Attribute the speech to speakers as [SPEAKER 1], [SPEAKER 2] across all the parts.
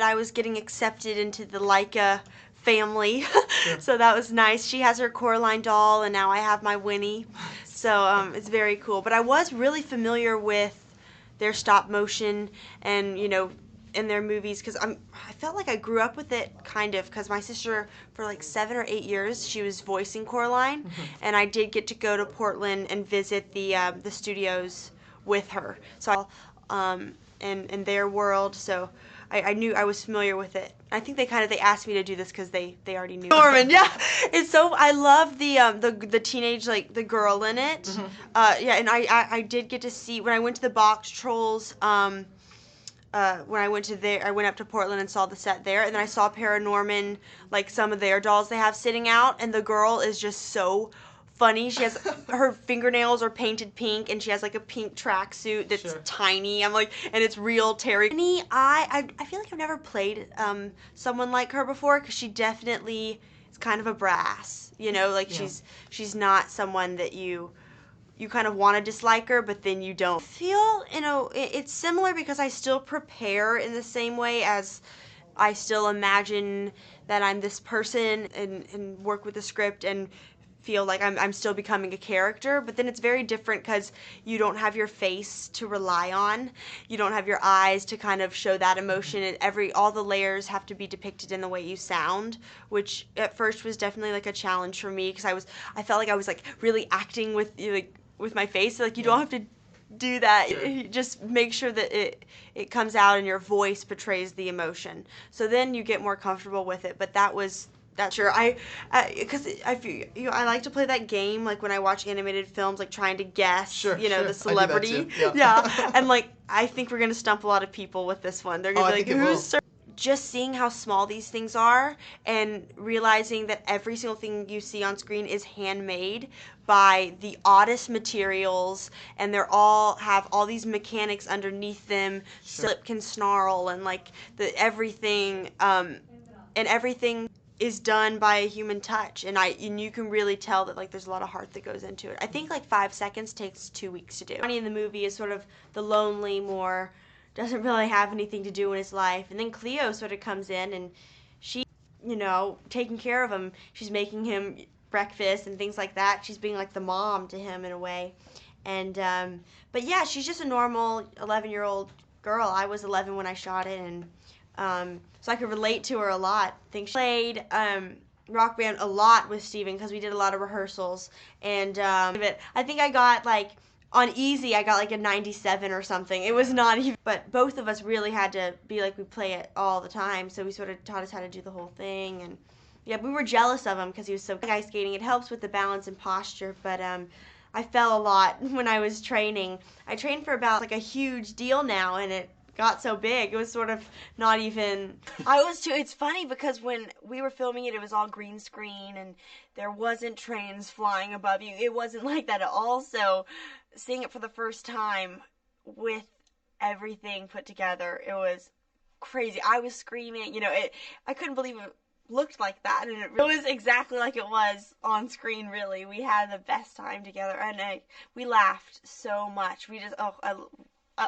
[SPEAKER 1] I was getting accepted into the Leica family,
[SPEAKER 2] Sure.
[SPEAKER 1] so that was nice. She has her Coraline doll, and now I have my Winnie, so it's very cool. But I was really familiar with their stop motion and, you know, in their movies, because I felt like I grew up with it kind of, because my sister for like 7 or 8 years she was voicing Coraline, and I did get to go to Portland and visit the studios with her. So in their world, so I knew I was familiar with it. I think they asked me to do this because they already knew Norman. Yeah, it's so I love the teenage, like the girl in it. Yeah, and I did get to see when I went to the Box Trolls. When I went to I went up to Portland and saw the set there, and then I saw Paranorman, like some of their dolls they have sitting out, and the girl is just so funny. She has her fingernails are painted pink, and she has like a pink tracksuit that's tiny. I'm like, and it's real Terry. I feel like I've never played someone like her before, because she definitely is kind of a brass, you know, like she's not someone that you kind of want to dislike her, but then you don't. You know, it's similar because I still prepare in the same way as I still imagine that I'm this person and work with the script and feel like I'm still becoming a character, but then it's very different because you don't have your face to rely on. You don't have your eyes to kind of show that emotion, and all the layers have to be depicted in the way you sound, which at first was definitely like a challenge for me, because I felt like I was like really acting with with my face. So, like, you don't have to do that. Just make sure that it comes out and your voice portrays the emotion. So then you get more comfortable with it. But that's sure. Because I like to play that game, like when I watch animated films, like trying to guess, the celebrity. Yeah. And like I think we're gonna stump a lot of people with this one. They're gonna be like, who's just seeing how small these things are and realizing that every single thing you see on screen is handmade by the oddest materials, and they're all have all these mechanics underneath them. Slip can snarl, and like everything is done by a human touch, and you can really tell that like there's a lot of heart that goes into it. I think like 5 seconds takes 2 weeks to do. Johnny in the movie is sort of the lonely, more doesn't really have anything to do in his life, and then Cleo sort of comes in and she, taking care of him. She's making him breakfast and things like that. She's being like the mom to him in a way, and but yeah, she's just a normal 11-year-old girl. I was 11 when I shot it, and so I could relate to her a lot. I think she played Rock Band a lot with Steven because we did a lot of rehearsals, and I think I got like on easy I got like a 97 or something. It was not even, but both of us really had to be like we play it all the time, so we sort of taught us how to do the whole thing. And yeah, we were jealous of him because he was so good. Ice skating, it helps with the balance and posture, but I fell a lot when I was training. I trained for about like a huge deal now, and it got so big it was sort of not even it's funny because when we were filming it, it was all green screen and there wasn't trains flying above you. It wasn't like that at all. So seeing it for the first time with everything put together, it was crazy. I was screaming, I couldn't believe it looked like that, and it was exactly like it was on screen. Really, we had the best time together, and we laughed so much. We just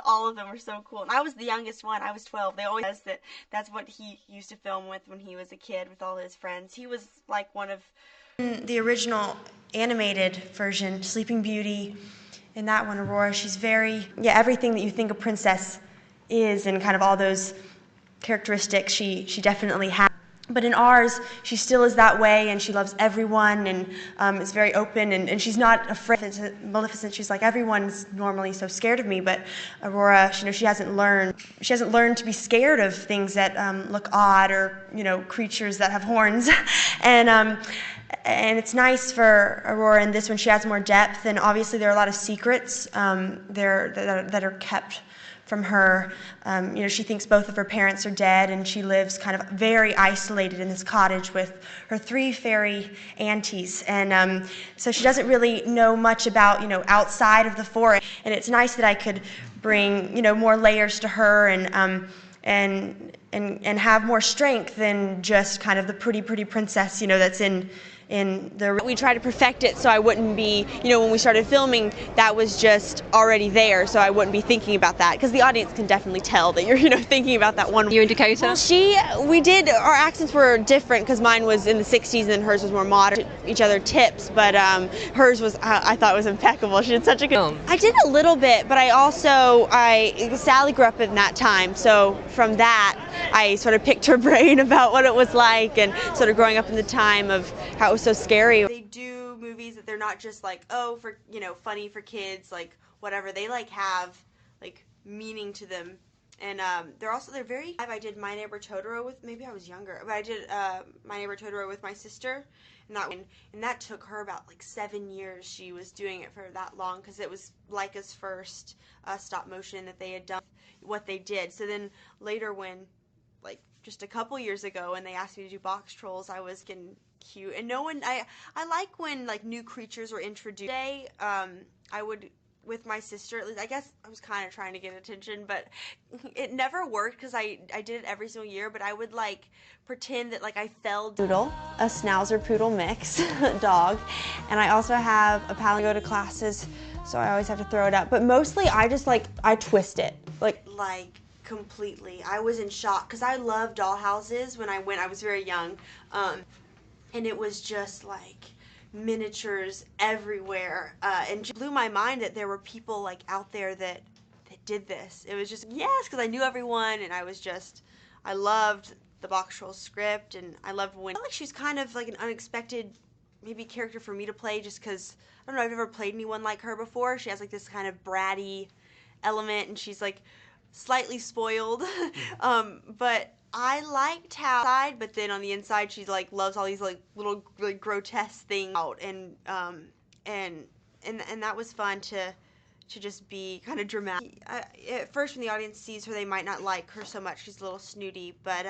[SPEAKER 1] all of them were so cool. And I was the youngest one. I was 12. They always said that's what he used to film with when he was a kid with all his friends. He was like one of the original animated version, Sleeping Beauty. In that one, Aurora, she's everything that you think a princess is, and kind of all those characteristics she definitely has. But in ours, she still is that way, and she loves everyone, and is very open, and she's not afraid. Maleficent, she's like, everyone's normally so scared of me, but Aurora, she hasn't learned to be scared of things that look odd, or creatures that have horns, and it's nice for Aurora in this one. She has more depth, and obviously there are a lot of secrets that are kept from her. She thinks both of her parents are dead, and she lives kind of very isolated in this cottage with her 3 fairy aunties, and so she doesn't really know much about outside of the forest. And it's nice that I could bring more layers to her, and have more strength than just kind of the pretty princess that's in We tried to perfect it so I wouldn't be, you know, when we started filming, that was just already there, so I wouldn't be thinking about that, because the audience can definitely tell that you're, you know, thinking about that one.
[SPEAKER 2] You and Dakota?
[SPEAKER 1] Well, we did, our accents were different, because mine was in the 60s and hers was more modern. Each other tips, but hers was, I thought was impeccable. She did such a good. I did a little bit, but Sally grew up in that time, so from that, I sort of picked her brain about what it was like, and sort of growing up in the time of how it was so scary. They do movies that they're not just like, oh, for, you know, funny for kids, like whatever. They like have like meaning to them, and they're very. I did My Neighbor Totoro with, maybe I was younger, but I did My Neighbor Totoro with my sister, and that took her about like 7 years. She was doing it for that long, because it was Leica's first stop motion that they had done what they did. So then later, when like just a couple years ago, and they asked me to do box trolls, I was getting cute. And no one, I like when like new creatures were introduced. Today, I would, with my sister, at least, I guess I was kind of trying to get attention, but it never worked, because I did it every single year, but I would like pretend that like I fell poodle, a schnauzer poodle mix dog, and I also have a pal. I go to classes, so I always have to throw it up, but mostly I just like, I twist it, like completely. I was in shock, because I loved dollhouses when I went. I was very young, and it was just like miniatures everywhere, and it blew my mind that there were people like out there that did this. It was just, yes, because I knew everyone, and I loved the box troll script, and I loved when, I felt like she was kind of like an unexpected maybe character for me to play, just because, I don't know, I've never played anyone like her before. She has like this kind of bratty element, and she's like slightly spoiled, but I liked how, but then on the inside she's like loves all these like little like grotesque things out, and that was fun to just be kind of dramatic. At first, when the audience sees her, they might not like her so much. She's a little snooty, but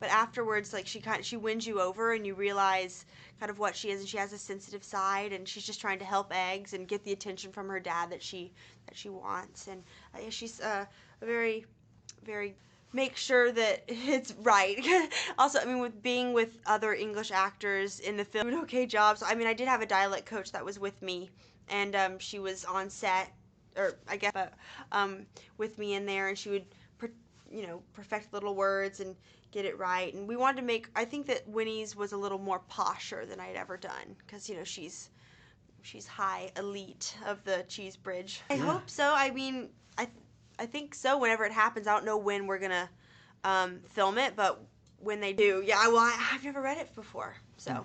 [SPEAKER 1] afterwards, like she wins you over, and you realize kind of what she is, and she has a sensitive side, and she's just trying to help Eggs and get the attention from her dad that she wants, and she's very, very, make sure that it's right. Also, I mean, with being with other English actors in the film, doing okay jobs. I mean, I did have a dialect coach that was with me, and she was on set, or I guess, with me in there, and she would, you know, perfect little words and get it right. And we wanted to make, I think that Winnie's was a little more posher than I'd ever done, because, you know, she's high elite of the cheese bridge. I hope so. I mean, I think so. Whenever it happens, I don't know when we're gonna film it, but when they do, yeah. Well, I've never read it before, so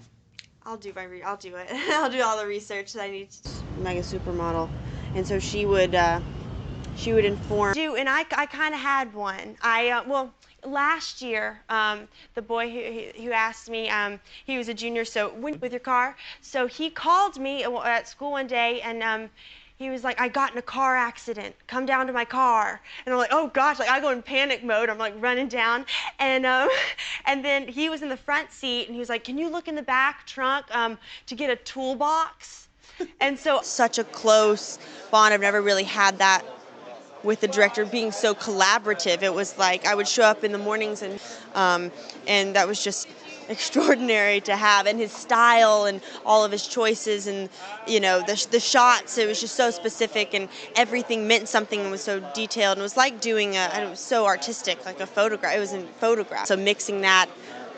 [SPEAKER 1] I'll do it. I'll do all the research that I need to. Mega supermodel, and so she would inform. And I kind of had one. Well, last year, the boy who asked me, he was a junior, so with your car. So he called me at school one day, and he was like, I got in a car accident. Come down to my car. And I'm like, oh gosh, like I go in panic mode. I'm like running down. And then he was in the front seat, and he was like, can you look in the back trunk to get a toolbox? And so, such a close bond. I've never really had that with the director, being so collaborative. It was like I would show up in the mornings, and that was just extraordinary to have, and his style and all of his choices, and you know, the shots, it was just so specific, and everything meant something and was so detailed, and it was like doing and it was so artistic, like a photograph. It was in photograph. So mixing that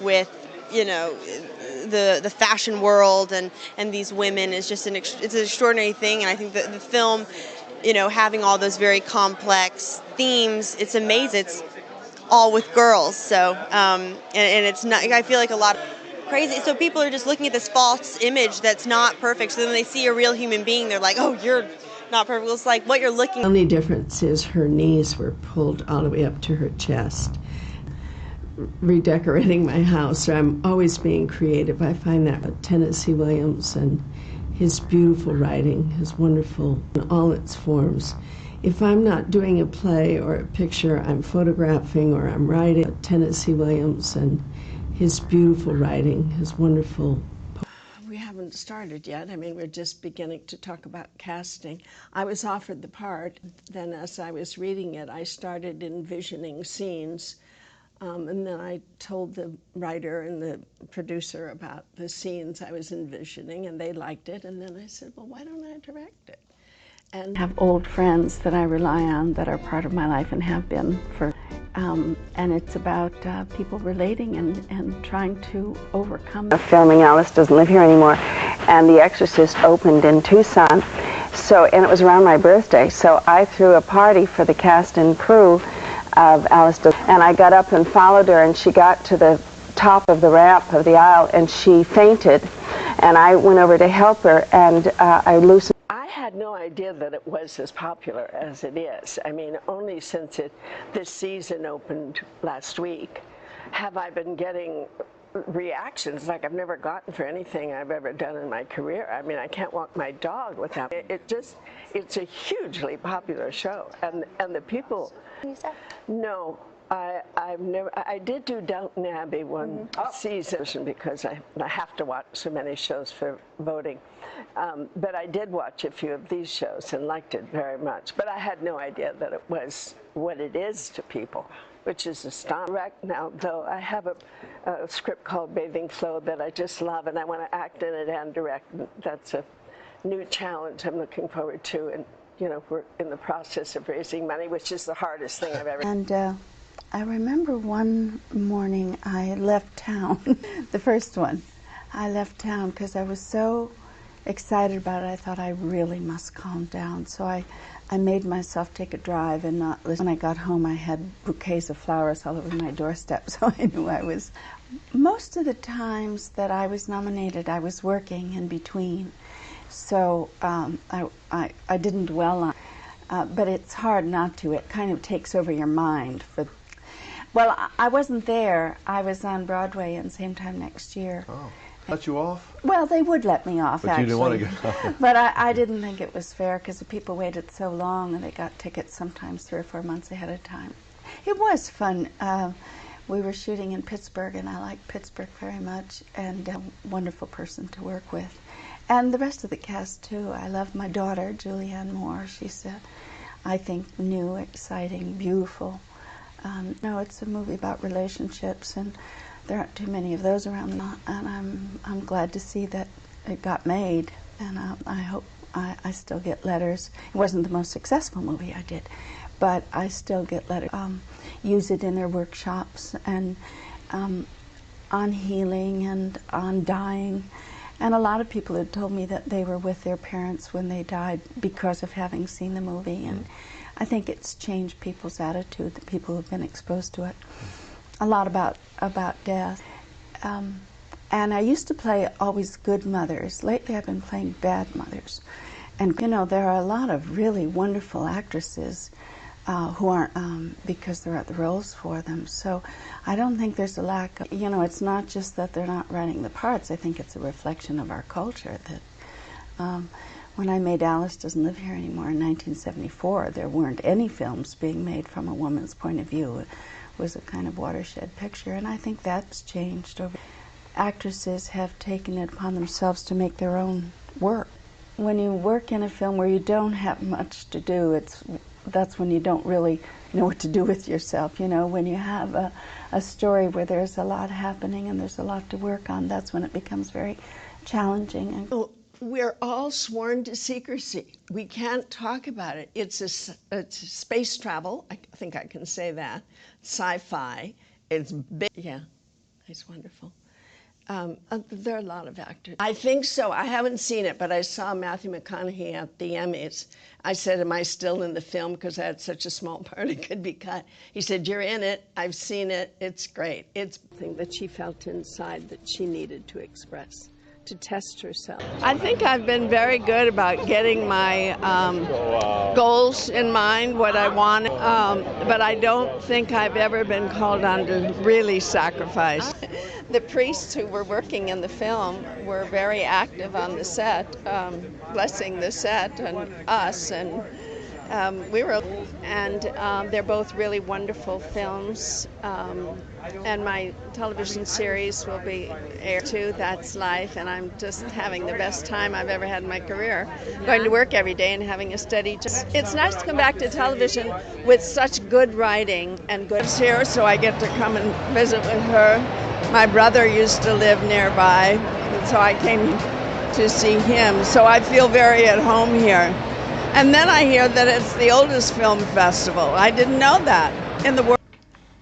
[SPEAKER 1] with, you know, the fashion world and these women is just it's an extraordinary thing. And I think that the film, you know, having all those very complex themes, it's amazing. It's all with girls, so and it's not, I feel like a lot of crazy, so people are just looking at this false image that's not perfect, so then they see a real human being, they're like, oh, you're not perfect. It's like what you're looking.
[SPEAKER 3] The only difference is her knees were pulled all the way up to her chest. Redecorating my house, I'm always being creative. I find that Tennessee Williams and his beautiful writing, his wonderful in all its forms. If I'm not doing a play or a picture, I'm photographing or I'm writing. Tennessee Williams and his beautiful writing, his wonderful. We haven't started yet. I mean, we're just beginning to talk about casting. I was offered the part. Then as I was reading it, I started envisioning scenes And then I told the writer and the producer about the scenes I was envisioning, and they liked it. And then I said, well, why don't I direct it? And I have old friends that I rely on that are part of my life and have been for, and it's about people relating and trying to overcome.
[SPEAKER 2] Filming Alice Doesn't Live Here Anymore, and The Exorcist opened in Tucson, and it was around my birthday, so I threw a party for the cast and crew of Alice Doesn't, and I got up and followed her, and she got to the top of the ramp of the aisle, and she fainted, and I went over to help her, and I loosened. I had no idea that it was as popular as it is. I mean, only since this season opened last week have I been getting reactions like I've never gotten for anything I've ever done in my career. I mean, I can't walk my dog without it. It's a hugely popular show, and the people. No, I did do Downton Abbey one season because I have to watch so many shows for voting. But I did watch a few of these shows and liked it very much. But I had no idea that it was what it is to people, which is astonishing. Right now, though, I have a script called Bathing Flow that I just love, and I want to act in it and direct. That's a new challenge I'm looking forward to. And you know, we're in the process of raising money, which is the hardest thing I've ever.
[SPEAKER 4] And I remember one morning I left town, the first one. I left town because I was so excited about it. I thought I really must calm down. So I made myself take a drive and not listen. When I got home, I had bouquets of flowers all over my doorstep, so I knew I was. Most of the times that I was nominated, I was working in between. So I didn't dwell on but it's hard not to. It kind of takes over your mind. Well, I wasn't there. I was on Broadway in Same Time Next Year.
[SPEAKER 5] Oh, let you off?
[SPEAKER 4] Well, they would let me off,
[SPEAKER 5] but
[SPEAKER 4] actually.
[SPEAKER 5] You didn't want to get off.
[SPEAKER 4] But I didn't think it was fair because the people waited so long and they got tickets sometimes 3 or 4 months ahead of time. It was fun. We were shooting in Pittsburgh, and I liked Pittsburgh very much, and a wonderful person to work with. And the rest of the cast, too. I love my daughter, Julianne Moore. She's, I think, new, exciting, beautiful. No, it's a movie about relationships, and there aren't too many of those around. And I'm glad to see that it got made, and I hope I still get letters. It wasn't the most successful movie I did, but I still get letters. Use it in their workshops, and on healing and on dying. And a lot of people had told me that they were with their parents when they died because of having seen the movie. And I think it's changed people's attitude, the people who've been exposed to it. A lot about death. And I used to play always good mothers. Lately I've been playing bad mothers. And you know, there are a lot of really wonderful actresses who aren't, because there are the roles for them. So I don't think there's a lack of, you know, it's not just that they're not writing the parts. I think it's a reflection of our culture that when I made Alice Doesn't Live Here Anymore in 1974, there weren't any films being made from a woman's point of view. It was a kind of watershed picture, and I think that's changed over. Actresses have taken it upon themselves to make their own work. When you work in a film where you don't have much to do, that's when you don't really know what to do with yourself. You know, when you have a story where there's a lot happening and there's a lot to work on, that's when it becomes very challenging.
[SPEAKER 3] We're all sworn to secrecy. We can't talk about it. It's space travel. I think I can say that. Sci-fi. It's big. Yeah, it's wonderful. There are a lot of actors. I think so. I haven't seen it, but I saw Matthew McConaughey at the Emmys. I said, am I still in the film? Because I had such a small part, it could be cut. He said, you're in it. I've seen it. It's great. It's the thing that she felt inside that she needed to express, to test herself. I think I've been very good about getting my goals in mind, what I want, but I don't think I've ever been called on to really sacrifice. The priests who were working in the film were very active on the set, blessing the set and us, and We were, and they're both really wonderful films. And my television series will be aired too. That's Life, and I'm just having the best time I've ever had in my career. Going to work every day and having a steady job. It's nice to come back to television with such good writing and good here, so I get to come and visit with her. My brother used to live nearby, so I came to see him. So I feel very at home here. And then I hear that it's the oldest film festival. I didn't know that in the world.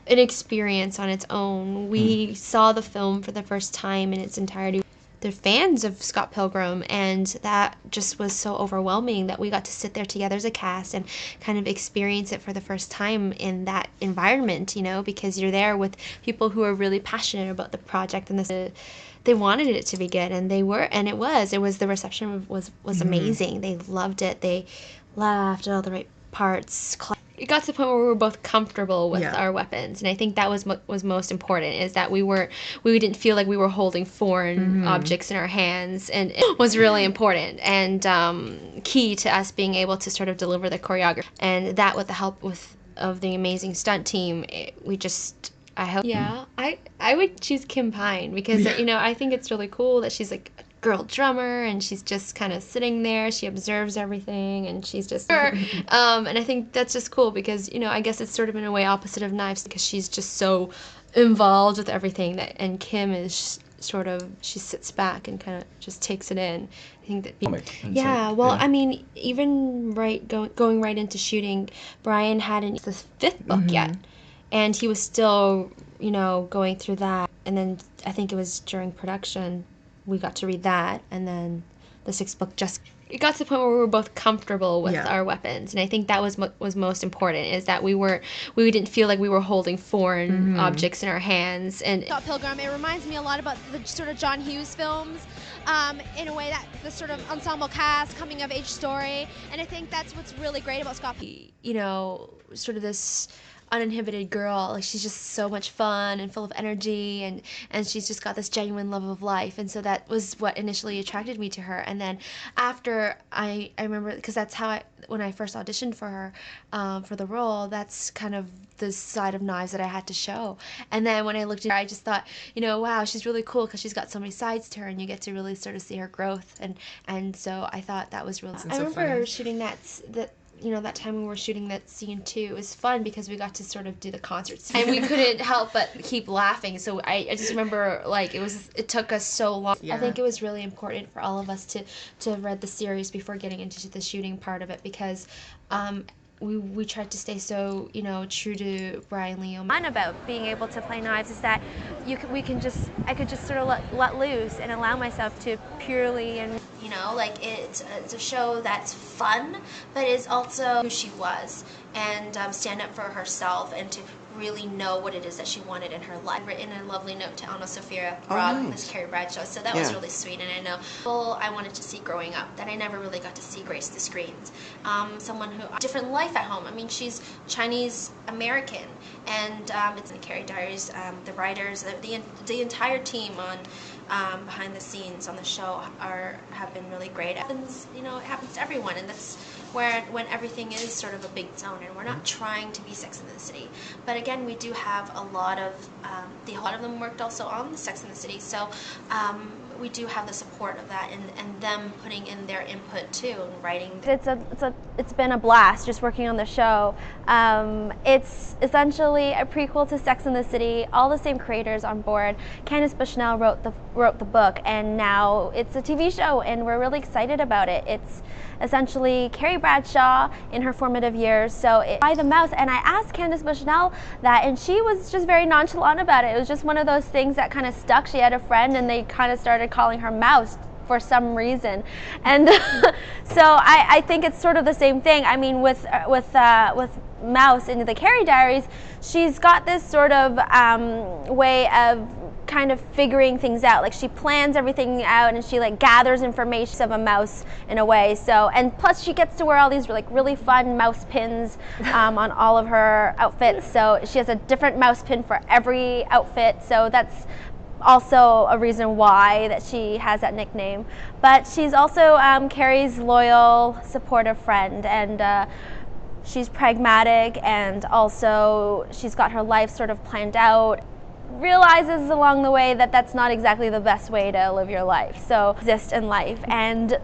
[SPEAKER 6] An experience on its own. We saw the film for the first time in its entirety. They're fans of Scott Pilgrim, and that just was so overwhelming that we got to sit there together as a cast and kind of experience it for the first time in that environment, you know, because you're there with people who are really passionate about the project, and they wanted it to be good, and they were, and it was the reception was amazing. They loved it. They laughed at all the right parts. It got to the point where we were both comfortable with our weapons, and I think that was most important, is that we didn't feel like we were holding foreign objects in our hands, and it was really important and key to us being able to sort of deliver the choreography, and that with the help of the amazing stunt team, I hope. Yeah, I would choose Kim Pine because you know, I think it's really cool that she's like a girl drummer and she's just kind of sitting there. She observes everything and she's just her. And I think that's just cool because, you know, I guess it's sort of in a way opposite of Knives because she's just so involved with everything and Kim is sort of, she sits back and kind of just takes it in. I think that I mean, even going right into shooting, Brian hadn't the 5th book yet. And he was still, you know, going through that. And then I think it was during production we got to read that. And then the 6th book it got to the point where we were both comfortable with our weapons. And I think that was most important, is that we didn't feel like we were holding foreign objects in our hands. And
[SPEAKER 7] Scott Pilgrim, it reminds me a lot about the sort of John Hughes films, in a way that the sort of ensemble cast, coming of age story. And I think that's what's really great about Scott.
[SPEAKER 6] You know, sort of this uninhibited girl, like she's just so much fun and full of energy, and she's just got this genuine love of life, and so that was what initially attracted me to her. And then after I remember, because that's how when I first auditioned for her for the role, that's kind of the side of Knives that I had to show. And then when I looked at her, I just thought, you know, wow, she's really cool because she's got so many sides to her, and you get to really sort of see her growth, and so I thought that was really. I remember shooting that you know, that time when we were shooting that scene too, it was fun because we got to sort of do the concert scene. And we couldn't help but keep laughing. So I just remember, like, it took us so long. I think it was really important for all of us to read the series before getting into the shooting part of it, because we tried to stay so, you know, true to Brian Lee.
[SPEAKER 8] Fun about being able to play Knives is that I could just sort of let loose and allow myself to purely and,
[SPEAKER 6] you know, like it's a show that's fun, but is also who she was, and stand up for herself and to really know what it is that she wanted in her life. Written a lovely note to Anna Sophia Robb, Miss Carrie Bradshaw, so that was really sweet. And I know people I wanted to see growing up that I never really got to see grace the screens. Someone who different life at home. I mean, she's Chinese American, and it's in the Carrie Diaries. The writers, the entire team on behind the scenes on the show have been really great. It happens, you know, it happens to everyone, and that's when everything is sort of a big zone, and we're not trying to be Sex and the City. But again, we do have a lot of a lot of them worked also on the Sex and the City, so we do have the support of that, and them putting in their input too and writing.
[SPEAKER 8] It's been a blast just working on the show. It's essentially a prequel to Sex and the City. All the same creators on board. Candice Bushnell wrote the book, and now it's a TV show, and we're really excited about it. It's essentially Carrie Bradshaw in her formative years. So by the mouse, and I asked Candice Bushnell that, and she was just very nonchalant about it. It was just one of those things that kind of stuck. She had a friend, and they kind of started calling her Mouse for some reason, and so I think it's sort of the same thing. I mean, with Mouse in the Carrie Diaries, she's got this sort of way of kind of figuring things out. Like, she plans everything out, and she like gathers information of a mouse in a way. So, and plus she gets to wear all these like really fun mouse pins on all of her outfits. So she has a different mouse pin for every outfit. So that's also a reason why that she has that nickname. But she's also Carrie's loyal, supportive friend, and she's pragmatic, and also she's got her life sort of planned out. Realizes along the way that that's not exactly the best way to live your life, so exist in life, and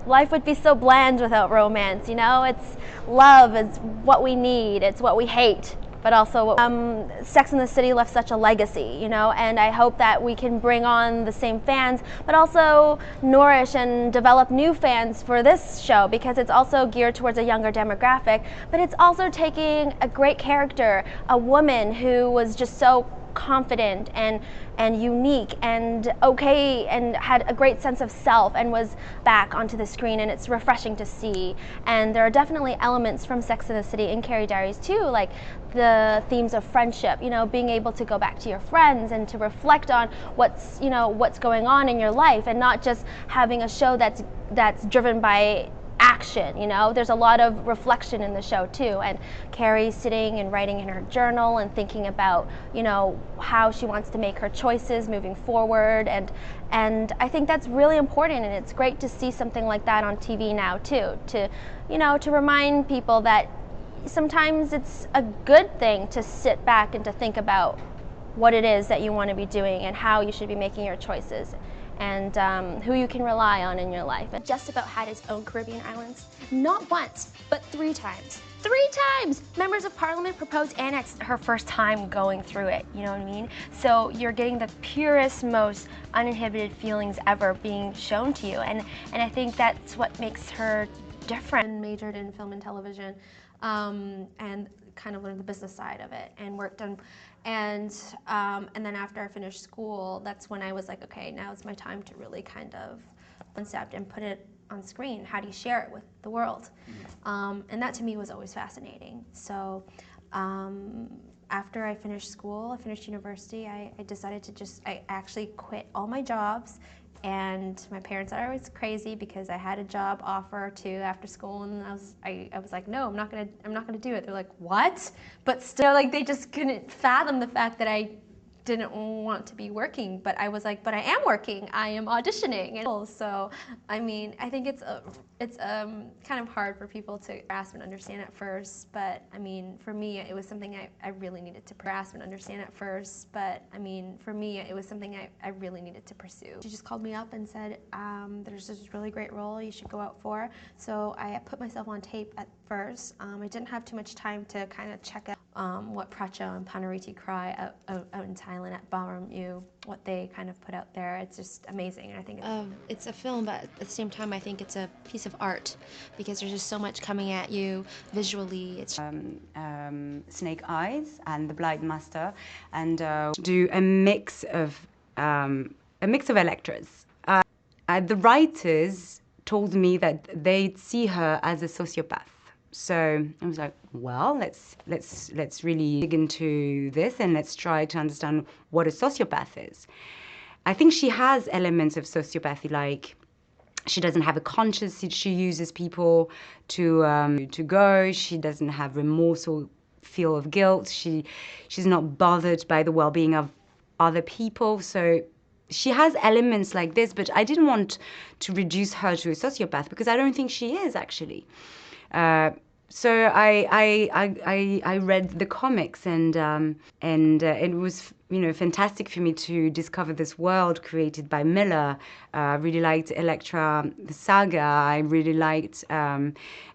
[SPEAKER 8] life would be so bland without romance, you know? It's love, it's what we need, it's what we hate, but also Sex and the City left such a legacy, you know, and I hope that we can bring on the same fans, but also nourish and develop new fans for this show, because it's also geared towards a younger demographic, but it's also taking a great character, a woman who was just so confident and unique and okay and had a great sense of self and was back onto the screen, and it's refreshing to see. And there are definitely elements from Sex and the City in Carrie Diaries too, like the themes of friendship, you know, being able to go back to your friends and to reflect on what's, you know, what's going on in your life, and not just having a show that's driven by action, you know. There's a lot of reflection in the show too, and Carrie sitting and writing in her journal and thinking about, you know, how she wants to make her choices moving forward, and I think that's really important, and it's great to see something like that on TV now too, to, you know, to remind people that sometimes it's a good thing to sit back and to think about what it is that you want to be doing and how you should be making your choices, and who you can rely on in your life.
[SPEAKER 9] It just about had its own Caribbean islands, not once, but 3 times. 3 times! Members of Parliament proposed annex her first time going through it, you know what I mean? So you're getting the purest, most uninhibited feelings ever being shown to you, and I think that's what makes her different.
[SPEAKER 6] And majored in film and television, and kind of learned the business side of it, and worked on, and then after I finished school, that's when I was like, okay, now it's my time to really kind of concept and put it on screen. How do you share it with the world? And that to me was always fascinating. So after I finished school, I finished university, I decided to I actually quit all my jobs. And my parents thought I was crazy because I had a job offer or two after school, and I was like, no, I'm not gonna do it. They're like, what? But still, like, they just couldn't fathom the fact that I didn't want to be working, but I was like, but I am working. I am auditioning, and so I mean, I think it's kind of hard for people to grasp and understand at first. But I mean, for me, it was something I really needed to grasp and understand at first. But I mean, for me, it was something I really needed to pursue. She just called me up and said, there's this really great role you should go out for. So I put myself on tape at first. I didn't have too much time to kind of check out what Pracha and Panariti Cry out in Thailand at Ballroom U, what they kind of put out there. It's just amazing, and I think
[SPEAKER 9] it's a film, but at the same time, I think it's a piece of art, because there's just so much coming at you visually. It's
[SPEAKER 10] Snake Eyes and The Blind Master, and do a mix of Electras. The writers told me that they'd see her as a sociopath. So I was like, well, let's really dig into this, and let's try to understand what a sociopath is. I think she has elements of sociopathy, like she doesn't have a conscience. She uses people to go. She doesn't have remorse or feel of guilt. She's not bothered by the well-being of other people. So she has elements like this, but I didn't want to reduce her to a sociopath, because I don't think she is, actually. So I read the comics, and it was, you know, fantastic for me to discover this world created by Miller. I really liked Elektra the Saga. I really liked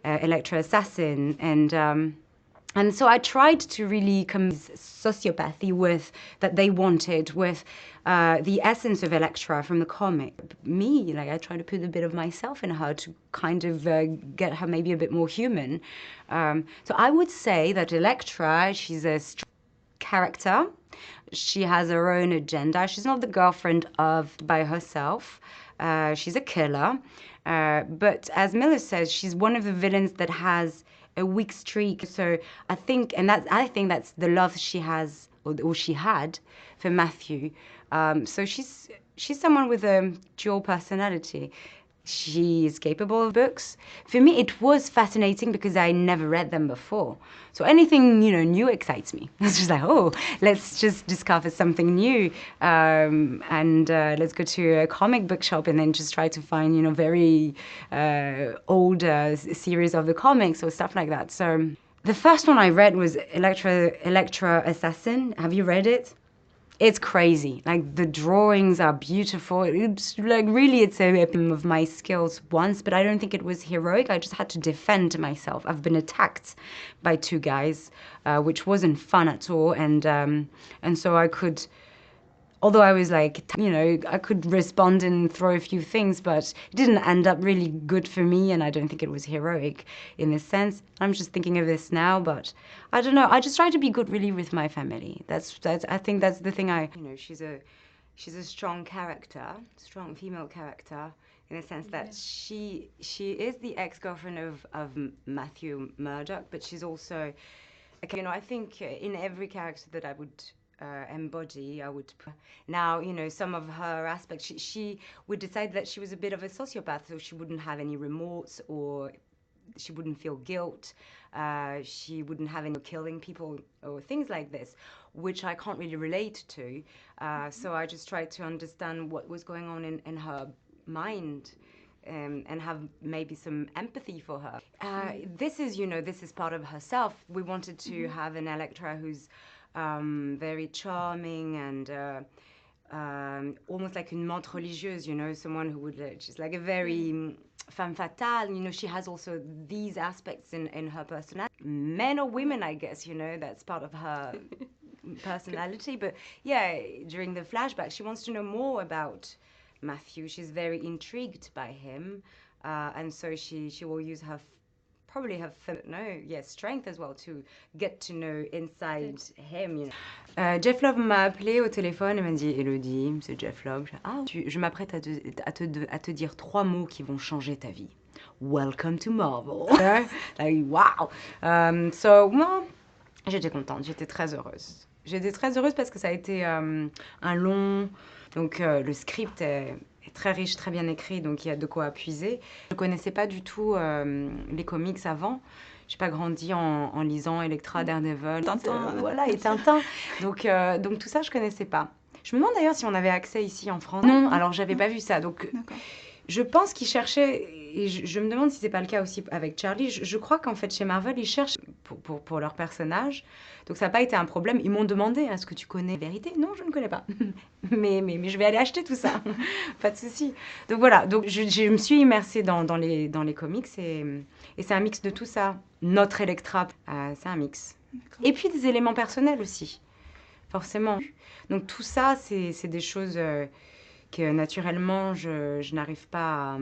[SPEAKER 10] Elektra Assassin, and so I tried to really come sociopathy with that they wanted with the essence of Elektra from the comic. Me, like, I tried to put a bit of myself in her to kind of get her maybe a bit more human. So I would say that Elektra, she's a character. She has her own agenda. She's not the girlfriend by herself. She's a killer. But as Miller says, she's one of the villains that has a weak streak. So I think that's the love she has, or she had, for Matthew. So she's someone with a dual personality. She is capable of books. For me, it was fascinating because I never read them before. So anything, you know, new excites me. It's just like, oh, let's just discover something new, and let's go to a comic book shop and then just try to find, you know, very old series of the comics or stuff like that. So The first one I read was Electra Assassin. Have you read it? It's crazy. Like, the drawings are beautiful. It's like, really, it's a of my skills once, but I don't think it was heroic. I just had to defend myself. I've been attacked by two guys, which wasn't fun at all. And so I could, although I was like, I could respond and throw a few things, but it didn't end up really good for me, and I don't think it was heroic in this sense. I'm just thinking of this now, but I don't know. I just try to be good really with my family. That's I think that's the thing she's a strong character, strong female character, in the sense that she is the ex-girlfriend of Matthew Murdoch, but she's also, I think in every character that I would embody, I would now, some of her aspects, she would decide that she was a bit of a sociopath, so she wouldn't have any remorse, or she wouldn't feel guilt, she wouldn't have any killing people or things like this, which I can't really relate to. So I just tried to understand what was going on in her mind, and have maybe some empathy for her. This is part of herself. We wanted to have an Electra who's very charming and almost like une menthe religieuse, someone who would, she's like a very femme fatale, she has also these aspects in her personality. Men or women, I guess, that's part of her personality. But yeah, during the flashback, she wants to know more about Matthew. She's very intrigued by him, and so she will use her strength as well to get to know inside him. Jeff Love m'a appelé au téléphone et m'a dit: Elodie, c'est Jeff Love. Je m'apprête à te dire 3 mots qui vont changer ta vie. Welcome to Marvel. Like, wow. J'étais contente, j'étais très heureuse. J'étais très heureuse parce que ça a été un long. Donc le script est très riche, très bien écrit, donc il y a de quoi puiser. Je ne connaissais pas du tout les comics avant. J'ai pas grandi en lisant Elektra, Daredevil, Tintin, et Tintin. Donc tout ça, je connaissais pas. Je me demande d'ailleurs si on avait accès ici en France. Non, alors j'avais pas vu ça. Donc je pense qu'ils cherchaient, et je me demande si c'est pas le cas aussi avec Charlie. Je crois qu'en fait chez Marvel, ils cherchent pour leur personnage. Donc ça n'a pas été un problème. Ils m'ont demandé: est-ce que tu connais la vérité? Non, je ne connais pas. mais je vais aller acheter tout ça. Pas de souci. Donc voilà, donc je me suis immersée dans les comics et c'est un mix de tout ça. Notre Electra, c'est un mix. Et puis des éléments personnels aussi, forcément. Donc tout ça, c'est des choses que naturellement je n'arrive pas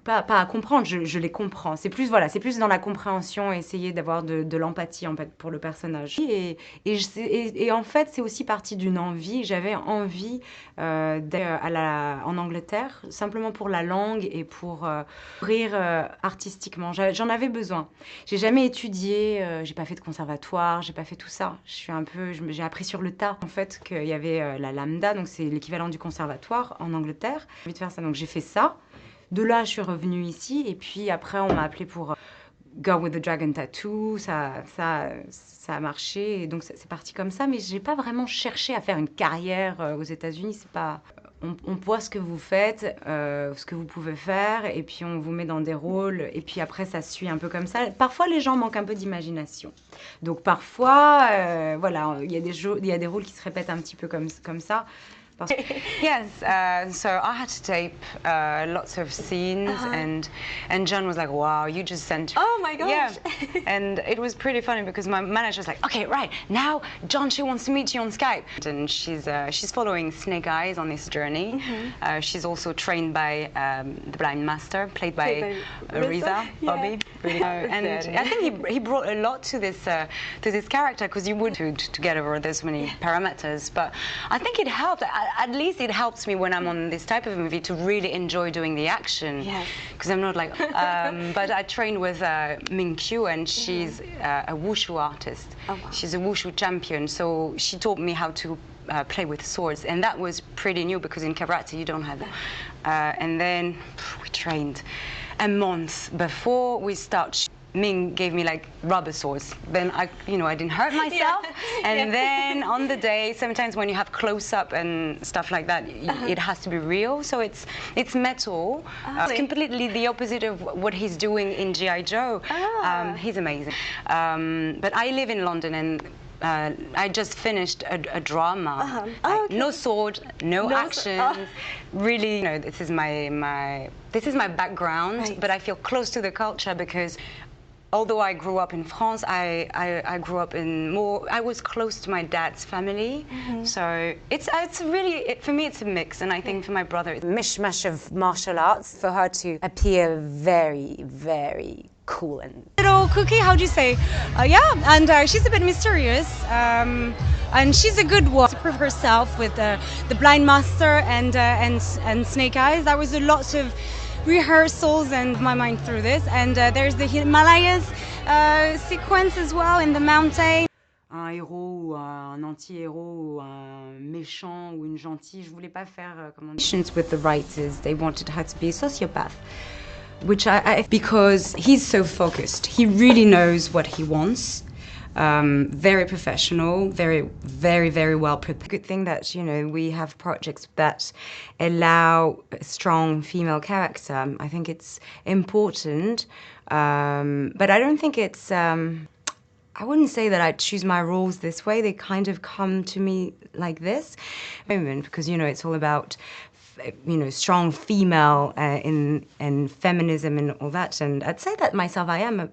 [SPEAKER 10] pas à comprendre, je les comprends. C'est plus dans la compréhension, essayer d'avoir de l'empathie en fait pour le personnage. Et en fait, c'est aussi parti d'une envie. J'avais envie d'aller en Angleterre, simplement pour la langue et pour rire artistiquement. J'en avais besoin. J'ai jamais étudié, j'ai pas fait de conservatoire, j'ai pas fait tout ça. J'ai appris sur le tas en fait qu'il y avait la lambda, donc c'est l'équivalent du conservatoire en Angleterre. J'ai envie de faire ça, donc j'ai fait ça. De là, je suis revenue ici, et puis après, on m'a appelée pour Girl with the Dragon Tattoo. Ça a marché, et donc c'est parti comme ça. Mais j'ai pas vraiment cherché à faire une carrière aux États-Unis. C'est pas. On voit ce que vous faites, ce que vous pouvez faire, et puis on vous met dans des rôles, et puis après, ça suit un peu comme ça. Parfois, les gens manquent un peu d'imagination. Donc parfois, il y a des rôles qui se répètent un petit peu comme ça. Yes, so I had to tape lots of scenes, and John was like, "Wow, you just sent."
[SPEAKER 1] Oh my gosh!
[SPEAKER 10] Yeah, and it was pretty funny because my manager was like, "Okay, right now, John, she wants to meet you on Skype," and she's following Snake Eyes on this journey. She's also trained by the Blind Master, played by Riza Bobby. Really. And I think he brought a lot to this character, because you would to get over there's so many parameters, but I think it helped. At least it helps me when I'm on this type of movie to really enjoy doing the action. Yes. Because I'm not like, but I trained with Ming Qiu, and she's a wushu artist. Oh, wow. She's a wushu champion, so she taught me how to play with swords, and that was pretty new because in karate you don't have that. And then we trained a month before we start. Ming gave me like rubber swords. Then I didn't hurt myself. And then on the day, sometimes when you have close up and stuff like that, it has to be real. So it's metal. It's completely the opposite of what he's doing in G.I. Joe. He's amazing. But I live in London, and I just finished a drama. No sword, no action. Really, this is my background. But I feel close to the culture because although I grew up in France, I grew up I was close to my dad's family. So it's really, for me, it's a mix. And I think for my brother, it's a mishmash of martial arts for her to appear very, very cool and
[SPEAKER 11] little cookie. How do you say? And she's a bit mysterious, and she's a good one to prove herself with the blind master and Snake Eyes. That was a lot of rehearsals and my mind through this. And there's the Himalayas sequence as well in the mountain.
[SPEAKER 10] Un héros, un anti-héros, un méchant ou une gentille. Je voulais pas faire with the writers. They wanted her to be a sociopath. Which because he's so focused, he really knows what he wants. Very professional, very, very, very well prepared. Good thing that we have projects that allow a strong female character. I think it's important, but I don't think it's. I wouldn't say that I choose my roles this way. They kind of come to me like this, because it's all about strong female in feminism and all that. And I'd say that myself, I am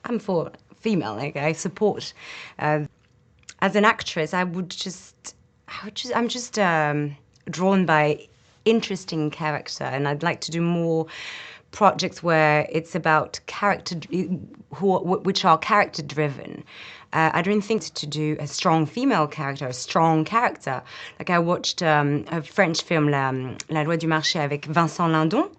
[SPEAKER 10] I'm for female. Like I support. As an actress, I'm just drawn by interesting character, and I'd like to do more projects where it's about character, which are character driven. I don't think to do a strong female character, a strong character. Like I watched a French film, La Loi du Marché avec Vincent Lindon.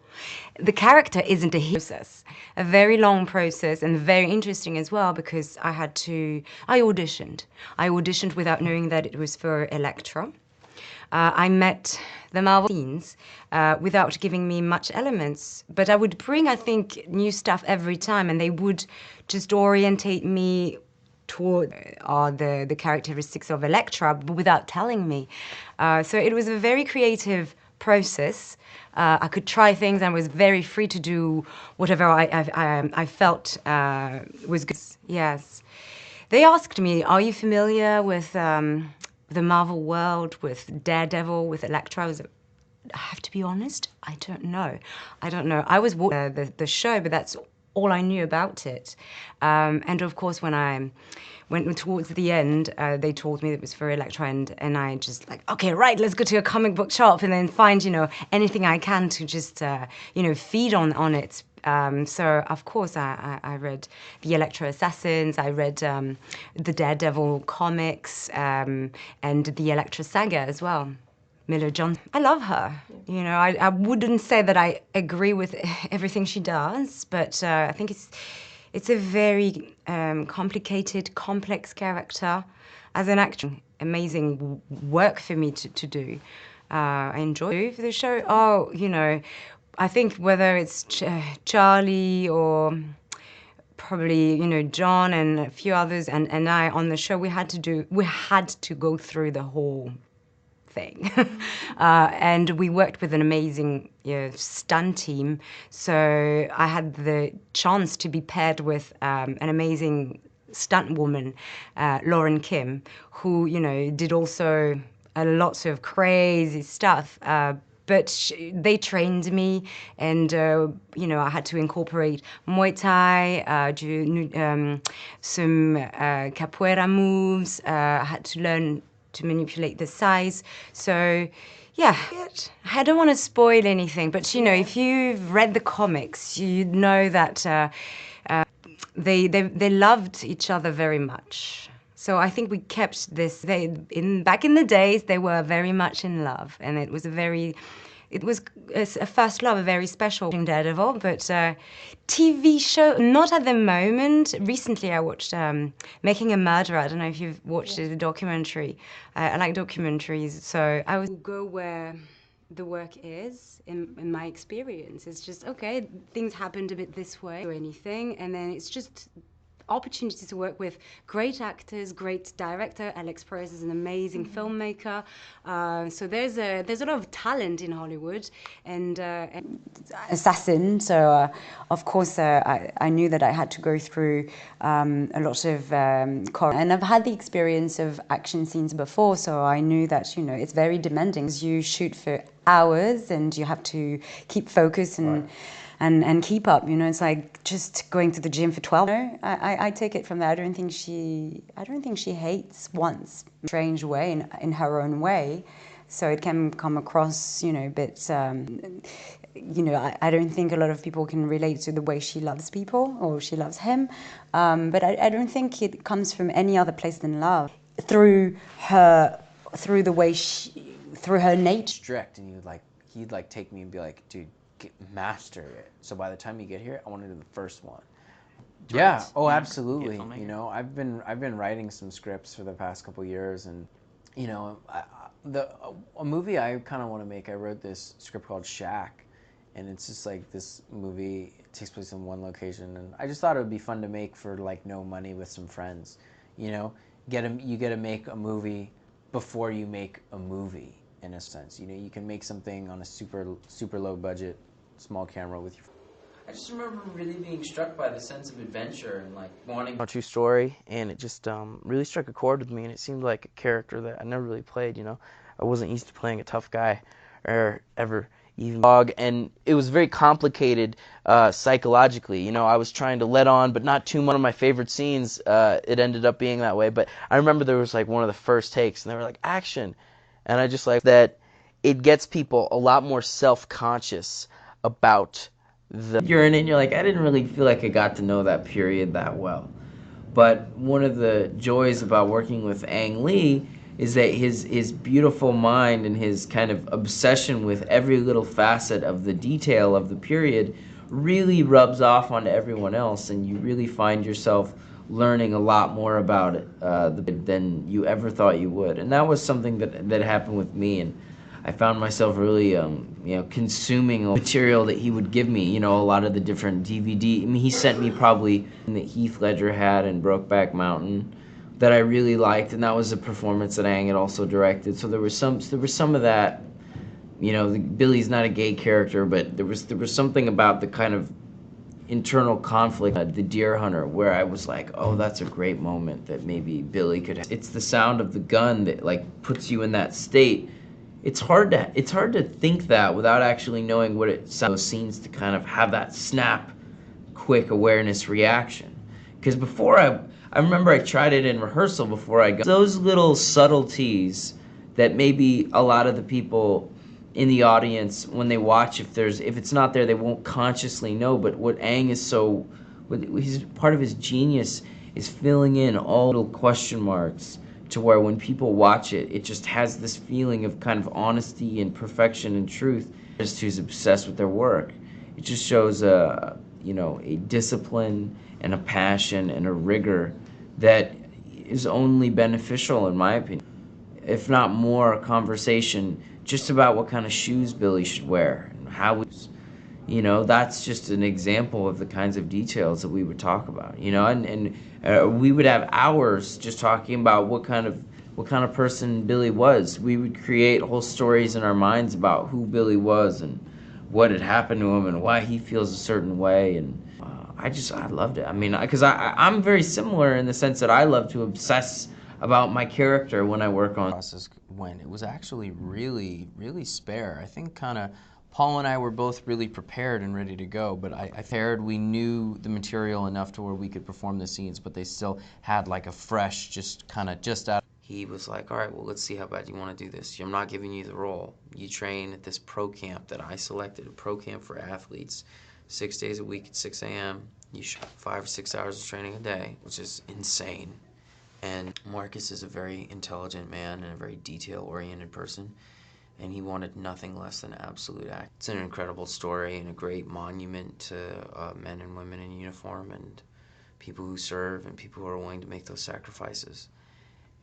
[SPEAKER 10] The character isn't a process, a very long process, and very interesting as well because I auditioned. I auditioned without knowing that it was for Elektra. I met the Marvel scenes without giving me much elements, but I would bring, I think, new stuff every time, and they would just orientate me toward the characteristics of Elektra, but without telling me. So it was a very creative process. I could try things. I was very free to do whatever I felt was good. Yes. They asked me, are you familiar with the Marvel world, with Daredevil, with Elektra? I have to be honest, I don't know. I was watching the show, but that's all I knew about it. And of course, when I went towards the end, they told me it was for Elektra, and I just like, okay, right, let's go to a comic book shop and then find, anything I can to just, feed on it. So, of course, I read the Elektra Assassins, I read the Daredevil comics, and the Elektra saga as well. Miller Johnson. I love her. I wouldn't say that I agree with everything she does, but I think it's a very complicated, complex character. As an actor, amazing work for me to do. I enjoy the show. I think whether it's Charlie or probably John and a few others and I on the show, we had to go through the whole thing. And we worked with an amazing stunt team, so I had the chance to be paired with an amazing stunt woman, Lauren Kim, who did also a lot of crazy stuff, but they trained me, and I had to incorporate Muay Thai, some capoeira moves. I had to learn to manipulate the size. So, yeah, I don't want to spoil anything, but if you've read the comics, you know that they loved each other very much. So I think we kept this. Back in the days, they were very much in love, and it was a first love, a very special Daredevil. But TV show, not at the moment. Recently, I watched Making a Murderer. I don't know if you've watched the documentary. I like documentaries, so I would go where the work is, in my experience. It's just, okay, things happened a bit this way or anything, and then it's just opportunity to work with great actors, great director. Alex Perez is an amazing filmmaker. So there's a lot of talent in Hollywood, and assassin. So of course I knew that I had to go through a lot of and I've had the experience of action scenes before, so I knew that it's very demanding. You shoot for hours and you have to keep focus and keep up. It's like just going to the gym for 12. I take it from that. I don't think she hates once, strange way in her own way. So it can come across, a bit. I don't think a lot of people can relate to the way she loves people or she loves him. But I don't think it comes from any other place than love. Through the way through her nature.
[SPEAKER 12] Strict, and he'd take me and be like, dude, master it. So by the time you get here, I want to do the first one. Yeah. Oh, absolutely. I've been writing some scripts for the past couple years, and a movie I kind of want to make. I wrote this script called Shack, and it's just like this movie. It takes place in one location, and I just thought it would be fun to make for like no money with some friends. You get to make a movie before you make a movie. In a sense, you can make something on a super low budget, small camera with your. I just remember really being struck by the sense of adventure and like wanting. A true story, and it just really struck a chord with me, and it seemed like a character that I never really played. I wasn't used to playing a tough guy, or ever even dog, and it was very complicated psychologically. I was trying to let on, but not too much. One of my favorite scenes, it ended up being that way. But I remember there was like one of the first takes, and they were like action. And I just like that it gets people a lot more self-conscious about you're in it and you're like, I didn't really feel like I got to know that period that well. But one of the joys about working with Ang Lee is that his beautiful mind and his kind of obsession with every little facet of the detail of the period really rubs off onto everyone else, and you really find yourself learning a lot more about it than you ever thought you would. And that was something that happened with me, and I found myself really consuming material that he would give me, a lot of the different DVD. I mean, he sent me probably that Heath Ledger had in Brokeback Mountain that I really liked, and that was a performance that Ang had also directed. So there was some of that. Billy's not a gay character, but there was something about the kind of internal conflict, the Deer Hunter, where I was like, oh, that's a great moment that maybe Billy could have. It's the sound of the gun that like puts you in that state. It's hard to think that without actually knowing what it sounds. Those scenes to kind of have that snap, quick awareness reaction. Because before I remember I tried it in rehearsal before I got those little subtleties that maybe a lot of the people in the audience, when they watch, if it's not there, they won't consciously know. But what Ang is part of his genius is filling in all little question marks to where when people watch it, it just has this feeling of kind of honesty and perfection and truth. Just who's obsessed with their work, it just shows a discipline and a passion and a rigor that is only beneficial, in my opinion, if not more, conversation just about what kind of shoes Billy should wear and how that's just an example of the kinds of details that we would talk about, and we would have hours just talking about what kind of person Billy was. We would create whole stories in our minds about who Billy was and what had happened to him and why he feels a certain way, and I loved it. I mean, because I'm very similar in the sense that I love to obsess about my character when I work on process. When it was actually really, really spare. I think kind of Paul and I were both really prepared and ready to go, but we knew the material enough to where we could perform the scenes, but they still had like a fresh, just out. He was like, all right, well, let's see how bad you want to do this. I'm not giving you the role. You train at this pro camp that I selected, a pro camp for athletes, 6 days a week at 6 a.m. You shoot 5 or 6 hours of training a day, which is insane. And Marcus is a very intelligent man and a very detail-oriented person, and he wanted nothing less than absolute act. It's an incredible story and a great monument to men and women in uniform and people who serve and people who are willing to make those sacrifices.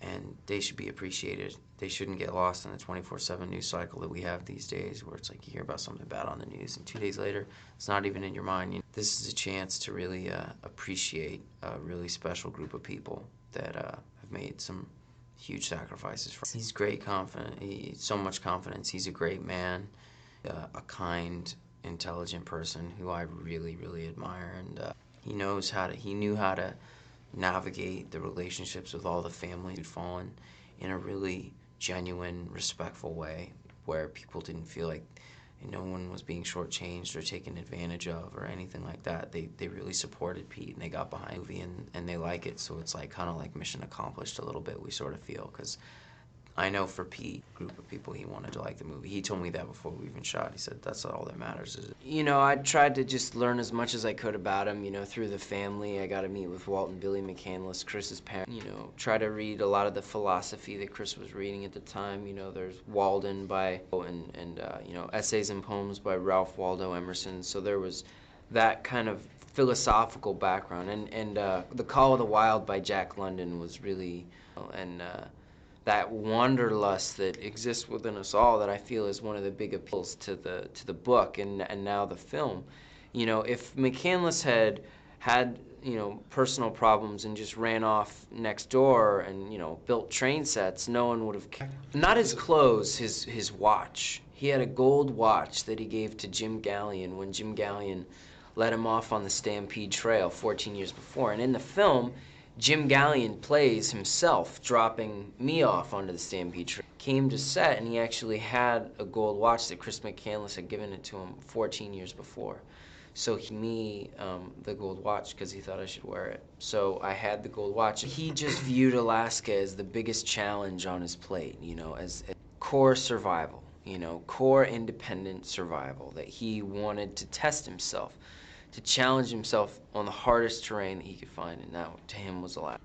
[SPEAKER 13] and they should be appreciated. They shouldn't get lost in the 24/7 news cycle that we have these days, where it's like you hear about something bad on the news, and 2 days later, it's not even in your mind. You know, this is a chance to really appreciate a really special group of people that have made some huge sacrifices. He's great, confident. So much confidence. He's a great man, a kind, intelligent person who I really, really admire, and he knew how to navigate the relationships with all the families who'd fallen in a really genuine, respectful way, where people didn't feel like no one was being shortchanged or taken advantage of or anything like that. They really supported Pete, and they got behind the movie, and they like it, so it's like kind of like mission accomplished a little bit, we sort of feel, because I know for Pete, group of people, he wanted to like the movie. He told me that before we even shot. He said that's all that matters. You know, I tried to just learn as much as I could about him, you know, through the family. I got to meet with Walt and Billy McCandless, Chris's parents, you know, try to read a lot of the philosophy that Chris was reading at the time. You know, there's Walden by, and you know, essays and poems by Ralph Waldo Emerson. So there was that kind of philosophical background. And The Call of the Wild by Jack London was really, and that wanderlust that exists within us all, that I feel is one of the big appeals to the book and now the film. You know, if McCandless had you know, personal problems and just ran off next door and, you know, built train sets, no one would have cared. Not his clothes, his watch. He had a gold watch that he gave to Jim Gallion when Jim Gallion let him off on the Stampede Trail 14 years before. And in the film, Jim Gallion plays himself dropping me off onto the Stampede Trail. Came to set, and he actually had a gold watch that Chris McCandless had given it to him 14 years before. So he gave me the gold watch because he thought I should wear it. So I had the gold watch. He just viewed Alaska as the biggest challenge on his plate, you know, as core survival, you know, core independent survival, that he wanted to test himself, to challenge himself on the hardest terrain that he could find, and that to him was Alaska.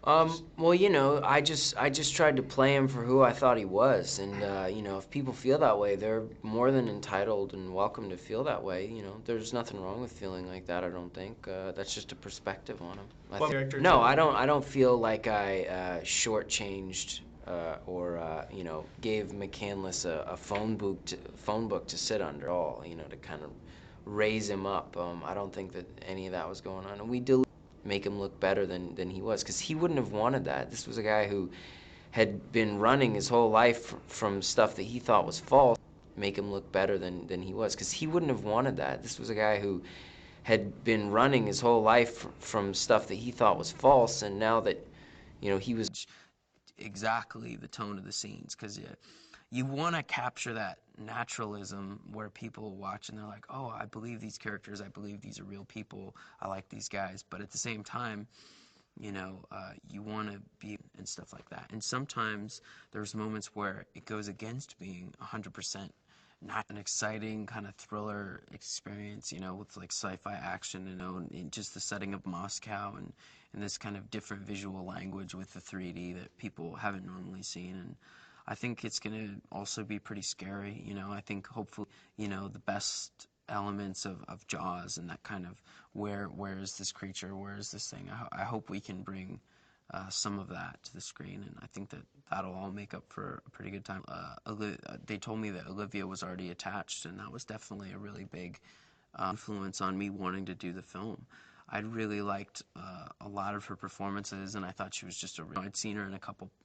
[SPEAKER 13] Well, you know, I just tried to play him for who I thought he was, and you know, if people feel that way, they're more than entitled and welcome to feel that way. You know, there's nothing wrong with feeling like that. I don't think that's just a perspective on him. No, I don't feel like I shortchanged or you know, gave McCandless a phone book to sit under at all. You know, to kind of raise him up. I don't think that any of that was going on. And we did make him look better than he was, because he wouldn't have wanted that. This was a guy who had been running his whole life from stuff that he thought was false. Make him look better than he was, because he wouldn't have wanted that. This was a guy who had been running his whole life from stuff that he thought was false, and now that, you know, he was exactly the tone of the scenes, because you want to capture that naturalism where people watch and they're like, oh, I believe these characters, I believe these are real people, I like these guys, but at the same time, you know, you want to be and stuff like that. And sometimes there's moments where it goes against being 100% not an exciting kind of thriller experience, you know, with like sci-fi action, you know, and just the setting of Moscow and this kind of different visual language with the 3D that people haven't normally seen. And I think it's going to also be pretty scary, you know. I think hopefully, you know, the best elements of Jaws and that kind of where is this creature, where is this thing, I hope we can bring some of that to the screen, and I think that that'll all make up for a pretty good time. They told me that Olivia was already attached, and that was definitely a really big influence on me wanting to do the film. I'd really liked a lot of her performances, and I thought she was just I'd seen her in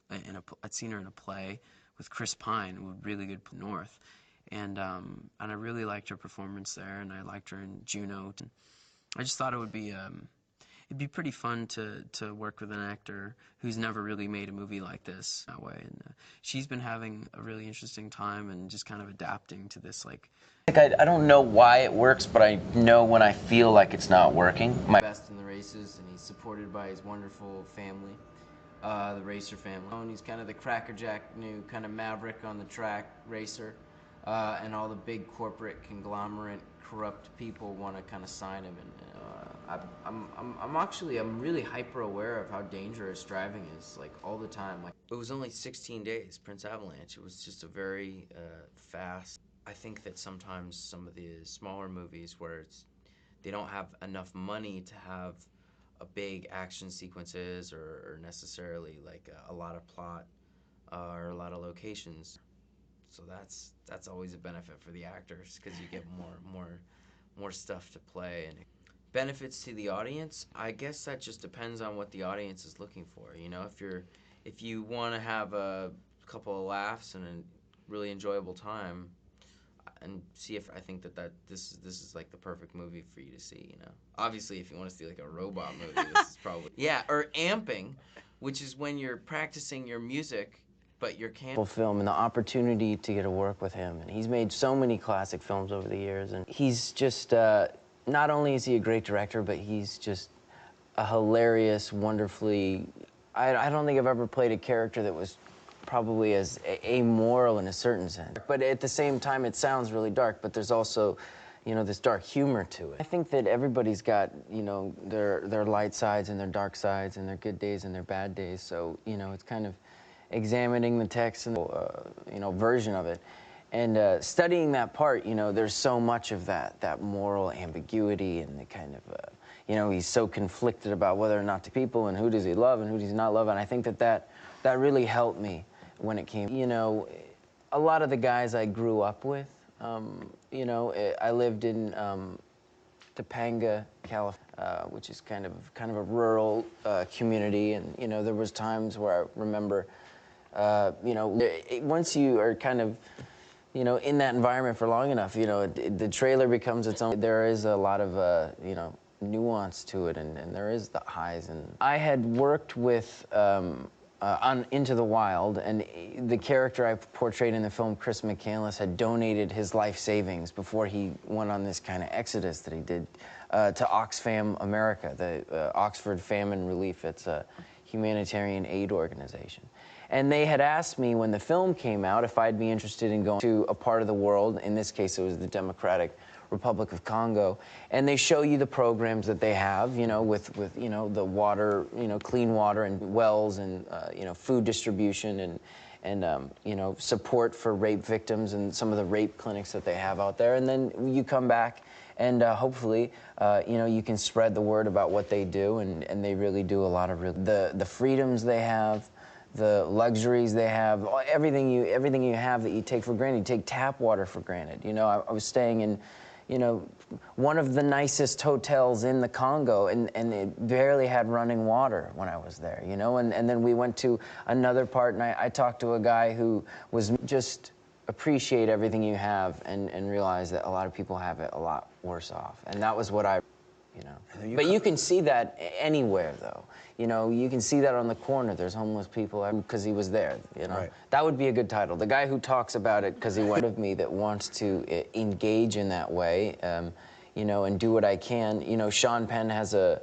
[SPEAKER 13] I'd seen her in a play with Chris Pine, with really good North, and I really liked her performance there, and I liked her in Juno. I just thought it would be it'd be pretty fun to work with an actor who's never really made a movie like this that way. And she's been having a really interesting time and just kind of adapting to this, like, I don't know why it works, but I know when I feel like it's not working. My best in the races, and he's supported by his wonderful family, the Racer family. And he's kind of the crackerjack, new kind of maverick on the track racer, and all the big corporate conglomerate corrupt people want to kind of sign him. And I'm really hyper aware of how dangerous driving is, like all the time. Like, it was only 16 days, Prince Avalanche. It was just a very fast. I think that sometimes some of the smaller movies where they don't have enough money to have a big action sequences or necessarily like a lot of plot or a lot of locations. So that's always a benefit for the actors because you get more stuff to play. And benefits to the audience, I guess that just depends on what the audience is looking for. You know, if you want to have a couple of laughs and a really enjoyable time, and see if I think that this is like the perfect movie for you to see. You know, obviously if you want to see like a robot movie, this is probably or amping, which is when you're practicing your music. But your film and the opportunity to get to work with him, and he's made so many classic films over the years, and he's just not only is he a great director, but he's just a hilarious, wonderfully. I don't think I've ever played a character that was probably as amoral in a certain sense, but at the same time it sounds really dark. But there's also, you know, this dark humor to it. I think that everybody's got, you know, their light sides and their dark sides, and their good days and their bad days. So you know, it's kind of examining the text and you know, version of it, and studying that part. You know, there's so much of that moral ambiguity and the kind of you know, he's so conflicted about whether or not to people and who does he love and who does he not love. And I think that really helped me when it came. You know, a lot of the guys I grew up with. You know, I lived in Topanga, California, which is kind of a rural community, and you know, there was times where I remember. You know, once you are kind of, you know, in that environment for long enough, you know, the trailer becomes its own. There is a lot of, you know, nuance to it, and there is the highs. And I had worked with on Into the Wild, and the character I portrayed in the film, Chris McCandless, had donated his life savings before he went on this kind of exodus that he did to Oxfam America, the Oxford Famine Relief. It's a humanitarian aid organization. And they had asked me when the film came out if I'd be interested in going to a part of the world. In this case, it was the Democratic Republic of Congo. And they show you the programs that they have, you know, with you know, the water, you know, clean water and wells, and you know, food distribution, and you know, support for rape victims and some of the rape clinics that they have out there. And then you come back, and hopefully, you know, you can spread the word about what they do, and they really do a lot of the freedoms they have. The luxuries they have, everything you have that you take for granted. You take tap water for granted. You know, I was staying in, you know, one of the nicest hotels in the Congo, and it barely had running water when I was there, you know. And then we went to another part, and I talked to a guy who was just appreciate everything you have, and realize that a lot of people have it a lot worse off. And that was what I, you know. But you can see that anywhere, though. You know, you can see that on the corner. There's homeless people because he was there, you know. Right. That would be a good title. The guy who talks about it because he wanted of me, that wants to engage in that way, you know, and do what I can. You know, Sean Penn has a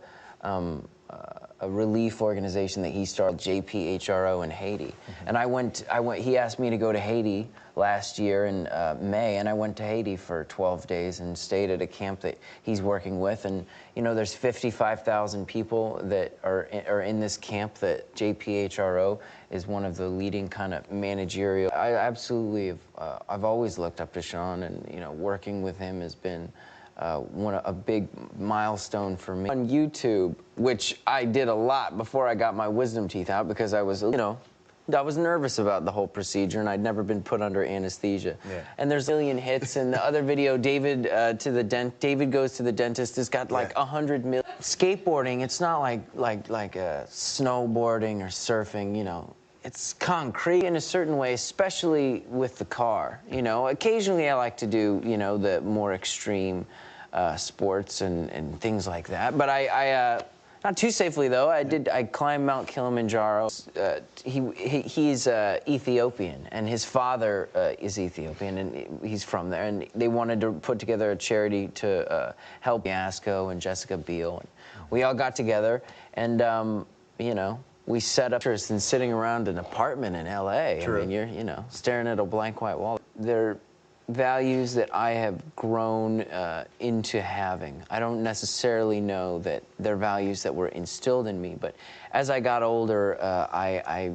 [SPEAKER 13] relief organization that he started, JPHRO, in Haiti. Mm-hmm. And I went, he asked me to go to Haiti last year in May, and I went to Haiti for 12 days and stayed at a camp that he's working with. And, you know, there's 55,000 people that are in this camp that JPHRO is one of the leading kind of managerial. I absolutely have, I've always looked up to Sean, and, you know, working with him has been a big milestone for me. On YouTube, which I did a lot before I got my wisdom teeth out, because I was, you know, I was nervous about the whole procedure, and I'd never been put under anesthesia. Yeah. And there's a million hits, and the other video, David goes to the dentist, has got like 100 million. Skateboarding, it's not like snowboarding or surfing, you know. It's concrete in a certain way, especially with the car. You know, occasionally I like to do, you know, the more extreme sports and things like that. But I not too safely though. I climbed Mount Kilimanjaro. He's Ethiopian, and his father is Ethiopian, and he's from there. And they wanted to put together a charity to help Yasko and Jessica Biel. And we all got together, and you know, we set up and sitting around an apartment in L.A. True. I mean, you're, you know, staring at a blank white wall. They're values that I have grown into having. I don't necessarily know that they're values that were instilled in me, but as I got older, I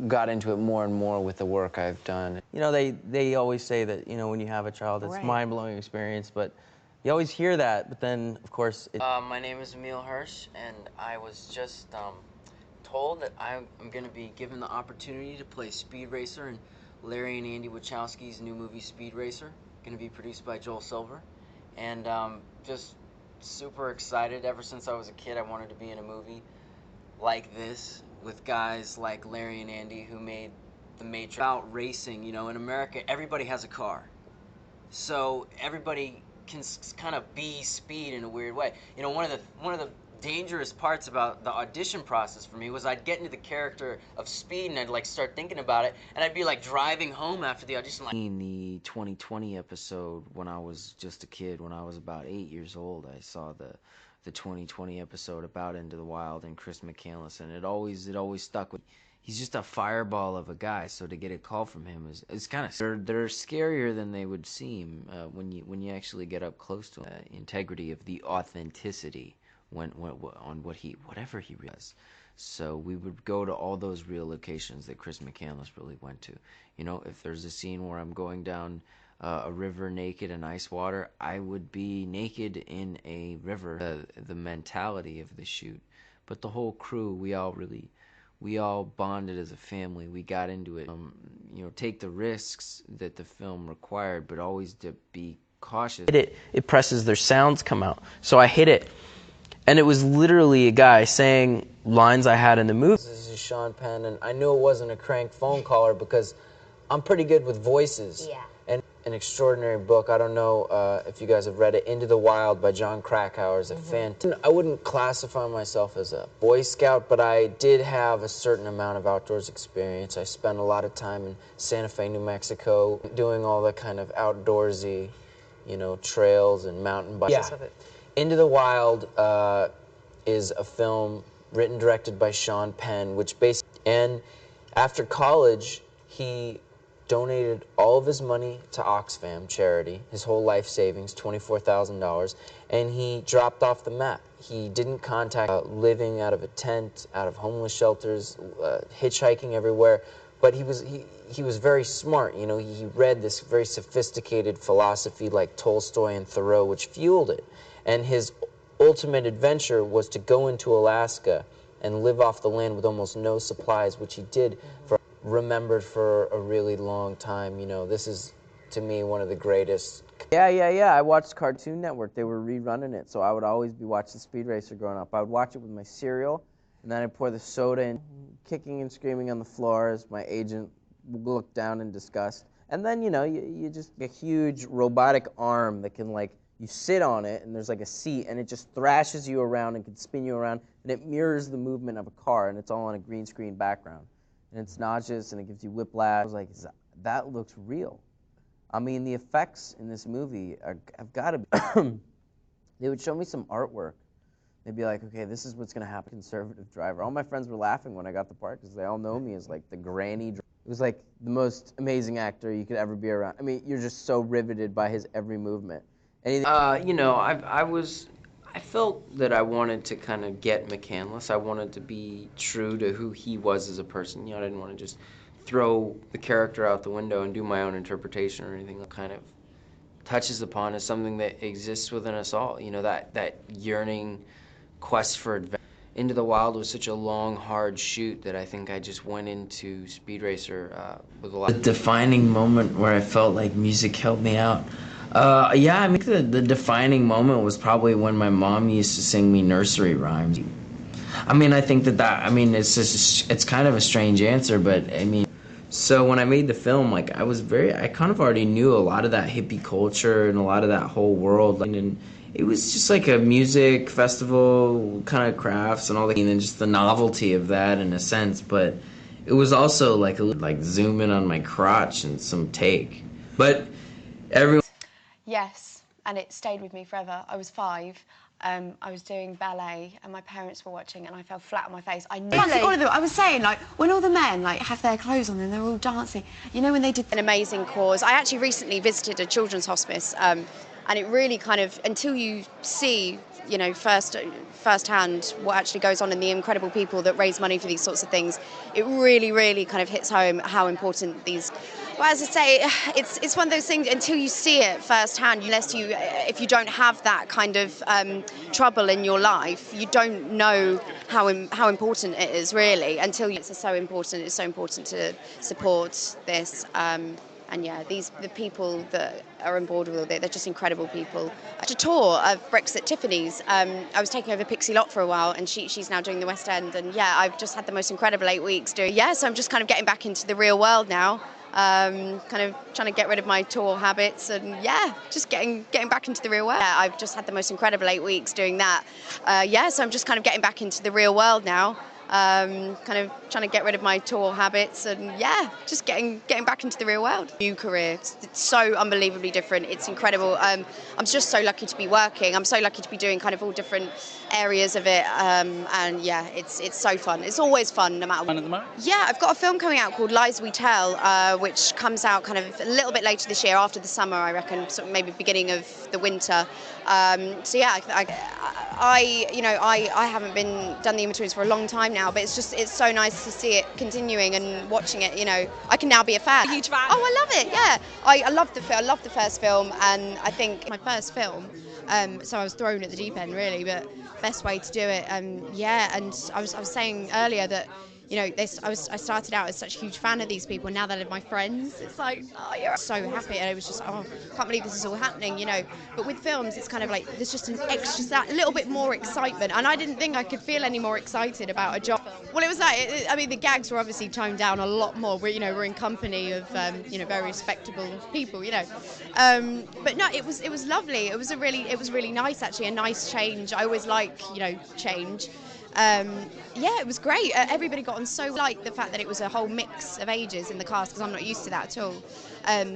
[SPEAKER 13] got into it more and more with the work I've done. You know, they always say that, you know, when you have a child, it's a mind-blowing experience, but
[SPEAKER 14] You always hear that, but then, of course...
[SPEAKER 13] My name is Emil Hirsch, and I was just told that I'm going to be given the opportunity to play Speed Racer in Larry and Andy Wachowski's new movie Speed Racer, going to be produced by Joel Silver. And just super excited. Ever since I was a kid, I wanted to be in a movie like this with guys like Larry and Andy who made The Matrix. About racing, you know, in America, everybody has a car. So everybody can kind of be Speed in a weird way. You know, one of the dangerous parts about the audition process for me was I'd get into the character of Speed and I'd like start thinking about it, and I'd be like driving home after the audition. Like in the 2020 episode, when I was just a kid, when I was about 8 years old, I saw the 2020 episode about Into the Wild and Chris McCandless, and it always stuck with me. He's just a fireball of a guy, so to get a call from him is kind of... They're scarier than they would seem when you actually get up close to him. Integrity of the authenticity on whatever he realized. So we would go to all those real locations that Chris McCandless really went to. You know, if there's a scene where I'm going down a river naked in ice water, I would be naked in a river. The mentality of the shoot, but the whole crew, we all bonded as a family. We got into it. You know, take the risks that the film required, but always to be cautious.
[SPEAKER 14] It presses, their sounds come out. So I hit it, and it was literally a guy saying lines I had in the movie.
[SPEAKER 12] This is Sean Penn, and I knew it wasn't a crank phone caller because I'm pretty good with voices.
[SPEAKER 15] Yeah.
[SPEAKER 12] And an extraordinary book. I don't know if you guys have read it. Into the Wild by John Krakauer is a fantastic. I wouldn't classify myself as a Boy Scout, but I did have a certain amount of outdoors experience. I spent a lot of time in Santa Fe, New Mexico, doing all the kind of outdoorsy, you know, trails and mountain bikes. Yeah. Into the Wild is a film written, directed by Sean Penn, which basically, and after college, he donated all of his money to Oxfam charity, his whole life savings, $24,000, and he dropped off the map. He didn't contact living out of a tent, out of homeless shelters, hitchhiking everywhere, but he was very smart. You know, he read this very sophisticated philosophy like Tolstoy and Thoreau, which fueled it. And his ultimate adventure was to go into Alaska and live off the land with almost no supplies, which he did remembered for a really long time. You know, this is, to me, one of the greatest.
[SPEAKER 14] Yeah. I watched Cartoon Network. They were rerunning it, so I would always be watching Speed Racer growing up. I would watch it with my cereal, and then I'd pour the soda in, kicking and screaming on the floor as my agent would look down in disgust. And then, you know, you just a huge robotic arm that can, like, you sit on it, and there's like a seat, and it just thrashes you around and can spin you around, and it mirrors the movement of a car, and it's all on a green screen background. And it's nauseous, and it gives you whiplash. I was like, that looks real. I mean, the effects in this movie have got to be... They would show me some artwork. They'd be like, okay, this is what's going to happen. Conservative driver. All my friends were laughing when I got the part because they all know me as like the granny driver. It was like the most amazing actor you could ever be around. I mean, you're just so riveted by his every movement.
[SPEAKER 13] You know, I felt that I wanted to kind of get McCandless. I wanted to be true to who he was as a person. You know, I didn't want to just throw the character out the window and do my own interpretation or anything. That kind of touches upon is something that exists within us all. You know, that yearning quest for adventure. Into the Wild was such a long, hard shoot that I think I just went into Speed Racer with a lot. The defining moment where I felt like music helped me out. Yeah, I mean, the defining moment was probably when my mom used to sing me nursery rhymes. I mean, I think I mean, it's kind of a strange answer, but I mean, so when I made the film, like, I kind of already knew a lot of that hippie culture and a lot of that whole world, and it was just like a music festival, kind of crafts and all that, and then just the novelty of that in a sense, but it was also like zoom in on my crotch and some take, but everyone.
[SPEAKER 15] Yes, and it stayed with me forever. I was 5. I was doing ballet, and my parents were watching, and I fell flat on my face. I knew. All of them. I was saying, like, when all the men like have their clothes on and they're all dancing. You know, when they did an amazing cause. I actually recently visited a children's hospice, and it really kind of, until you see, you know, firsthand what actually goes on and the incredible people that raise money for these sorts of things, it really, really kind of hits home how important these
[SPEAKER 16] Well, as I say, it's one of those things until you see it firsthand. If you don't have that kind of trouble in your life, you don't know how important it is really. It's so important. It's so important to support this. And yeah, the people that are on board with it, they're just incredible people. I had a tour of Brexit Tiffany's. I was taking over Pixie Lott for a while, and she's now doing the West End. And yeah, I've just had the most incredible 8 weeks doing. Yeah, so I'm just kind of getting back into the real world now. Kind of trying to get rid of my tour habits, and yeah, just getting back into the real world. Yeah, I've just had the most incredible 8 weeks doing that. Yeah, so I'm just kind of getting back into the real world now. Kind of trying to get rid of my tour habits, and yeah, just getting back into the real world. New career, it's so unbelievably different. It's incredible. I'm just so lucky to be working. I'm so lucky to be doing kind of all different areas of it, and yeah, it's so fun. It's always fun, no matter what. Yeah, I've got a film coming out called Lies We Tell, which comes out kind of a little bit later this year, after the summer, I reckon, sort of maybe beginning of the winter. So yeah, I haven't done the in-betweens for a long time now, but it's so nice to see it continuing and watching it. I can now be a fan. A huge fan. Oh, I love it. Yeah, I love the film. I love the first film, and I think my first film. So I was thrown at the deep end really, but best way to do it. Yeah, and I was saying earlier that. I started out as such a huge fan of these people, and now that they're my friends, it's like, oh, you're so happy, and it was just, oh, can't believe this is all happening, But with films, it's kind of like there's just that little bit more excitement, and I didn't think I could feel any more excited about a job. Well, it was like, the gags were obviously toned down a lot more. We're in company of, very respectable people, But no, it was lovely. It was really nice actually, a nice change. I always like, change. Yeah, it was great. Everybody got on so like the fact that it was a whole mix of ages in the cast, because I'm not used to that at all.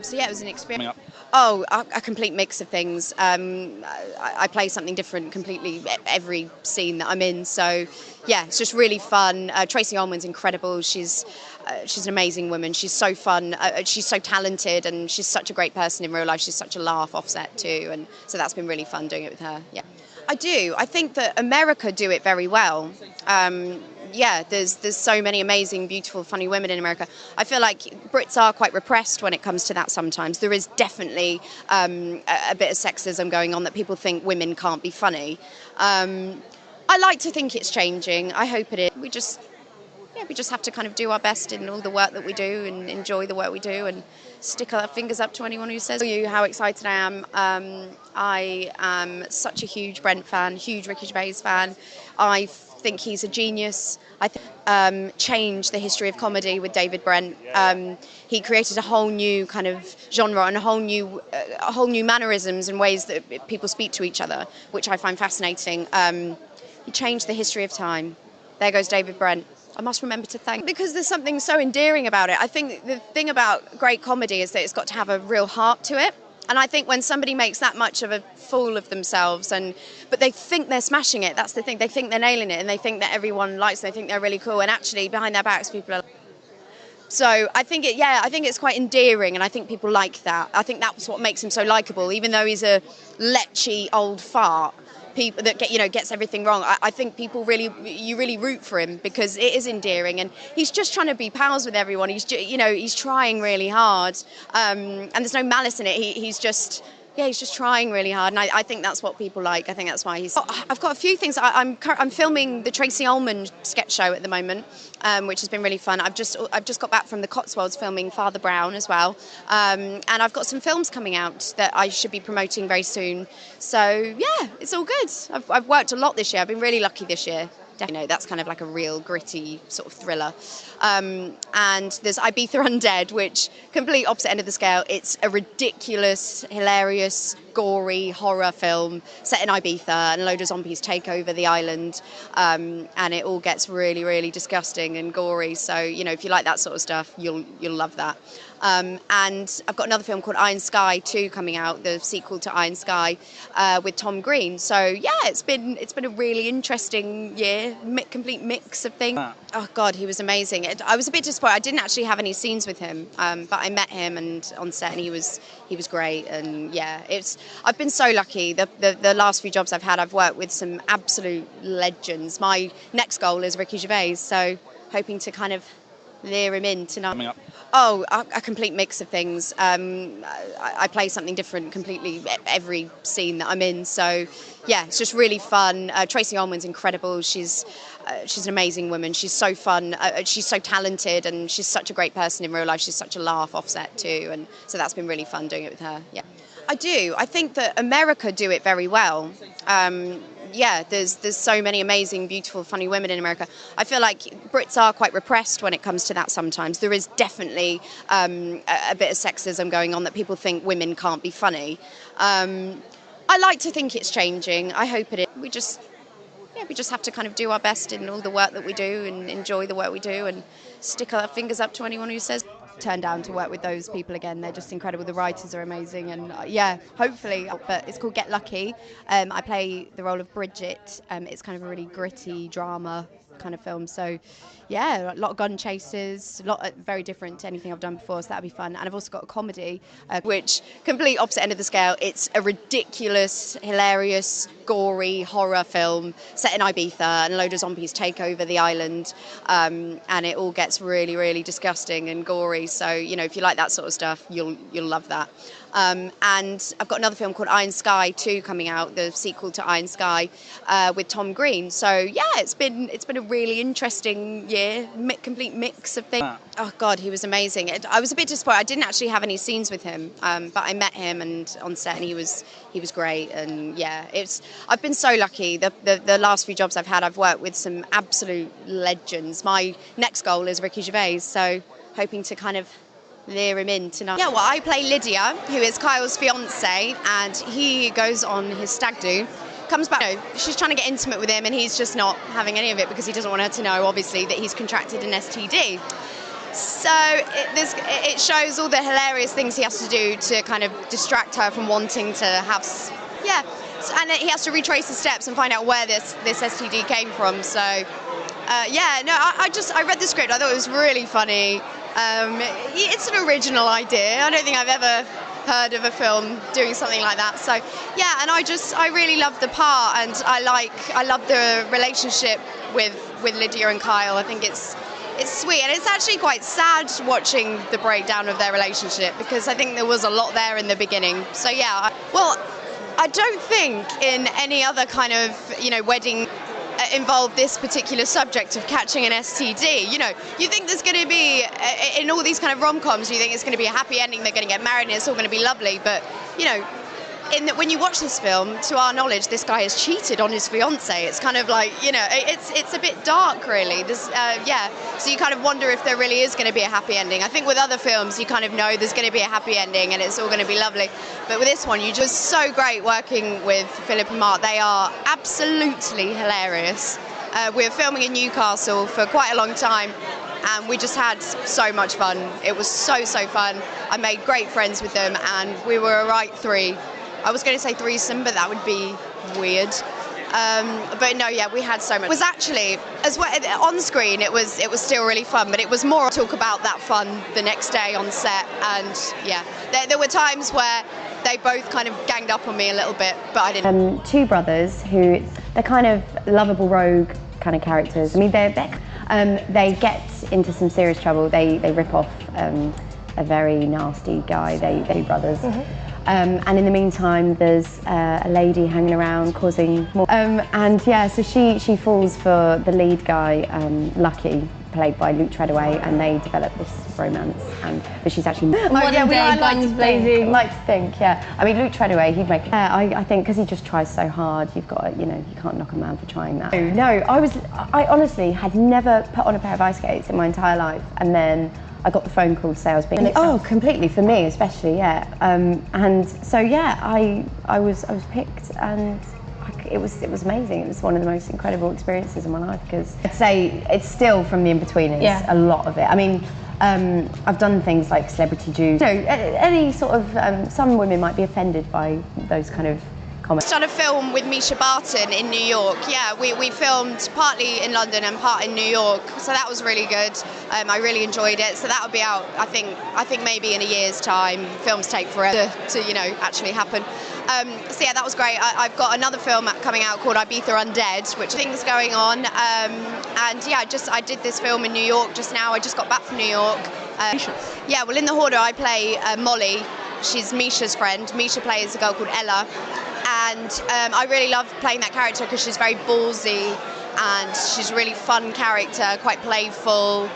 [SPEAKER 16] So yeah, it was an experience. Oh, a complete mix of things. I play something different completely every scene that I'm in. So yeah, it's just really fun. Tracy Ullman's incredible. She's an amazing woman. She's so fun. She's so talented, and she's such a great person in real life. She's such a laugh offset too, and so that's been really fun doing it with her. Yeah. I do. I think that America do it very well. Yeah, there's so many amazing, beautiful, funny women in America. I feel like Brits are quite repressed when it comes to that sometimes. There is definitely a bit of sexism going on, that people think women can't be funny. I like to think it's changing. I hope it is. We just have to kind of do our best in all the work that we do, and enjoy the work we do, and stick our fingers up to anyone who says how excited I am. I am such a huge Brent fan, huge Ricky Gervais fan. I think he's a genius. I think changed the history of comedy with David Brent. He created a whole new kind of genre, and a whole new mannerisms and ways that people speak to each other, which I find fascinating. He changed the history of time. There goes David Brent. I must remember to thank, because there's something so endearing about it. I think the thing about great comedy is that it's got to have a real heart to it. And I think when somebody makes that much of a fool of themselves, but they think they're smashing it, that's the thing. They think they're nailing it, and they think that everyone likes them, they think they're really cool, and actually behind their backs people are. So I think it's quite endearing, and I think people like that. I think that's what makes him so likeable, even though he's a lechy old fart. People that gets everything wrong. I think people really root for him, because it is endearing, and he's just trying to be pals with everyone. He's trying really hard, and there's no malice in it. He's just trying really hard, and I think that's what people like. I think that's why he's. I've got a few things. I'm filming the Tracy Ullman sketch show at the moment, which has been really fun. I've just got back from the Cotswolds filming Father Brown as well, and I've got some films coming out that I should be promoting very soon. So yeah, it's all good. I've worked a lot this year. I've been really lucky this year. That's kind of like a real gritty sort of thriller. And there's Ibiza Undead, which complete opposite end of the scale. It's a ridiculous, hilarious, gory horror film set in Ibiza, and a load of zombies take over the island, and it all gets really, really disgusting and gory. So if you like that sort of stuff, you'll love that. And I've got another film called Iron Sky 2 coming out, the sequel to Iron Sky, with Tom Green. So yeah, it's been a really interesting year, complete mix of things. Oh God, he was amazing. I was a bit disappointed. I didn't actually have any scenes with him, but I met him and on set, and he was great. And yeah, I've been so lucky. The last few jobs I've had, I've worked with some absolute legends. My next goal is Ricky Gervais, so hoping to kind of lure him in tonight. Oh, a complete mix of things. I play something different completely every scene that I'm in. So, yeah, it's just really fun. Tracy Ullman's incredible. She's an amazing woman. She's so fun. She's so talented, and she's such a great person in real life. She's such a laugh offset too, and so that's been really fun doing it with her. Yeah, I do. I think that America do it very well. Yeah, there's so many amazing, beautiful, funny women in America. I feel like Brits are quite repressed when it comes to that sometimes. There is definitely a bit of sexism going on, that people think women can't be funny. I like to think it's changing. I hope it is. We just have to kind of do our best in all the work that we do and enjoy the work we do and stick our fingers up to anyone who says. Turn down to work with those people again. They're just incredible. The writers are amazing, and yeah, hopefully. But it's called Get Lucky. I play the role of Bridget. It's kind of a really gritty drama kind of film. So yeah, a lot of gun chases, very different to anything I've done before. So that'll be fun. And I've also got a comedy, which complete opposite end of the scale. It's a ridiculous, hilarious, gory horror film set in Ibiza, and a load of zombies take over the island, and it all gets really, really disgusting and gory. So, you know, if you like that sort of stuff, you'll love that. And I've got another film called Iron Sky 2 coming out, the sequel to Iron Sky, with Tom Green. So yeah, it's been a really interesting year, complete mix of things. Oh God, he was amazing. I was a bit disappointed. I didn't actually have any scenes with him, but I met him and on set, and he was great. And yeah, I've been so lucky. The last few jobs I've had, I've worked with some absolute legends. My next goal is Ricky Gervais, so hoping to kind of lure him in tonight. Yeah, well, I play Lydia, who is Kyle's fiance, and he goes on his stag do. Comes back, she's trying to get intimate with him, and he's just not having any of it because he doesn't want her to know, obviously, that he's contracted an STD. So it shows all the hilarious things he has to do to kind of distract her from wanting to have, yeah. And he has to retrace the steps and find out where this STD came from. So, yeah, no, I read the script. I thought it was really funny. It's an original idea. I don't think I've ever heard of a film doing something like that. So, yeah, and I really love the part, and I love the relationship with Lydia and Kyle. I think it's sweet, and it's actually quite sad watching the breakdown of their relationship, because I think there was a lot there in the beginning. So yeah, well, I don't think in any other kind of, you know, wedding involve this particular subject of catching an STD. You know, you think there's going to be, in all these kind of rom-coms, you think it's going to be a happy ending, they're going to get married and it's all going to be lovely, but, you know, when you watch this film, to our knowledge, this guy has cheated on his fiancée. It's kind of like, you know, it's a bit dark, really. Yeah, so you kind of wonder if there really is going to be a happy ending. I think with other films, you kind of know there's going to be a happy ending and it's all going to be lovely. But with this one, you just so great working with Philip and Mark. They are absolutely hilarious. We were filming in Newcastle for quite a long time, and we just had so much fun. It was so fun. I made great friends with them, and we were a right three. I was going to say threesome, but that would be weird. But no, yeah, we had so much. It was actually, as well, on screen, it was still really fun, but it was more talk about that fun the next day on set. And yeah, there were times where they both kind of ganged up on me a little bit, but I didn't.
[SPEAKER 9] Two brothers who, they're kind of lovable rogue kind of characters. I mean, they get into some serious trouble. They rip off a very nasty guy. They brothers. Mm-hmm. And in the meantime, there's a lady hanging around causing more. And yeah, so she falls for the lead guy, Lucky, played by Luke Treadaway, and they develop this romance. But she's actually guns blazing. Like to think, yeah. I mean, Luke Treadaway, he'd make. I think because he just tries so hard, you've got, you know, you can't knock a man for trying that. No, I honestly had never put on a pair of ice skates in my entire life, and then I got the phone call to say I was being. Oh, completely, for me especially, yeah. And so yeah, I was picked, and it was amazing. It was one of the most incredible experiences of my life, because I'd say it's still from the in-betweeners, yeah. A lot of it. I mean, I've done things like Celebrity Juice. You know, any sort of, some women might be offended by those kind of comments.
[SPEAKER 16] I've done a film with Misha Barton in New York. Yeah, we filmed partly in London and part in New York, so that was really good. I really enjoyed it. So that'll be out, I think maybe in a year's time. Films take forever to you know, actually happen. So yeah, that was great. I've got another film coming out called Ibiza Undead, which things going on. And yeah, I did this film in New York just now. I just got back from New York. Yeah, well, in The Hoarder, I play Molly. She's Misha's friend. Misha plays a girl called Ella. And I really love playing that character because she's very ballsy and she's a really fun character, quite playful,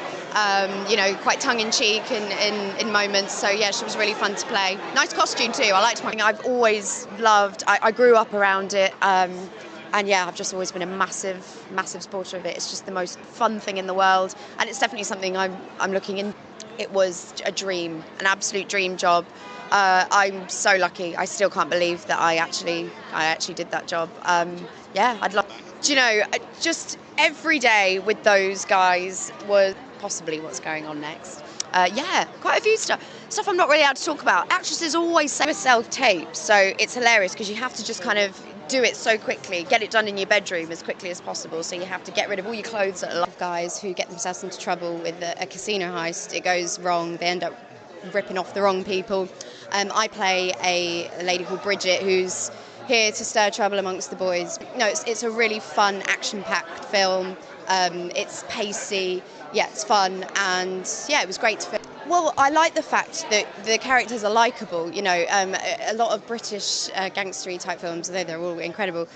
[SPEAKER 16] you know, quite tongue-in-cheek in moments. So yeah, she was really fun to play. Nice costume too. I liked my. I've always loved. I grew up around it, and yeah, I've just always been a massive supporter of it. It's just the most fun thing in the world, and it's definitely something I'm looking in. It was a dream, an absolute dream job. I'm so lucky. I still can't believe that I actually did that job. Yeah, I'd love. Do you know, just every day with those guys was possibly what's going on next. Yeah, quite a few stuff I'm not really allowed to talk about. Actresses always say self-tape, so it's hilarious because you have to just kind of do it so quickly, get it done in your bedroom as quickly as possible, so you have to get rid of all your clothes. A lot of guys who get themselves into trouble with a casino heist, it goes wrong, they end up ripping off the wrong people. I play a lady called Bridget who's here to stir trouble amongst the boys. No, it's a really fun, action-packed film. It's pacey, yeah, it's fun, and yeah, it was great to film. Well, I like the fact that the characters are likeable. You know, a lot of British gangstery type films, though they're all incredible,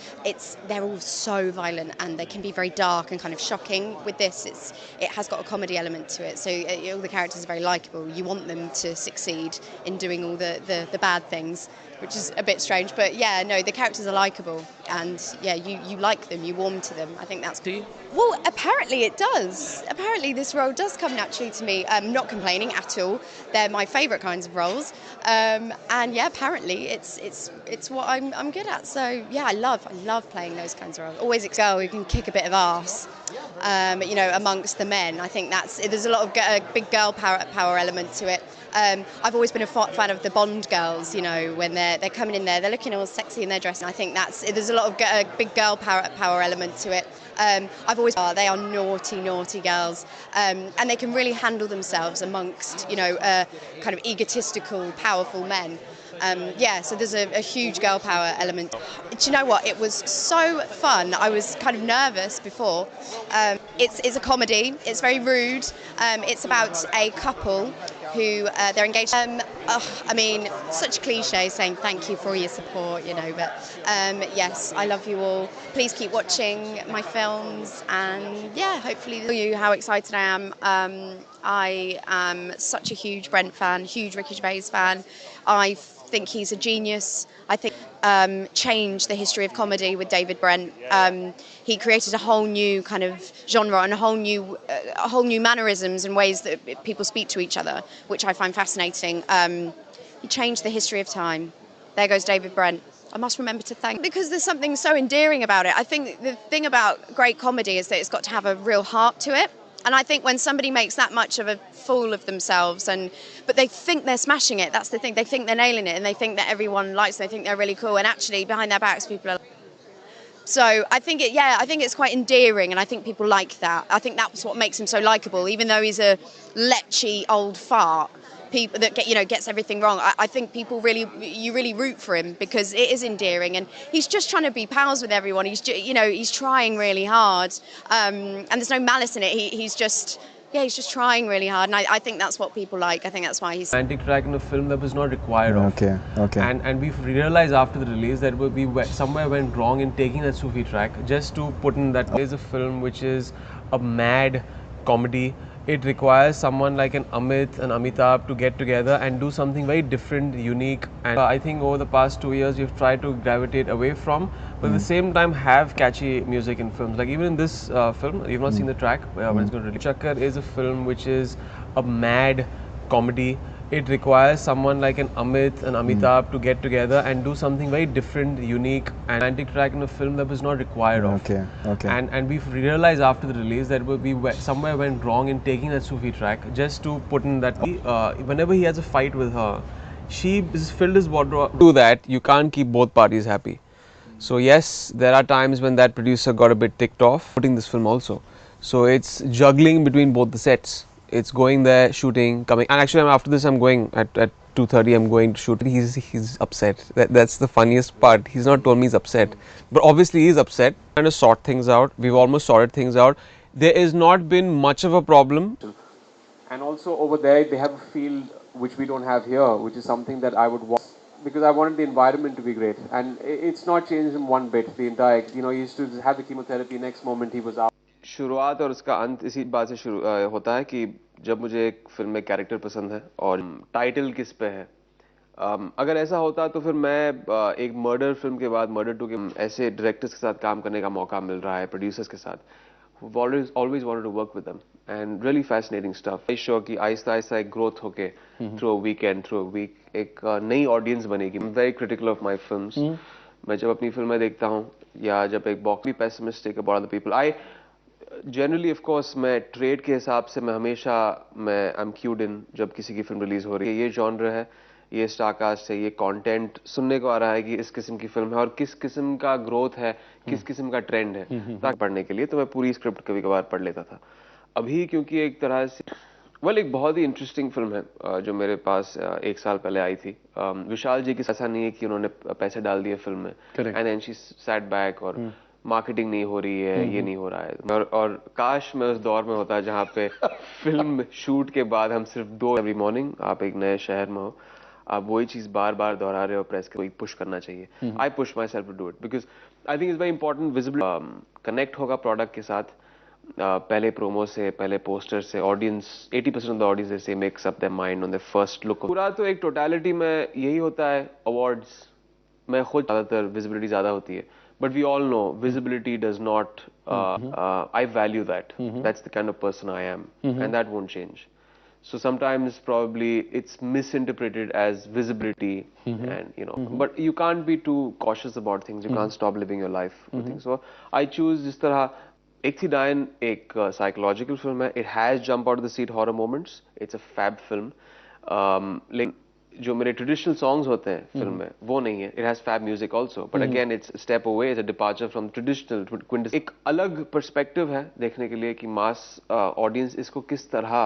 [SPEAKER 16] they're all so violent and they can be very dark and kind of shocking. With this, it has got a comedy element to it, so all the characters are very likeable. You want them to succeed in doing all the bad things, which is a bit strange, but yeah, no, the characters are likeable, and yeah, you like them, you warm to them. I think that's key. Well, apparently it does. Apparently this role does come naturally to me. I'm not complaining at all. They're my favourite kinds of roles, and yeah, apparently it's what I'm good at. So yeah, I love playing those kinds of roles. Always a girl who can kick a bit of arse. You know, amongst the men, I think there's a lot of big girl power element to it. I've always been a fan of the Bond girls. You know, when they're coming in there, they're looking all sexy in their dress. And I think there's a lot of big girl power element to it. They are naughty girls, and they can really handle themselves amongst, you know, kind of egotistical, powerful men. Yeah, so there's a huge girl power element. Do you know what? It was so fun. I was kind of nervous before. It's a comedy. It's very rude. It's about a couple who they're engaged. I mean, such a cliche saying thank you for your support, you know, but yes, I love you all. Please keep watching my films, and yeah, hopefully tell you how excited I am. I am such a huge Brent fan, huge Ricky Gervais fan. I think he's a genius. I think changed the history of comedy with David Brent. He created a whole new kind of genre and a whole new mannerisms and ways that people speak to each other, which I find fascinating. He changed the history of time. There goes David Brent. I must remember to thank, because there's something so endearing about it. I think the thing about great comedy is that it's got to have a real heart to it. And I think when somebody makes that much of a fool of themselves, but they think they're smashing it, that's the thing. They think they're nailing it, and they think that everyone likes them, they think they're really cool, and actually behind their backs people are. So I think it's quite endearing, and I think people like that. I think that's what makes him so likeable, even though he's a lechy old fart. People that gets everything wrong. I think people really root for him because it is endearing, and he's just trying to be pals with everyone. He's trying really hard, and there's no malice in it. He's just trying really hard, and I think that's what people like. I think that's why he's.
[SPEAKER 17] Romantic track in a film that was not required of.
[SPEAKER 5] Okay.
[SPEAKER 17] And we realized after the release that we somewhere went wrong in taking that Sufi track just to put in that. There's a film which is a mad comedy. It requires someone like an Amit and Amitabh to get together and do something very different, unique. And I think over the past 2 years, we've tried to gravitate away from, but at the same time have catchy music in films. Like even in this film, you've not seen the track, but it's going to release. Chakkar is a film which is a mad comedy. It requires someone like an Amit and Amitabh to get together and do something very different, unique, and romantic track in a film that was not required of.
[SPEAKER 5] Okay.
[SPEAKER 17] And we realized after the release that we somewhere went wrong in taking that Sufi track just to put in that. Whenever he has a fight with her, she has filled his wardrobe. Do that, you can't keep both parties happy. So yes, there are times when that producer got a bit ticked off putting this film also. So it's juggling between both the sets. It's going there, shooting, coming, and actually after this I'm going at 2:30. I'm going to shoot. He's upset. That's the funniest part. He's not told me he's upset, but obviously he's upset. Trying to sort things out. We've almost sorted things out. There has not been much of a problem. And also over there, they have a field which we don't have here, which is something that I would want because I wanted the environment to be great. And it's not changed in one bit. The entire, he used to have the chemotherapy. Next moment he was out. शुरुआत और उसका अंत इसी बात से शुरू होता है कि जब मुझे एक फिल्म में कैरेक्टर पसंद है और टाइटल किस पे है. अगर ऐसा होता तो फिर मैं एक मर्डर फिल्म के बाद मर्डर 2 के ऐसे डायरेक्टर्स के साथ काम करने का मौका मिल रहा है, प्रोड्यूसर्स के साथ. Who've always wanted to work with them and really fascinating stuff. I show कि आहिस्ता आहिस्ता एक growth होके through a weekend, through a week एक नई audience बनेगी. I'm very critical of my films. मैं जब अपनी फिल्में देखता हूँ या जब एक बहुत pessimistic about other people, I generally of course मैं trade के हिसाब से मैं हमेशा I'm cued in जब किसी की फिल्म रिलीज हो रही है. ये genre है, ये स्टारकास्ट है, ये कंटेंट सुनने को आ रहा है कि इस किस्म की फिल्म है और किस किस्म का ग्रोथ है, किस किस्म का ट्रेंड है. ताकि पढ़ने के लिए तो मैं पूरी स्क्रिप्ट कभी कभार पढ़ लेता था. अभी क्योंकि एक तरह से एक बहुत ही इंटरेस्टिंग फिल्म है जो मेरे पास 1 साल पहले आई थी. विशाल जी की ऐसा नहीं है कि उन्होंने पैसे डाल दिए फिल्म में and then she sat back और मार्केटिंग नहीं हो रही है, ये नहीं हो रहा है. और काश मैं उस दौर में होता जहाँ पे फिल्म शूट के बाद हम सिर्फ 2 एवरी मॉर्निंग आप एक नए शहर में हो, आप वही चीज बार बार दोहरा रहे हो, प्रेस को पुश करना चाहिए. I push myself to do it because I think it's very important. Visible connect होगा प्रोडक्ट के साथ पहले प्रोमो से, पहले पोस्टर से. ऑडियंस 80% ऑफ द ऑडियंस से makes up their mind on the first look. पूरा तो एक टोटलिटी में यही होता है. अवार्ड्स में खुद ज्यादातर विजिबिलिटी ज्यादा होती है, but we all know visibility does not. I value that. That's the kind of person I am and that won't change. So sometimes probably it's misinterpreted as visibility and but you can't be too cautious about things. You can't stop living your life with things. So I choose जिस तरह एक थी डायन एक psychological film है. It has jump out of the seat horror moments. It's a fab film. लेकिन जो मेरे ट्रेडिशनल सॉन्ग्स होते हैं फिल्म में वो नहीं है. It has fab music also, but again it's a step away. It's a departure from traditional quintessence. एक अलग perspective है देखने के लिए कि mass audience इसको किस तरह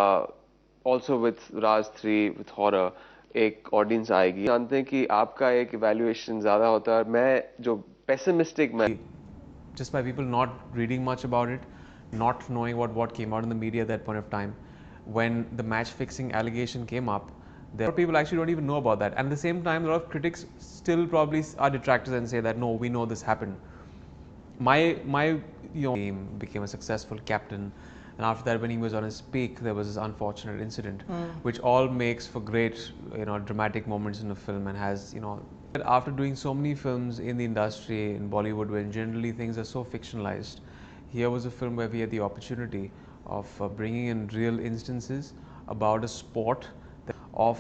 [SPEAKER 17] also with Raj 3 with horror एक ऑडियंस आएगी. जानते हैं कि आपका एक इवैल्यूएशन ज्यादा होता है. मैं जो pessimistic मैं just by people not reading much about it, not knowing what came out in the media at that point of time, when the match fixing allegation came up, there are people actually don't even know about that. And at the same time, a lot of critics still probably are detractors and say that no, we know this happened. My team became a successful captain. And after that, when he was on his peak, there was this unfortunate incident, which all makes for great, dramatic moments in the film and has, after doing so many films in the industry, in Bollywood, when generally things are so fictionalized, here was a film where we had the opportunity of bringing in real instances about a sport of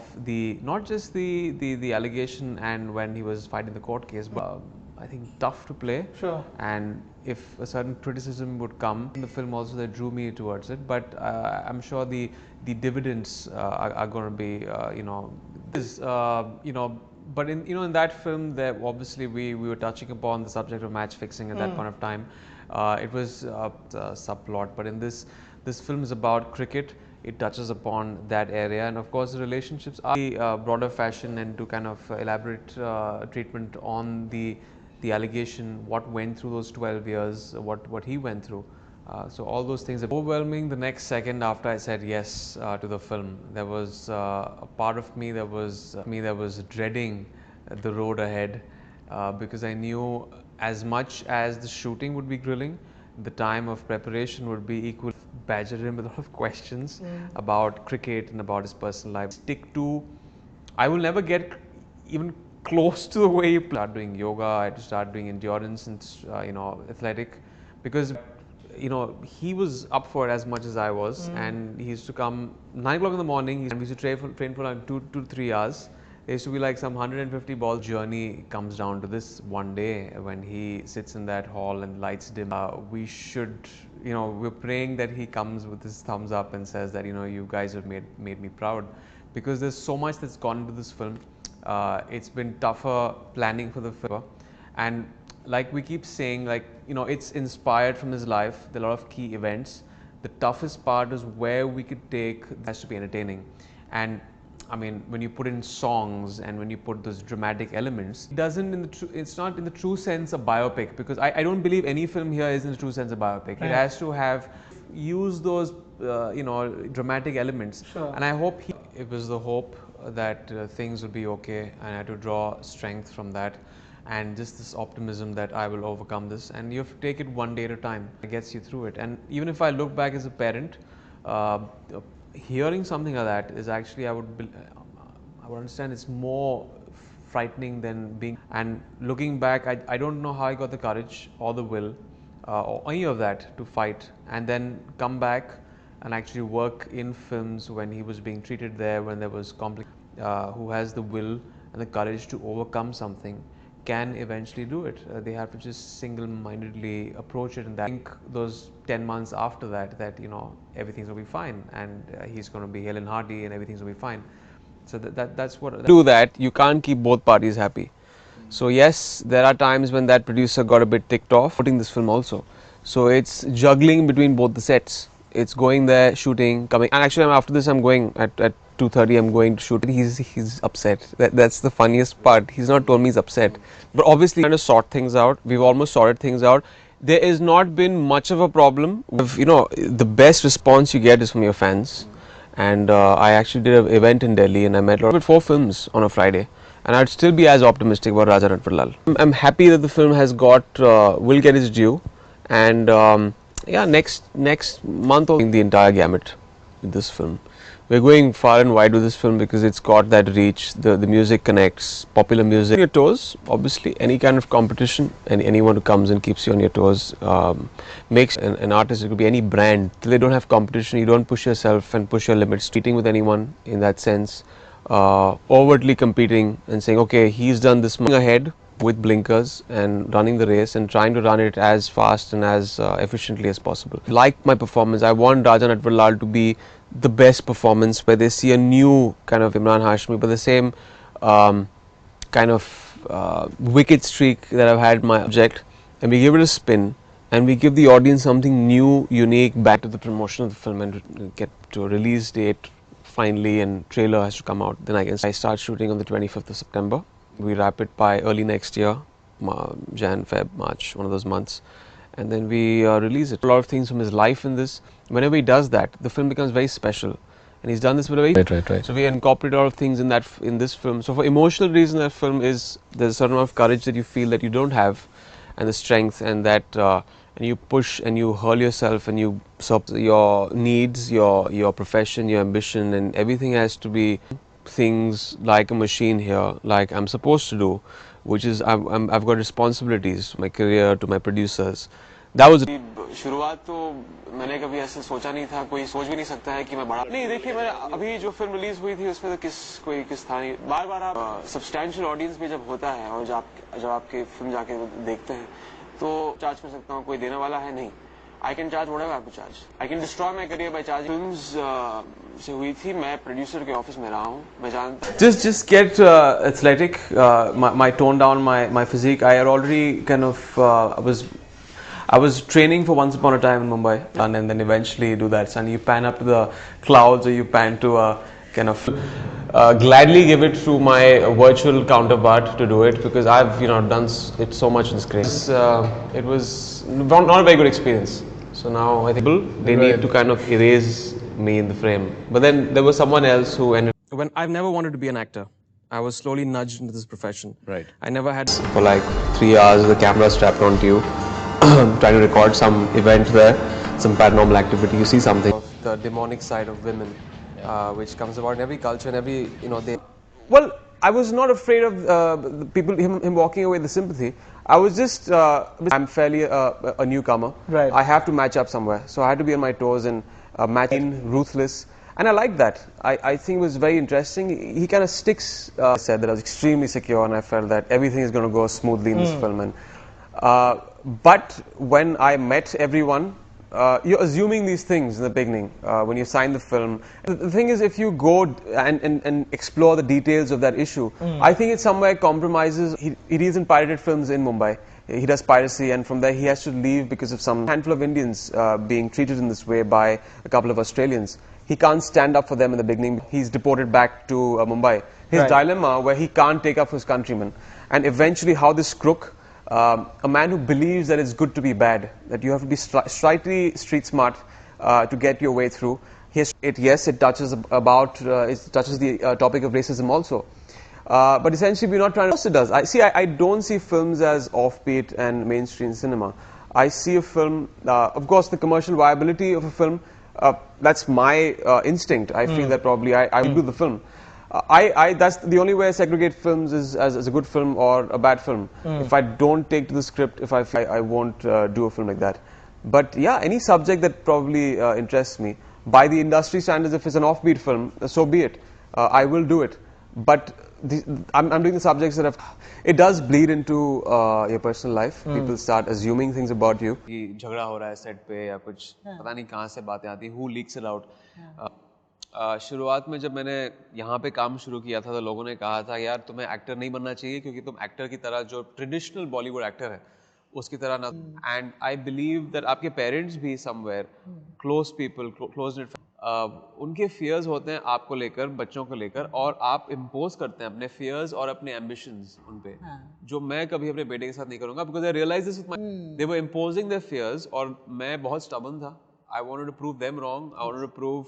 [SPEAKER 17] not just the allegation and when he was fighting the court case, but I think tough to play.
[SPEAKER 5] Sure.
[SPEAKER 17] And if a certain criticism would come in the film also that drew me towards it, but I'm sure the dividends are going to be but in that film there obviously we were touching upon the subject of match fixing at that point of time. It was a subplot, but in this film is about cricket. It touches upon that area, and of course the relationships are broader fashion and to kind of elaborate treatment on the allegation, what went through those 12 years, what he went through. So all those things are overwhelming. The next second after I said yes to the film, there was a part of me that was dreading the road ahead because I knew as much as the shooting would be grilling, the time of preparation would be equal. Badger him with a lot of questions about cricket and about his personal life. Stick to, I will never get even close to the way you start doing yoga. I had to start doing endurance and athletic, because he was up for it as much as I was, and he used to come 9 o'clock in the morning. We used to train for like 2 to 3 hours. There used to be like some 150 ball journey. Comes down to this one day when he sits in that hall and lights dim. We should, we're praying that he comes with his thumbs up and says that you guys have made me proud, because there's so much that's gone into this film. It's been tougher planning for the film, and like we keep saying, it's inspired from his life. There are a lot of key events. The toughest part is where we could take. It has to be entertaining, and I mean, when you put in songs and when you put those dramatic elements, it doesn't it's not in the true sense a biopic, because I don't believe any film here is in the true sense a biopic. It has to have use those dramatic elements.
[SPEAKER 18] Sure.
[SPEAKER 17] And I hope it was the hope that things will be okay, and I had to draw strength from that, and just this optimism that I will overcome this. And you have to take it one day at a time. It gets you through it. And even if I look back as a parent, hearing something like that is actually, I would understand it's more frightening than being. And looking back, I don't know how I got the courage or the will or any of that to fight, and then come back and actually work in films when he was being treated there, when there was conflict. Who has the will and the courage to overcome something can eventually do it. They have to just single-mindedly approach it, and I think those 10 months after that, everything's going to be fine, and he's going to be hale and hearty, and everything's going to be fine. So that's what. Do that, you can't keep both parties happy. So yes, there are times when that producer got a bit ticked off shooting this film also. So it's juggling between both the sets. It's going there, shooting, coming, and actually after this I'm going at 2:30. I'm going to shoot. He's upset. That's the funniest part. He's not told me he's upset, but obviously trying to sort things out. We've almost sorted things out. There has not been much of a problem. The best response you get is from your fans, and I actually did an event in Delhi, and I met 4 films on a Friday. And I'd still be as optimistic about Raja Ranvatlalal. I'm happy that the film has will get its due, and yeah, next month I'll the entire gamut with this film. We're going far and wide with this film because it's got that reach. The music connects, popular music. On your toes, obviously, any kind of competition, and anyone who comes and keeps you on your toes makes an artist. It could be any brand. Till they don't have competition, you don't push yourself and push your limits. Cheating with anyone in that sense. Overtly competing and saying, okay, he's done this much ahead with blinkers and running the race and trying to run it as fast and as efficiently as possible. Like my performance, I want Raja Ranvatlalal to be the best performance where they see a new kind of Imran Hashmi, but the same kind of wicked streak that I've had in my object, and we give it a spin and we give the audience something new, unique back to the promotion of the film and get to a release date finally, and trailer has to come out. Then I start shooting on the 25th of September. We wrap it by early next year, Jan, Feb, March, one of those months, and then we release it. A lot of things from his life in this. Whenever he does that, the film becomes very special, and he's done this with a very right. So we incorporate a lot of things in this film. So for emotional reasons, that film there's a certain amount of courage that you feel that you don't have, and the strength, and that and you push and you hurl yourself, and you your needs, your profession, your ambition, and everything has to be things like a machine here, like I'm supposed to do, which is I've got responsibilities to my career, to my producers. That was शुरुआत तो मैंने कभी ऐसे सोचा नहीं था, कोई सोच भी नहीं सकता है कि मैं बड़ा नहीं। देखिए, मैंने अभी जो फिल्म रिलीज हुई थी उसमें तो कोई किस था नहीं। बार आप सब्सटैंशियल ऑडियंस में जब होता है और जब आपके फिल्म जाके देखते हैं तो चार्ज कर सकता हूँ, कोई देने वाला है नहीं। I can charge whatever I have to charge. I can destroy my career by charging. Films से हुई थी, मैं producer के office में रहा हूँ, मैं जानता। Just get athletic, my tone down, my physique. I had already kind of I was training for Once Upon a Time in Mumbai, and then eventually do that. And you pan up to the clouds, or you pan to a kind of gladly give it to my virtual counterpart to do it, because I've done it so much in this craze. It was not a very good experience. So now I think they need to kind of erase me in the frame. But then there was someone else who ended. When I've never wanted to be an actor, I was slowly nudged into this profession. Right. I never had for like 3 hours the camera strapped onto you, trying to record some event there, some paranormal activity. You see something of the demonic side of women, which comes about in every culture and every they. Well, I was not afraid of the people, him walking away with the sympathy. I was just, I'm fairly a newcomer. Right. I have to match up somewhere. So I had to be on my toes and matching, ruthless. And I like that. I think it was very interesting. He kind of sticks, said that I was extremely secure, and I felt that everything is going to go smoothly in this film. And, but when I met everyone, you're assuming these things in the beginning when you sign the film. The thing is, if you go and explore the details of that issue, I think it somewhere compromises. He deals in pirated films in Mumbai. He does piracy, and from there he has to leave because of some handful of Indians being treated in this way by a couple of Australians. He can't stand up for them in the beginning. He's deported back to Mumbai. His dilemma where he can't take up for his countrymen, and eventually how this crook, a man who believes that it's good to be bad, that you have to be slightly street smart, to get your way through. Yes, it touches the topic of racism also. But essentially, we're not trying to. Of course, it does. I don't see films as offbeat and mainstream cinema. I see a film. Of course, the commercial viability of a film. That's my instinct. I feel that probably I will do the film. That's the only way I segregate films is as a good film or a bad film. If I don't take to the script, if I feel I won't do a film like that. But yeah, any subject that probably interests me, by the industry standards, if it's an offbeat film, so be it. I will do it. But I'm doing the subjects that it does bleed into your personal life. People start assuming things about you. झगड़ा हो रहा है set पे या कुछ पता नहीं कहाँ से बातें आती हैं. Who leaks it out? शुरुआत में जब मैंने यहाँ पे काम शुरू किया था तो लोगों ने कहा था यार तुम्हें एक्टर नहीं बनना चाहिए क्योंकि तुम एक्टर की तरह जो ट्रेडिशनल बॉलीवुड एक्टर है उसकी तरह ना. एंड आई बिलीव दैट आपके पेरेंट्स भी somewhere close people close net उनके फियर्स होते हैं आपको लेकर, बच्चों को लेकर, और आप इम्पोज करते हैं अपने फियर्स और अपने एम्बिशंस उन पे, जो मैं कभी अपने बेटे के साथ नहीं करूँगा because I realise this with my they were imposing their fears और मैं बहुत स्टबर्न था. I wanted to prove them wrong, I wanted to prove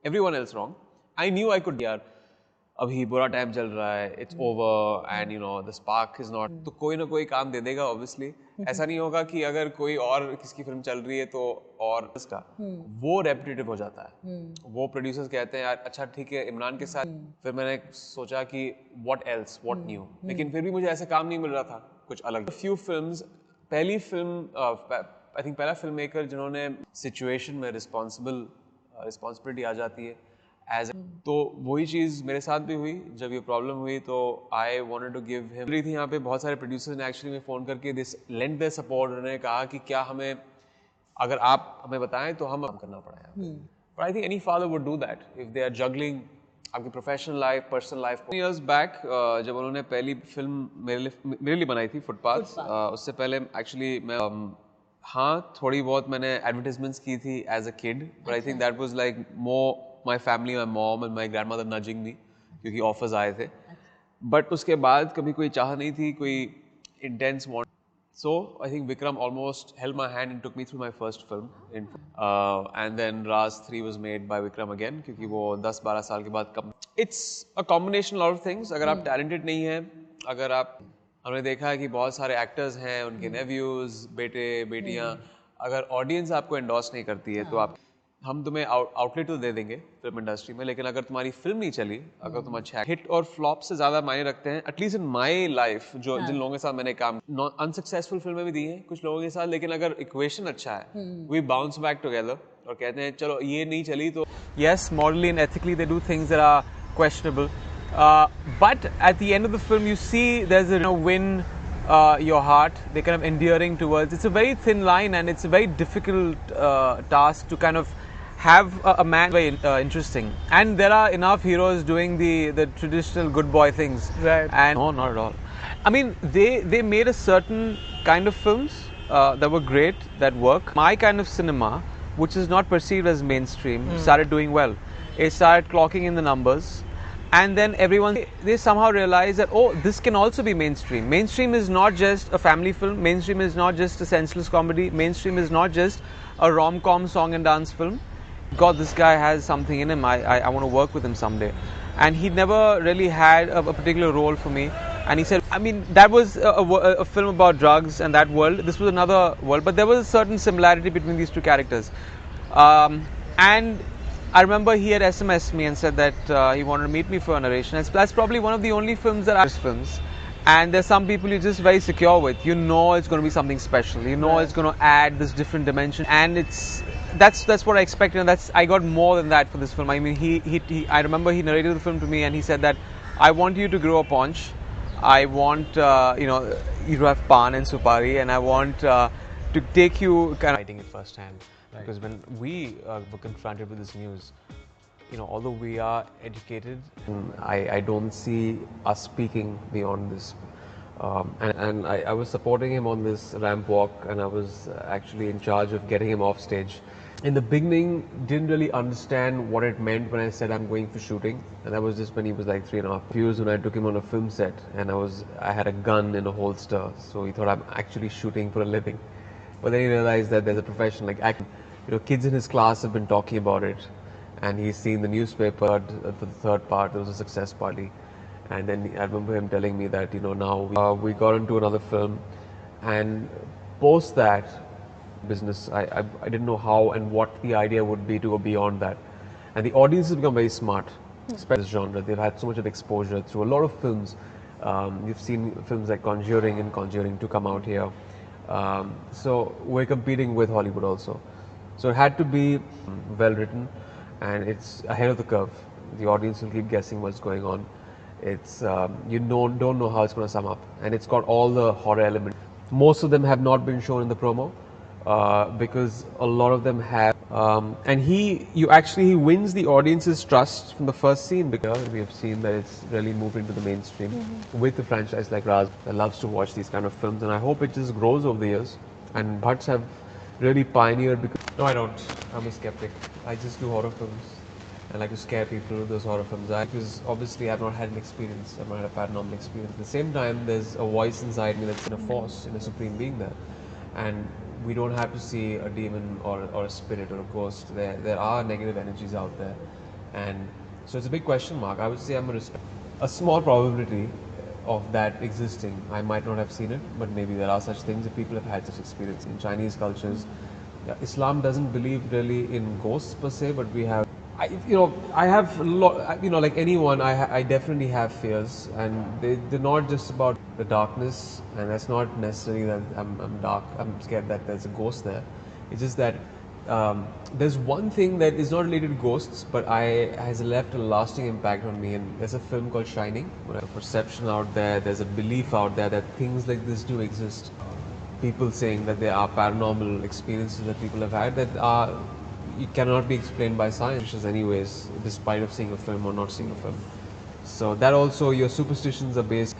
[SPEAKER 17] everyone else wrong. I knew I could यार अभी बुरा टाइम चल रहा है, it's over and you know the spark is not, तो कोई ना कोई काम दे देगा ऑब्वियसली. ऐसा नहीं होगा कि अगर कोई और किसकी फिल्म चल रही है तो और इसका वो रेपिटेटिव हो जाता है. वो प्रोड्यूसर्स कहते हैं यार अच्छा ठीक है इमरान के साथ. फिर मैंने सोचा कि व्हाट एल्स, व्हाट न्यू, लेकिन फिर भी मुझे ऐसा काम नहीं मिल रहा था कुछ अलग. फ्यू फिल्म्स, पहली फिल्म आई थिंक पहला फिल्म मेकर जिन्होंने सिचुएशन में रिस्पॉन्सिबिलिटी आ जाती है तो वही चीज़ मेरे साथ भी हुई. जब ये प्रॉब्लम हुई तो I wanted to give him थी. यहाँ पे बहुत सारे प्रोड्यूसर्स ने एक्चुअली में फ़ोन करके दिस लेंट देयर सपोर्ट. उन्होंने कहा कि क्या हमें अगर आप हमें बताएं तो हम करना पड़ा. But I think any father would do that if they are juggling आपकी professional life, personal life. Years back जब उन्होंने पहली फिल्म मेरे लिए बनाई थी फुटपाथ, उससे पहले एक्चुअली मैं हाँ थोड़ी बहुत मैंने एडवर्टाइजमेंट्स की थी as a kid. But I think that was like more my family, my mom and my grandmother nudging me क्योंकि ऑफर्स आए थे. बट उसके बाद कभी कोई चाह नहीं थी, कोई intense want. So I think Vikram almost held my hand and took me through my first film. And then Raz 3 was made by Vikram again क्योंकि वो 10-12 साल के बाद It's a combination of a lot of things. अगर आप talented नहीं हैं, अगर आप हमने देखा है कि बहुत सारे एक्टर्स हैं, उनके नेव्यूज, बेटे बेटियाँ, अगर ऑडियंस आपको एंडोर्स नहीं करती है तो आप हम तुम्हें आउटलेट तो दे देंगे फिल्म इंडस्ट्री में, लेकिन अगर तुम्हारी फिल्म नहीं चली, अगर तुम अच्छा हिट और फ्लॉप से ज़्यादा मायने रखते हैं. एटलीस्ट इन माय लाइफ जो जिन लोगों के साथ मैंने काम अनसक्सेसफुल फिल्में भी दी हैं कुछ लोगों के साथ, लेकिन अगर इक्वेशन अच्छा है वी बाउंस बैक टुगेदर और कहते हैं चलो ये नहीं चली तो yes morally and ethically they do things that are questionable, but at the end of the film you see there is a win your heart. They're kind of endearing towards. It's a very thin line and it's a very difficult task to kind of have a man very interesting. And there are enough heroes doing the traditional good boy things. Right. And no, not at all. I mean, they made a certain kind of films that were great, that work. My kind of cinema, which is not perceived as mainstream, started doing well. It started clocking in the numbers. And then everyone, they somehow realize that, oh, this can also be mainstream. Mainstream is not just a family film. Mainstream is not just a senseless comedy. Mainstream is not just a rom-com song and dance film. God, this guy has something in him. I want to work with him someday. And he never really had a particular role for me. And he said, I mean, that was a film about drugs and that world. This was another world. But there was a certain similarity between these two characters. And I remember he had SMS'd me and said that he wanted to meet me for a narration. That's probably one of the only films that are films. And there's some people you're just very secure with. You know it's going to be something special. You know it's going to add this different dimension. And that's what I expected. And I got more than that for this film. I mean, I remember he narrated the film to me and he said that I want you to grow a paunch. I want you to have pan and supari, and I want to take you kind of writing it firsthand. Right. Because when we were confronted with this news, although we are educated, I don't see us speaking beyond this. And I was supporting him on this ramp walk, and I was actually in charge of getting him off stage. In the beginning, didn't really understand what it meant when I said I'm going for shooting, and that was just when he was like 3.5 years when I took him on a film set, and I had a gun in a holster, so he thought I'm actually shooting for a living. But then he realized that there's a profession like acting. kids in his class have been talking about it, and he's seen the newspaper for the third part. There was a success party, and then I remember him telling me that now we got into another film, and post that business, I didn't know how and what the idea would be to go beyond that, and the audience has become very smart, especially this genre. They've had so much of exposure through a lot of films. You've seen films like Conjuring and Conjuring 2 come out here. So we're competing with Hollywood also. So it had to be well written, and it's ahead of the curve. The audience will keep guessing what's going on. It's you don't know how it's going to sum up, and it's got all the horror elements. Most of them have not been shown in the promo because a lot of them have. And he wins the audience's trust from the first scene, because we have seen that it's really moved into the mainstream with a franchise like Raz that loves to watch these kind of films, and I hope it just grows over the years. And Butts have really pioneered. Because no, I don't. I'm a skeptic. I just do horror films. I like to scare people with those horror films. Because obviously I've not had an experience. I've not had a paranormal experience. At the same time, there's a voice inside me that's in a force, in a supreme being there, and we don't have to see a demon or a spirit or a ghost. There are negative energies out there, and so it's a big question mark. I would say I'm a small probability of that existing. I might not have seen it, but maybe there are such things if people have had such experience. In Chinese cultures, Islam doesn't believe really in ghosts per se, but we have. I have a lot. Like anyone, I definitely have fears, and they're not just about the darkness, and that's not necessarily that I'm dark. I'm scared that there's a ghost there. It's just that there's one thing that is not related to ghosts, but has left a lasting impact on me. And there's a film called Shining. There's a perception out there. There's a belief out there that things like this do exist. People saying that there are paranormal experiences that people have had that are. It cannot be explained by science anyways, despite of seeing a film or not seeing a film. So that also, your superstitions are based,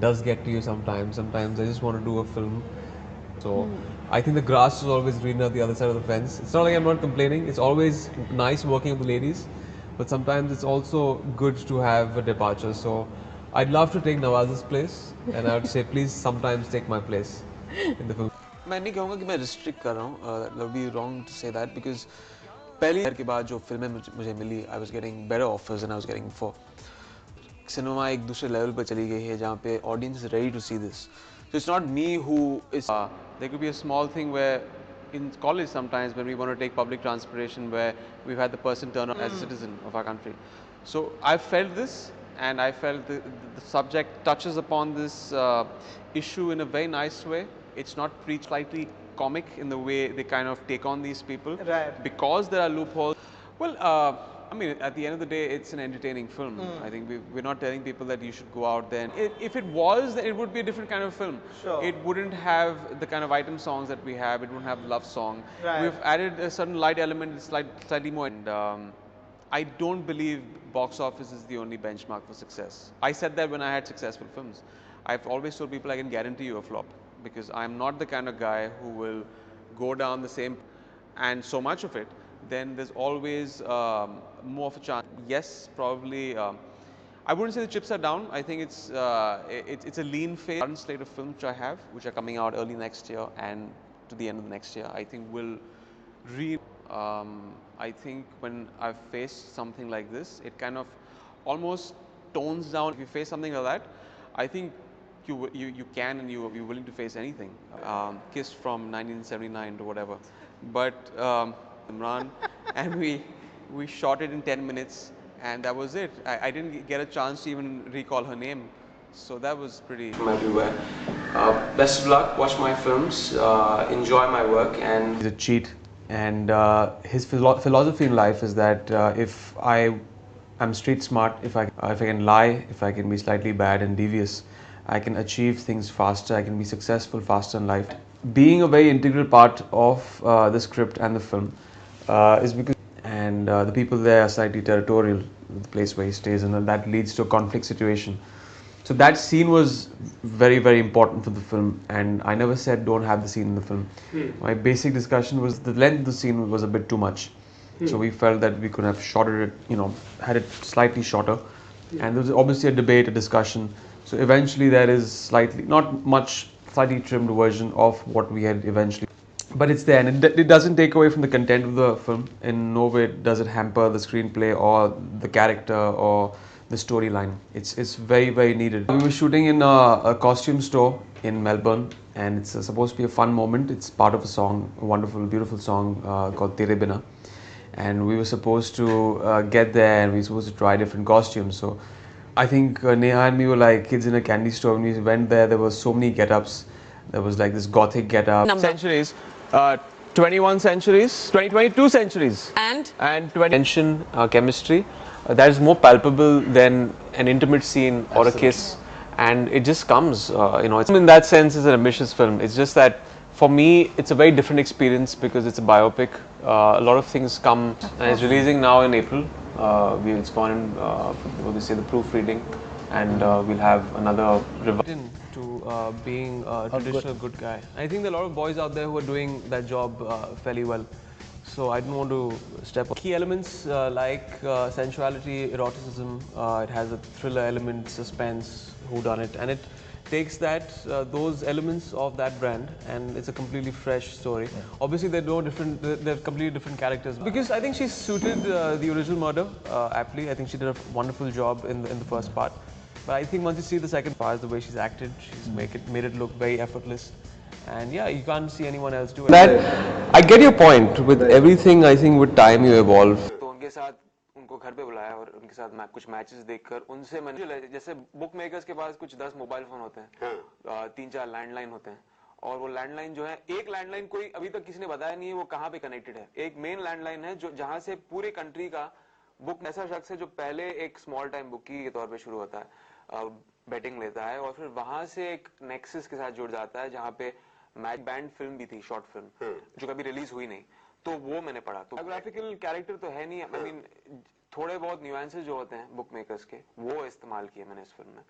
[SPEAKER 17] does get to you sometimes. Sometimes I just want to do a film. So I think the grass is always greener at the other side of the fence. It's not like I'm not complaining. It's always nice working with the ladies, but sometimes it's also good to have a departure. So I'd love to take Nawaz's place, and I would say please sometimes take my place in the film.
[SPEAKER 18] मैं नहीं कहूँगा कि मैं restrict कर रहा हूँ. That would be wrong to say that, because पहली बार के बाद जो फिल्में मुझे मिली, I was getting better offers than I was getting before. Cinema एक दूसरे level पर चली गई है जहाँ पे audience is ready to see this. So it's not me who is. There could be a small thing where in college sometimes when we want to take public transportation where we've had the person turn on as a citizen of our country. So I felt this, and I felt the subject touches upon this issue in a very nice way. It's not preached slightly comic in the way they kind of take on these people, right? Because there are loopholes. Well, I mean, at the end of the day, it's an entertaining film. I think we're not telling people that you should go out there. If it was, then it would be a different kind of film. Sure. It wouldn't have the kind of item songs that we have. It wouldn't have love song. Right. We've added a certain light element, it's slightly more. And I don't believe box office is the only benchmark for success. I said that when I had successful films. I've always told people I can guarantee you a flop, because I'm not the kind of guy who will go down the same and so much of it, then there's always more of a chance. Yes, probably, I wouldn't say the chips are down. I think it's a lean phase. Current slate of films which I have, which are coming out early next year and to the end of the next year, I think will I think when I've faced something like this, it kind of almost tones down. If you face something like that, I think you can, and you're willing to face anything. Kiss from 1979 to whatever, but Imran, and we shot it in 10 minutes, and that was it. I didn't get a chance to even recall her name, so that was pretty. From everywhere. Best of luck. Watch my films. Enjoy my work. And
[SPEAKER 17] he's a cheat, and his philosophy in life is that if I'm street smart, if I can lie, if I can be slightly bad and devious, I can achieve things faster, I can be successful faster in life. Being a very integral part of the script and the film is because, and the people there are slightly territorial, the place where he stays, and that leads to a conflict situation. So that scene was very, very important for the film, and I never said don't have the scene in the film. My basic discussion was the length of the scene was a bit too much. So we felt that we could have shorter it, had it slightly shorter. And there was obviously a debate, a discussion. So eventually there is slightly trimmed version of what we had eventually. but it's there, and it doesn't take away from the content of the film. In no way does it hamper the screenplay or the character or the storyline. It's very, very needed. We were shooting in a costume store in Melbourne, and it's supposed to be a fun moment. It's part of a song, a wonderful, beautiful song called Tere Bina, and we were supposed to get there, and we were supposed to try different costumes. So I think Neha and me were like kids in a candy store. When we went there were so many get-ups. There was like this gothic get-up. Centuries. 21 centuries, 22 centuries, and 20 mention chemistry that is more palpable than an intimate scene or a kiss, and it just comes. It's in that sense is an ambitious film. It's just that for me it's a very different experience because it's a biopic. A lot of things come, and it's releasing now in April. It's gone in what they say, the proofreading, and we'll have another revision to being a traditional good guy. I think there are a lot of boys out there who are doing that job fairly well. So I don't want to step on. Key elements like sensuality, eroticism, it has a thriller element, suspense, whodunit, and it takes those elements of that brand, and it's a completely fresh story. Yeah. Obviously, they're completely different characters. Because I think she suited the original murder aptly. I think she did a wonderful job in the first part. But I think once you see the second part, the way she's acted, she's made it look very effortless. And yeah, you can't see anyone else do it. I get your point. With everything, I think with time you evolve.
[SPEAKER 19] उनको घर पे बुलाया और उनके साथ कुछ matches देखकर उनसे मैंने जैसे बुक मेकर्स के पास कुछ 10 मोबाइल फोन होते हैं, 3-4 लैंडलाइन होते हैं, और वो लैंडलाइन जो है, एक लैंडलाइन कोई अभी तक किसी ने बताया नहीं है वो कहाँ पे कनेक्टेड है. एक मेन लैंडलाइन है जो जहां से पूरे कंट्री का बुक ऐसा शख्स है जो पहले एक स्मॉल टाइम बुकी के तौर पे शुरू होता है, बेटिंग लेता है, और फिर वहां से एक नेक्सस के साथ जुड़ जाता है जहाँ पे मैच बैंड फिल्म भी थी, शॉर्ट फिल्म जो कभी रिलीज हुई नहीं, तो वो मैंने पढ़ा. तो बायोग्राफिकल कैरेक्टर तो है नहीं, आई मीन थोड़े बहुत न्यूएंसेस जो होते हैं बुक मेकर्स के वो इस्तेमाल किए मैंने इस फिल्म में.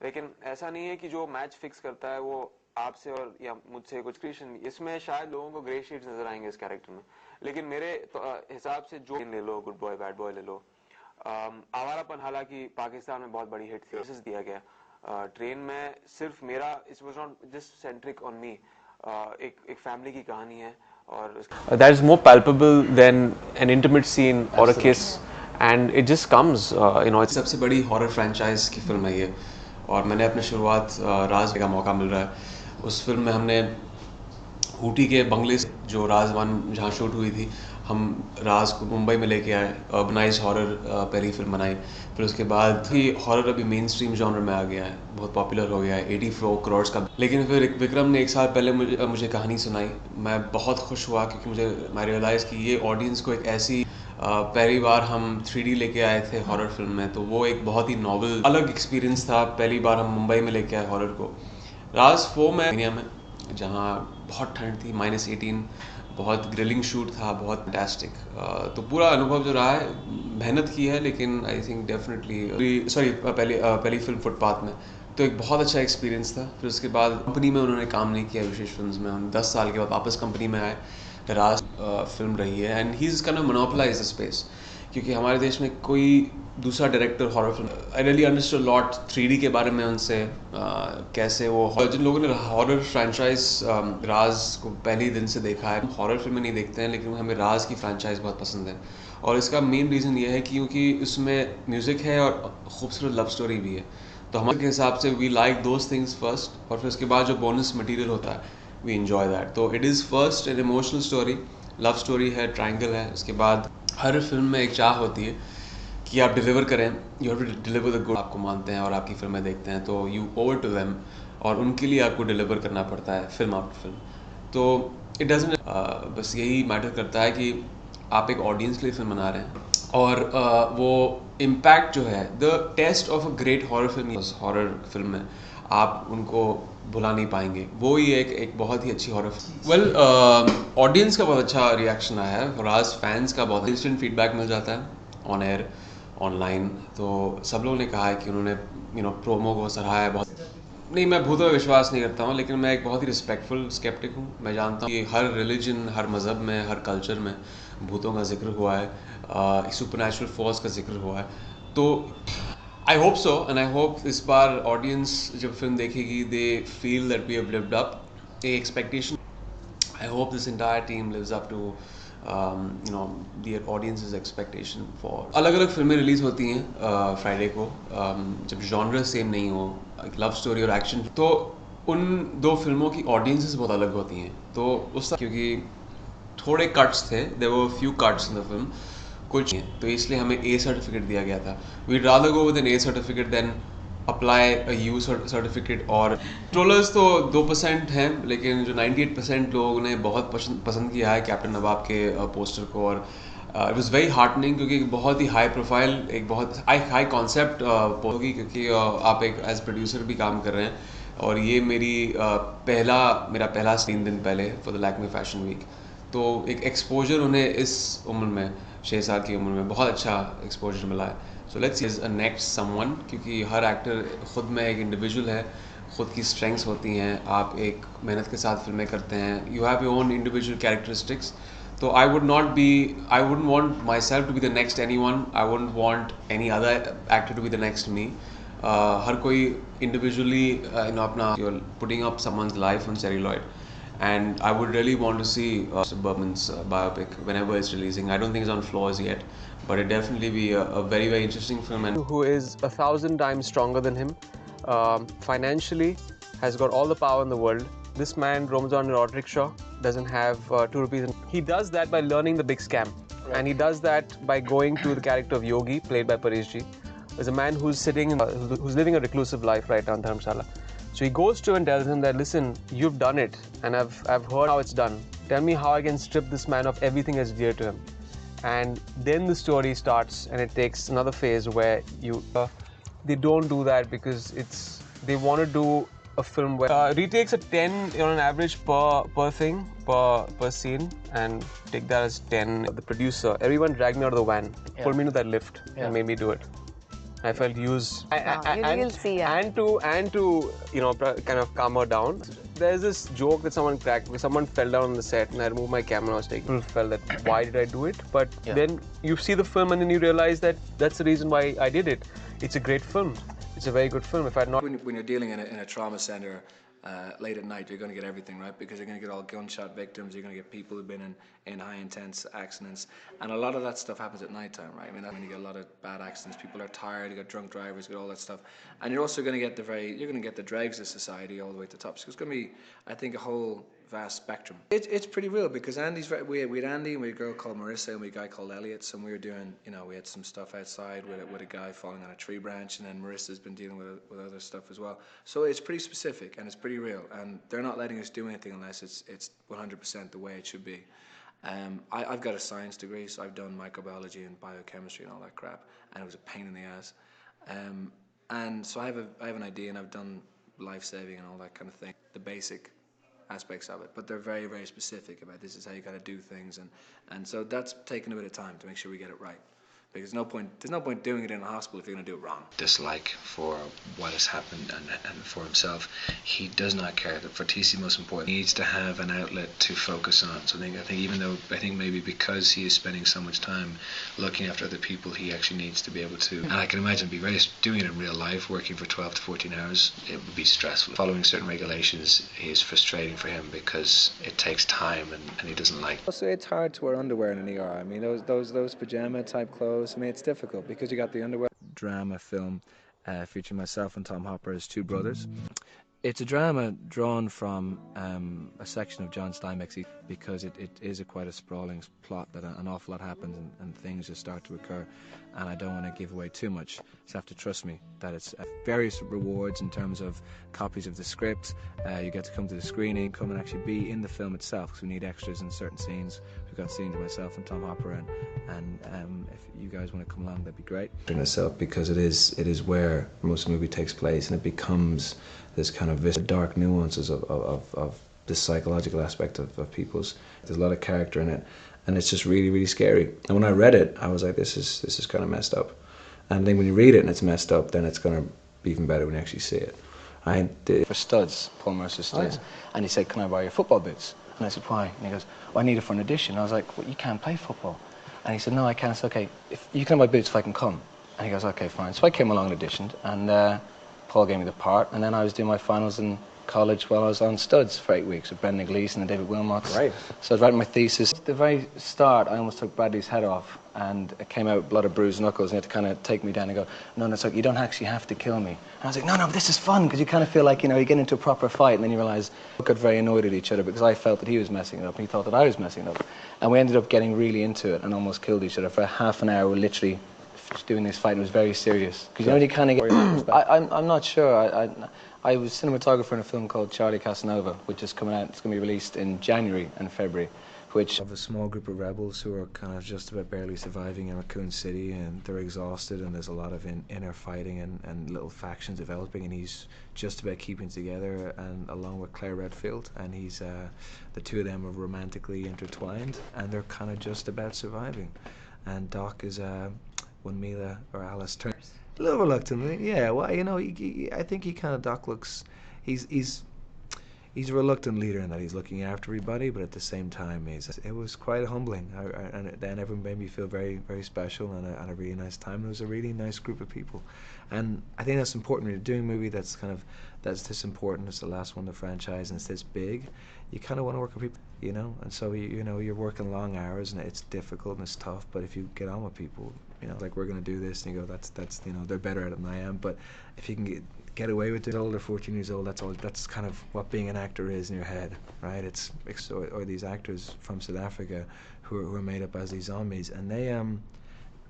[SPEAKER 19] लेकिन ऐसा नहीं है कि जो मैच फिक्स करता है वो आपसे और या मुझसे कुछ क्रिएशन. इसमें शायद लोगों को ग्रे शेड्स नजर आएंगे इस कैरेक्टर में, लेकिन मेरे हिसाब से जो ले लो, गुड बॉय बैड बॉय ले लो, आवारापन हालांकि पाकिस्तान में बहुत बड़ी हिट थी, मैसेज दिया गया. ट्रेन में सिर्फ मेरा, it was not just centric on me, एक फैमिली की कहानी है, और
[SPEAKER 17] that is more palpable than an intimate scene or a kiss, and it just comes. It's सबसे बड़ी हॉरर फ्रेंचाइज की फिल्म है ये, और मैंने अपनी शुरुआत राज का मौका मिल रहा है. उस फिल्म में हमने ऊटी के बंगले से, जो राज 1 जहाँ शूट हुई थी, हम राज को मुंबई में लेके आए, अर्बनाइज्ड हॉरर पहली फिल्म बनाई. फिर उसके बाद ही हॉरर अभी मेन स्ट्रीम जॉनर में आ गया है, बहुत पॉपुलर हो गया है, 84 करोड़ का. लेकिन फिर विक्रम ने 1 साल पहले मुझे कहानी सुनाई. मैं बहुत खुश हुआ क्योंकि मैं रियलाइज़ कि ये ऑडियंस को एक ऐसी पहली बार हम 3D लेके आए थे हॉरर फिल्म में, तो वो एक बहुत ही नॉवल अलग एक्सपीरियंस था. पहली बार हम मुंबई में लेके आए हॉरर को. राज 4 में दुनिया में जहाँ बहुत ठंड थी, -18, बहुत ग्रिलिंग शूट था, बहुत फैंटास्टिक. तो पूरा अनुभव जो रहा है, मेहनत की है, लेकिन आई थिंक डेफिनेटली पहली फिल्म फुटपाथ में, तो एक बहुत अच्छा एक्सपीरियंस था. फिर उसके बाद कंपनी में उन्होंने काम नहीं किया विशेष फिल्म में. हम 10 साल के बाद वापस कंपनी में आए. राज फिल्म रही है, and he is kind of monopolise the space, क्योंकि हमारे देश में कोई दूसरा director horror film. I really understood lot 3D के बारे में उनसे, कैसे वो जिन लोगों ने हॉरर फ्रेंचाइज राज को पहले दिन से देखा है, हॉरर फिल्में नहीं देखते हैं, लेकिन हमें राज की फ्रेंचाइज बहुत पसंद है. और इसका मेन रीज़न ये है क्योंकि उसमें म्यूज़िक है और खूबसूरत लव स्टोरी भी है. तो हमारे हिसाब से we like those things first, और फिर उसके बाद जो बोनस मटेरियल होता है वी एंजॉय दैट. तो it is first an emotional story, love story है, ट्रायंगल है. उसके बाद हर फिल्म में एक चाह होती है कि आप डिलीवर करें, you have to deliver the good. आपको मानते हैं और आपकी फिल्में देखते हैं, तो यू ओवर टू देम, और उनके लिए आपको डिलीवर करना पड़ता है फिल्म आफ्टर फिल्म. तो इट डजंट, बस यही मैटर करता है कि आप एक ऑडियंस के लिए फिल्म बना रहे हैं, और वो इम्पैक्ट जो है, the taste of a great horror film, horror film में आप उनको भुला नहीं पाएंगे. वो ही एक बहुत ही अच्छी हॉरर फिल्म. वेल, ऑडियंस का बहुत अच्छा रिएक्शन आया है. राज फैंस का बहुत इंस्टेंट फीडबैक मिल जाता है ऑन एयर, ऑनलाइन. तो सब लोगों ने कहा है कि उन्होंने प्रोमो को सराहा है बहुत. नहीं, मैं भूतों में विश्वास नहीं करता हूँ, लेकिन मैं एक बहुत ही रिस्पेक्टफुल स्केप्टिक हूँ. मैं जानता हूँ कि हर रिलीजन, हर मज़हब में, हर कल्चर में भूतों का जिक्र हुआ है, सुपरनैचुरल फोर्स का जिक्र हुआ है. तो I hope so, and I hope इस बार ऑडियंस जब फिल्म देखेगी, they feel that we have lived up. एक expectation I hope this entire team lives up to the audience's expectation for. अलग-अलग फिल्में रिलीज होती हैं फ्राइडे को, जब जॉनर सेम नहीं हो, लव स्टोरी और एक्शन, तो उन दो फिल्मों की ऑडियंसेस बहुत अलग होती हैं. तो उस क्योंकि थोड़े कट्स थे, there were few cuts in the film, कुछ, तो इसलिए हमें A सर्टिफिकेट दिया गया था. We'd rather go with an A certificate than apply a U certificate. और ट्रोलर्स तो 2% हैं, लेकिन जो 98% लोगों ने बहुत पसंद किया है कैप्टन नवाब के पोस्टर को. और इट वाज वेरी हार्टनिंग, क्योंकि बहुत ही हाई प्रोफाइल, एक बहुत हाई कॉन्सेप्ट होगी, क्योंकि आप एक एज प्रोड्यूसर भी काम कर रहे हैं. और ये मेरा पहला 3 दिन पहले for the Lakme fashion week, तो एक एक्सपोजर उन्हें इस उम्र में, 6 साल की उम्र में बहुत अच्छा एक्सपोजर मिला है. So let's see is a next someone, क्योंकि हर एक्टर खुद में एक इंडिविजुअल है, खुद की स्ट्रेंथ्स होती हैं. आप एक मेहनत के साथ फिल्में करते हैं, you have your own individual characteristics. तो I wouldn't want myself to be the next anyone, I wouldn't want any other actor to be the next me. हर कोई इंडिविजुअली अपना putting up someone's life on celluloid. And I would really want to see Bergman's biopic whenever it's releasing. I don't think it's on floors yet, but it definitely be a very, very interesting film. And who is 1,000 times stronger than him, financially, has got all the power in the world. This man roams on an auto rickshaw, doesn't have 2 rupees. He does that by learning the big scam, and he does that by going to the character of Yogi, played by Paresh Ji. There's a man who's who's living a reclusive life right now in Dharamshala. So he goes to and tells him that, listen, you've done it, and I've heard how it's done. Tell me how I can strip this man of everything that's dear to him. And then the story starts, and it takes another phase where they don't do that because they want to do a film where retakes a 10 on an average per scene, and take that as 10. The producer, everyone dragged me out of the van, pulled me into that lift, and made me do it. I felt used,
[SPEAKER 4] You'll see, yeah.
[SPEAKER 17] and to kind of calm her down. There's this joke that someone cracked, where someone fell down on the set, and I removed my camera. I was taking. People felt that, why did I do it? But then you see the film, and then you realize that that's the reason why I did it. It's a great film. It's a very good film. If I had not,
[SPEAKER 20] when you're dealing in a trauma center late at night, you're going to get everything, right? Because you're going to get all gunshot victims, you're going to get people who've been in high intense accidents, and a lot of that stuff happens at night time, right? I mean, when you get a lot of bad accidents, people are tired, you got drunk drivers, you got all that stuff, and you're also going to get the dregs of society all the way to the top. So it's going to be, I think, a whole vast spectrum. It's pretty real, because we had Andy, and we had a girl called Marissa, and we had a guy called Elliot, and we were doing, we had some stuff outside with a guy falling on a tree branch, and then Marissa's been dealing with other stuff as well. So it's pretty specific, and it's pretty real, and they're not letting us do anything unless it's 100% the way it should be. I've got a science degree, so I've done microbiology and biochemistry and all that crap, and it was a pain in the ass. And so I have an idea, and I've done life-saving and all that kind of thing, the basic aspects of it, but they're very, very specific about this is how you got to do things, and so that's taken a bit of time to make sure we get it right. Because there's no point doing it in a hospital if you're going to do it wrong.
[SPEAKER 21] Dislike for what has happened and for himself. He does not care. For TC, most important, he needs to have an outlet to focus on. So I think maybe because he is spending so much time looking after other people, he actually needs to be able to. And I can imagine it'd be very doing it in real life, working for 12 to 14 hours. It would be stressful. Following certain regulations is frustrating for him because it takes time and he doesn't like.
[SPEAKER 20] Also, it's hard to wear underwear in an ER. I mean, those pajama type clothes. I mean, it's difficult because you got the underwear. Drama film featuring myself and Tom Hopper as two brothers. It's a drama drawn from a section of John Steinbeck's, because it is quite a sprawling plot that an awful lot happens and things just start to occur, and I don't want to give away too much. You have to trust me that it's various rewards in terms of copies of the script. You get to come to the screening, come and actually be in the film itself, because we need extras in certain scenes. We've got scenes of myself and Tom Hopper, and if you guys want to come along, that'd be great. In itself, because it is where most of the movie takes place, and it becomes this kind of dark nuances of this psychological aspect of people's. There's a lot of character in it, and it's just really, really scary. And when I read it, I was like, this is kind of messed up. And then when you read it and it's messed up, then it's going to be even better when you actually see it. I did for studs, Paul Mercer's studs, and he said, can I borrow your football boots? And I said, why? And he goes, well, I need it for an audition. I was like, well, you can't play football. And he said, no, I can't. I said, okay, if you can have my boots if I can come. And he goes, okay, fine. So I came along and auditioned, and Paul gave me the part, and then I was doing my finals in college while I was on Studs for 8 weeks with Brendan Gleeson and David Wilmot.
[SPEAKER 12] Right.
[SPEAKER 20] So I was writing my thesis. At the very start, I almost took Bradley's head off, and it came out with a lot of bruised knuckles, and he had to kind of take me down and go, no, it's like, you don't actually have to kill me. And I was like, no, but this is fun, because you kind of feel like, you know, you get into a proper fight, and then you realize we got very annoyed at each other, because I felt that he was messing it up, and he thought that I was messing it up. And we ended up getting really into it and almost killed each other. For half an hour, we were literally doing this fight, and it was very serious. Because you know, you kind of get... I'm not sure. I was cinematographer in a film called Charlie Casanova, which is coming out. It's going to be released in January and February, which... Of a small group of rebels who are kind of just about barely surviving in Raccoon City, and they're exhausted, and there's a lot of inner fighting and little factions developing, and he's just about keeping together, and along with Claire Redfield, and he's the two of them are romantically intertwined, and they're kind of just about surviving. And Doc is when Mila or Alice turns. A little reluctantly, yeah. Well, you know, I think he kind of Doc looks. He's a reluctant leader in that he's looking after everybody, but at the same time, it was quite humbling. And then everyone made me feel very, very special and a really nice time. It was a really nice group of people, and I think that's important when you're doing a movie that's this important. It's the last one in the franchise, and it's this big. You kind of want to work with people, you know. And so you know you're working long hours, and it's difficult and it's tough. But if you get on with people, you know, like we're going to do this, and you go, that's you know, they're better at it than I am. But if you can get away with it, older, 14 years old, that's kind of what being an actor is in your head, right? Or these actors from South Africa who are made up as these zombies, and they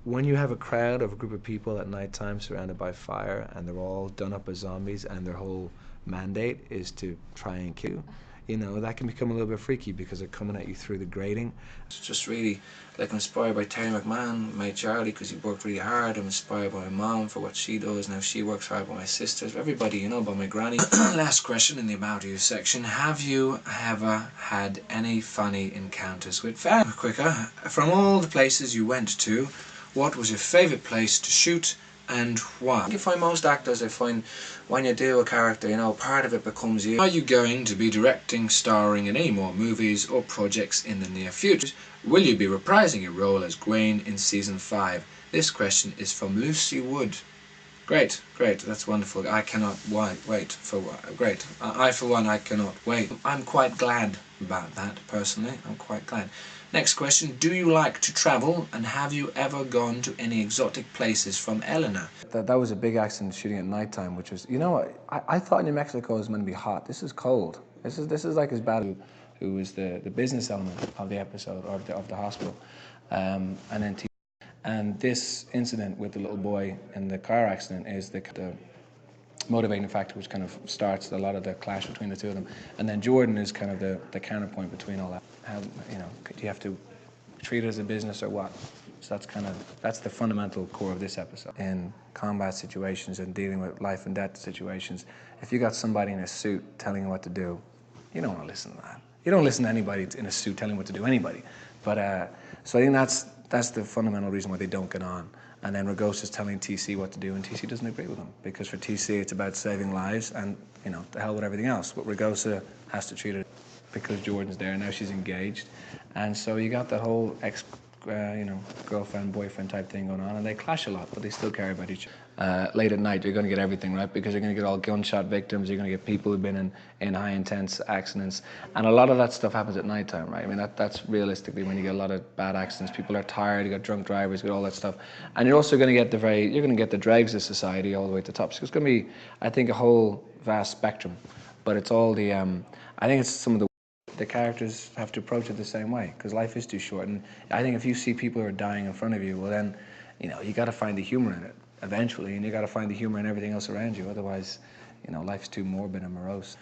[SPEAKER 20] when you have a crowd of a group of people at night time surrounded by fire, and they're all done up as zombies, and their whole mandate is to try and kill you, you know, that can become a little bit freaky because they're coming at you through the grating. It's just really, like, I'm inspired by Terry McMahon, my Charlie, because he worked really hard. I'm inspired by my mom for what she does, and how she works hard, by my sisters, everybody, you know, by my granny. Last question in the About You section. Have you ever had any funny encounters with fans? Quicker. From all the places you went to, what was your favourite place to shoot, and why? I think you find most actors, I find, when you do a character, you know, part of it becomes you. Are you going to be directing, starring in any more movies or projects in the near future? Will you be reprising your role as Gwen in season 5? This question is from Lucy Wood. Great, that's wonderful. I cannot wait for great. I for one, I cannot wait. I'm quite glad about that, personally. I'm quite glad. Next question, do you like to travel, and have you ever gone to any exotic places? From Eleanor. That was a big accident shooting at nighttime, which was, you know, I thought New Mexico was meant to be hot. This is cold. This is like as bad. Who was the business element of the episode, or of the hospital, and then and this incident with the little boy in the car accident is the motivating factor, which kind of starts a lot of the clash between the two of them. And then Jordan is kind of the counterpoint between all that. How, you know, do you have to treat it as a business or what? So that's the fundamental core of this episode. In combat situations and dealing with life and death situations, if you got somebody in a suit telling you what to do, you don't want to listen to that. You don't listen to anybody in a suit telling what to do, anybody. But so I think that's the fundamental reason why they don't get on. And then Ragosa's telling TC what to do, and TC doesn't agree with him, because for TC it's about saving lives, and, you know, the hell with everything else. But Ragosa has to treat it because Jordan's there, now she's engaged. And so you got that whole girlfriend, boyfriend type thing going on, and they clash a lot, but they still care about each other. Late at night, you're going to get everything, right? Because you're going to get all gunshot victims, you're going to get people who've been in high intense accidents, and a lot of that stuff happens at nighttime, right? I mean, that's realistically when you get a lot of bad accidents. People are tired, you got drunk drivers, you got all that stuff, and you're also going to get the dregs of society all the way to the top. So it's going to be, I think, a whole vast spectrum, but it's all the, I think it's some of the characters have to approach it the same way, because life is too short. And I think if you see people who are dying in front of you, well then, you know, you got to find the humor in it eventually, and you got to find the humor in everything else around you. Otherwise, you know, life's too morbid and morose.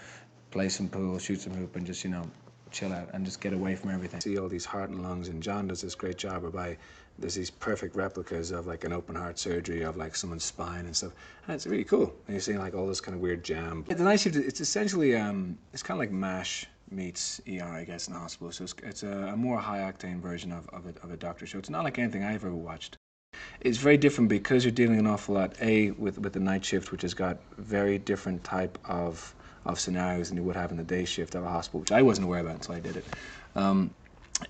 [SPEAKER 20] Play some pool, shoot some hoop, and just, you know, chill out and just get away from everything. See all these heart and lungs, and John does this great job whereby there's these perfect replicas of like an open heart surgery of like someone's spine and stuff, and it's really cool. And you're seeing like all this kind of weird jam. The night shift, it's essentially it's kind of like MASH meets ER, I guess, in the hospital. So it's a more high-octane version of a doctor show. It's not like anything I've ever watched. It's very different because you're dealing an awful lot, with the night shift, which has got very different type of scenarios than you would have in the day shift of a hospital, which I wasn't aware about until I did it.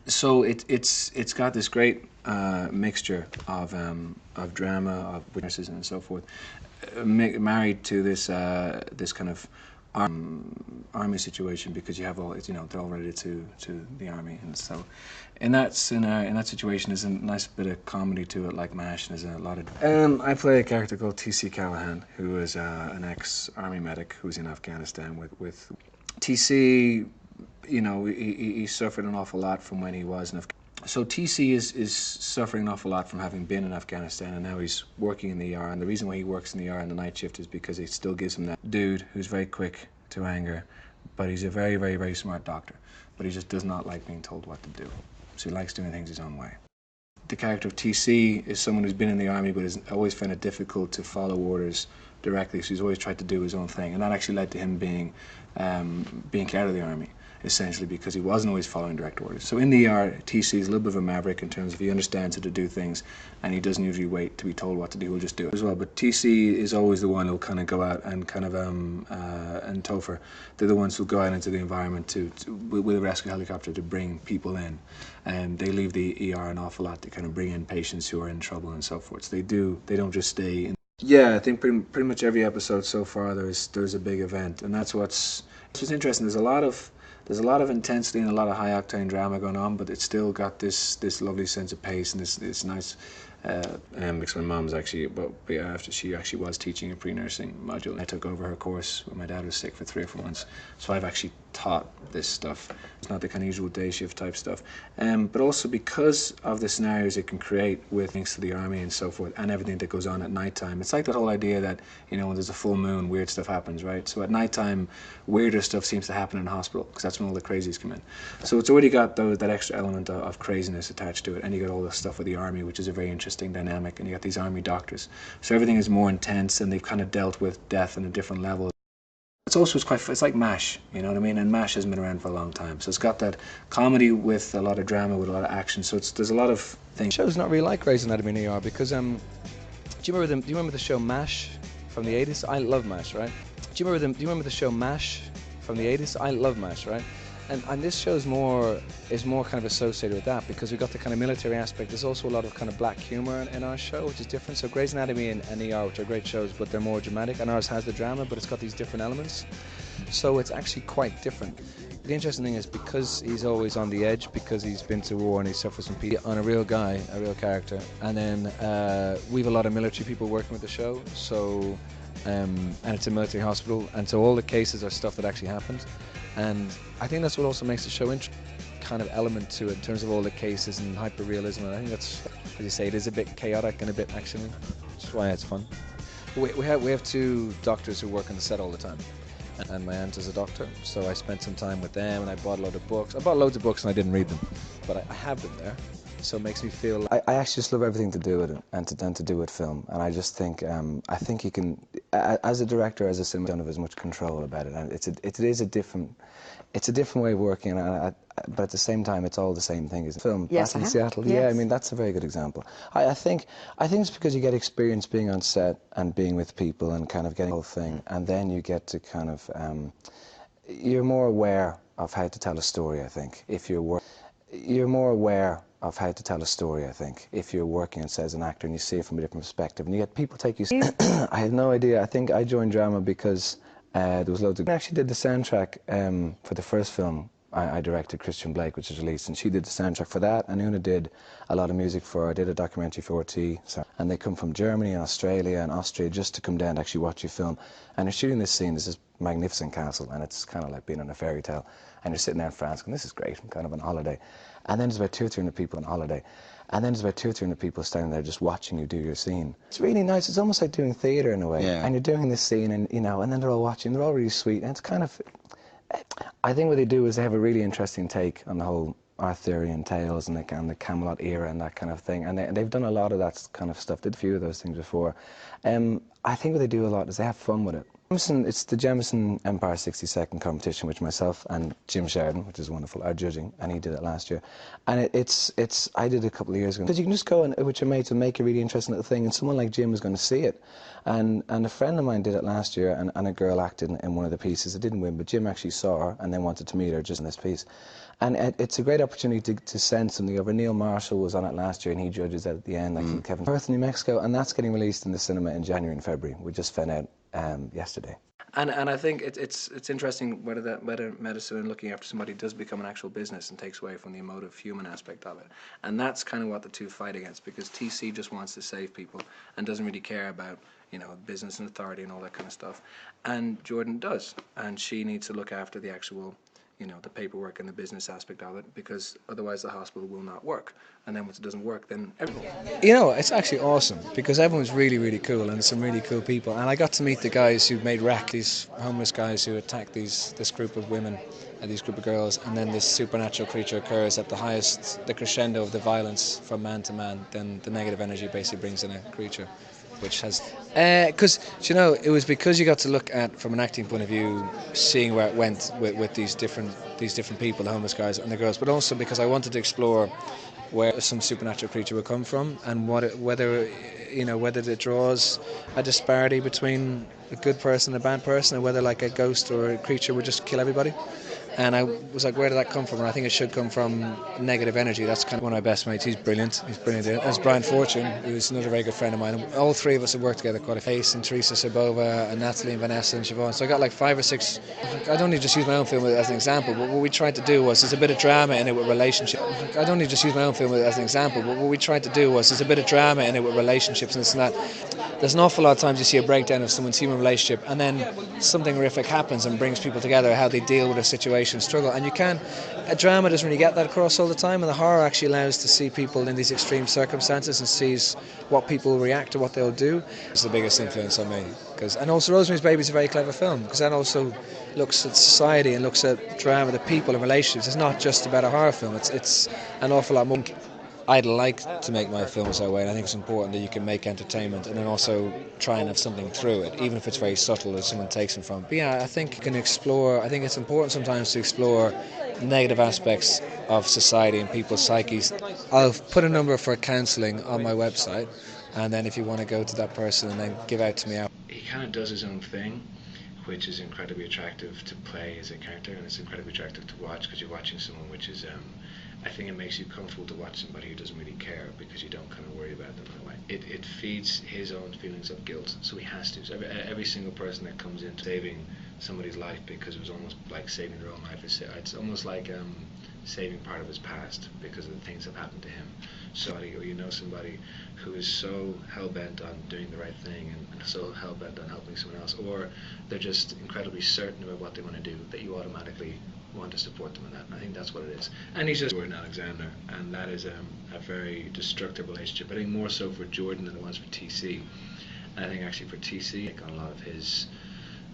[SPEAKER 20] So it's got this great mixture of drama, of witnesses and so forth, married to this kind of army situation because you have all, you know, they're all related to the army, and so in that situation there's a nice bit of comedy to it, like MASH, and there's a lot of. I play a character called TC Callahan, who is an ex-army medic who's in Afghanistan with TC. You know, he suffered an awful lot from when he was in Afghanistan. So TC is suffering an awful lot from having been in Afghanistan, and now he's working in the ER. And the reason why he works in the ER on the night shift is because it still gives him that dude who's very quick to anger, but he's a very, very, very smart doctor. But he just does not like being told what to do. So he likes doing things his own way. The character of TC is someone who's been in the army but has always found it difficult to follow orders directly, so he's always tried to do his own thing. And that actually led to him being kicked out of the army, essentially because he wasn't always following direct orders. So in the ER, TC is a little bit of a maverick in terms of he understands how to do things, and he doesn't usually wait to be told what to do, he'll just do it as well. But TC is always the one who'll kind of go out and kind of, and Topher, they're the ones who'll go out into the environment with a rescue helicopter to bring people in. And they leave the ER an awful lot to kind of bring in patients who are in trouble and so forth. So they don't just stay in. Yeah, I think pretty much every episode so far there's a big event, and that's what's interesting. There's a lot of intensity and a lot of high octane drama going on, but it's still got this lovely sense of pace and this nice. Because my mom's actually, after she actually was teaching a pre-nursing module, I took over her course when my dad was sick for 3 or 4 months. So I've actually taught this stuff. It's not the kind of usual day shift type stuff. But also because of the scenarios it can create with links to the army and so forth, and everything that goes on at nighttime. It's like that whole idea that, you know, when there's a full moon, weird stuff happens, right? So at nighttime, weirder stuff seems to happen in a hospital, because that's when all the crazies come in. So it's already got that extra element of craziness attached to it, and you got all the stuff with the army, which is a very interesting dynamic, and you got these army doctors. So everything is more intense, and they've kind of dealt with death on a different level. It's also it's like MASH, you know what I mean? And MASH hasn't been around for a long time. So it's got that comedy with a lot of drama, with a lot of action. So there's a lot of things. The show's not really like Grey's Anatomy in ER because do you remember the show MASH from the 80s? I love MASH, right? Do you remember the show MASH from the 80s? I love MASH, right? And this show is more kind of associated with that because we've got the kind of military aspect. There's also a lot of kind of black humor in our show, which is different. So Grey's Anatomy and ER, which are great shows, but they're more dramatic, and ours has the drama, but it's got these different elements. So it's actually quite different. The interesting thing is because he's always on the edge, because he's been to war and he suffers from PTSD, on a real guy, a real character. And then we have a lot of military people working with the show, so and it's a military hospital, and so all the cases are stuff that actually happened. And I think that's what also makes the show interesting, kind of element to it in terms of all the cases and hyper-realism. And I think that's, as you say, it is a bit chaotic and a bit actiony, which is why it's fun. We have 2 doctors who work on the set all the time. And my aunt is a doctor, so I spent some time with them, and I bought a load of books. I bought loads of books and I didn't read them, but I have them there. So it makes me feel. I actually just love everything to do with it, and to do with film. And I just think, I think you can, as a director, as a cinema, don't have as much control about it. And it is a different way of working. But at the same time, it's all the same thing. Is film?
[SPEAKER 2] Yes,
[SPEAKER 20] Back in Seattle. Yes. Yeah, I mean that's a very good example. I think it's because you get experience being on set and being with people and kind of getting the whole thing, and then you get to kind of, you're more aware of how to tell a story. I think if you're more aware of how to tell a story, I think, if you're working on set as an actor and you see it from a different perspective, and you get people take you. I had no idea. I think I joined drama because there was loads of. I actually did the soundtrack for the first film I directed, Christian Blake, which is released, and she did the soundtrack for that, and Una did a lot of music for. I did a documentary for RT, and they come from Germany and Australia and Austria just to come down to actually watch you film. And they're shooting this scene. This is magnificent castle, and it's kind of like being on a fairy tale. And you're sitting there in France, going, "This is great. I'm kind of on holiday." And then there's about 200 or 300 people on holiday. And then there's about 200 or 300 people standing there just watching you do your scene. It's really nice. It's almost like doing theatre in a way. Yeah. And you're doing this scene, and you know, and then they're all watching. They're all really sweet, and it's kind of. I think what they do is they have a really interesting take on the whole Arthurian tales and the Camelot era and that kind of thing. And they've done a lot of that kind of stuff. Did a few of those things before. I think what they do a lot is they have fun with it. It's the Jemison Empire 60-second competition, which myself and Jim Sheridan, which is wonderful, are judging, and he did it last year. And I did it a couple of years ago. Because you can just go with your mates and make a really interesting little thing, and someone like Jim is going to see it. And a friend of mine did it last year, and a girl acted in one of the pieces. It didn't win, but Jim actually saw her and then wanted to meet her just in this piece. And it's a great opportunity to send something over. Neil Marshall was on it last year, and he judges it at the end, like from Kevin Perth, New Mexico, and that's getting released in the cinema in January and February. We just found out yesterday. And I think it's interesting whether medicine and looking after somebody does become an actual business and takes away from the emotive human aspect of it. And that's kind of what the two fight against, because TC just wants to save people and doesn't really care about, you know, business and authority and all that kind of stuff. And Jordan does, and she needs to look after the actual, you know, the paperwork and the business aspect of it, because otherwise the hospital will not work. And then once it doesn't work, then everyone.
[SPEAKER 21] You know, it's actually awesome because everyone's really, really cool and some really cool people. And I got to meet the guys who made Wreck, these homeless guys who attacked this group of women and these group of girls, and then this supernatural creature occurs at the highest, the crescendo of the violence from man to man. Then the negative energy basically brings in a creature, which has, because you know, it was because you got to look at, from an acting point of view, seeing where it went with these different people, the homeless guys and the girls, but also because I wanted to explore where some supernatural creature would come from and whether it draws a disparity between a good person and a bad person, or whether like a ghost or a creature would just kill everybody. And I was like, where did that come from? And I think it should come from negative energy. That's kind of one of my best mates. He's brilliant. As Brian Fortune, who's another very good friend of mine. All three of us have worked together quite a face, and Teresa Sabova, and Natalie, and Vanessa, and Siobhan. So I got like 5 or 6. I don't need to just use my own film as an example, but what we tried to do was there's a bit of drama in it with relationship. I don't need to just use my own film as an example, but what we tried to do was there's a bit of drama in it with relationships and this and that. There's an awful lot of times you see a breakdown of someone's human relationship, and then something horrific happens and brings people together, how they deal with a situation, struggle. And a drama doesn't really get that across all the time, and the horror actually allows to see people in these extreme circumstances and sees what people react to, what they'll do. It's the biggest influence on me. And also Rosemary's Baby is a very clever film, because that also looks at society and looks at drama, the people and relationships. It's not just about a horror film, it's an awful lot more. I'd like to make my films that way, and I think it's important that you can make entertainment and then also try and have something through it, even if it's very subtle or someone takes them from. But yeah, I think you can explore, I think it's important sometimes to explore negative aspects of society and people's psyches. I'll put a number for counselling on my website, and then if you want to go to that person and then give out to me. He kind of does his own thing, which is incredibly attractive to play as a character, and it's incredibly attractive to watch because you're watching someone which is I think it makes you comfortable to watch somebody who doesn't really care, because you don't kind of worry about them in a way. It feeds his own feelings of guilt, so he has to. So every single person that comes in saving somebody's life, because it was almost like saving their own life, it's almost like saving part of his past because of the things that happened to him. So, or you know somebody who is so hell-bent on doing the right thing and so hell-bent on helping someone else, or they're just incredibly certain about what they want to do, that you automatically want to support them in that. And I think that's what it is. And he's just Jordan Alexander, and that is a very destructive relationship. I think more so for Jordan than it was for TC. And I think actually for TC, like, on a lot of his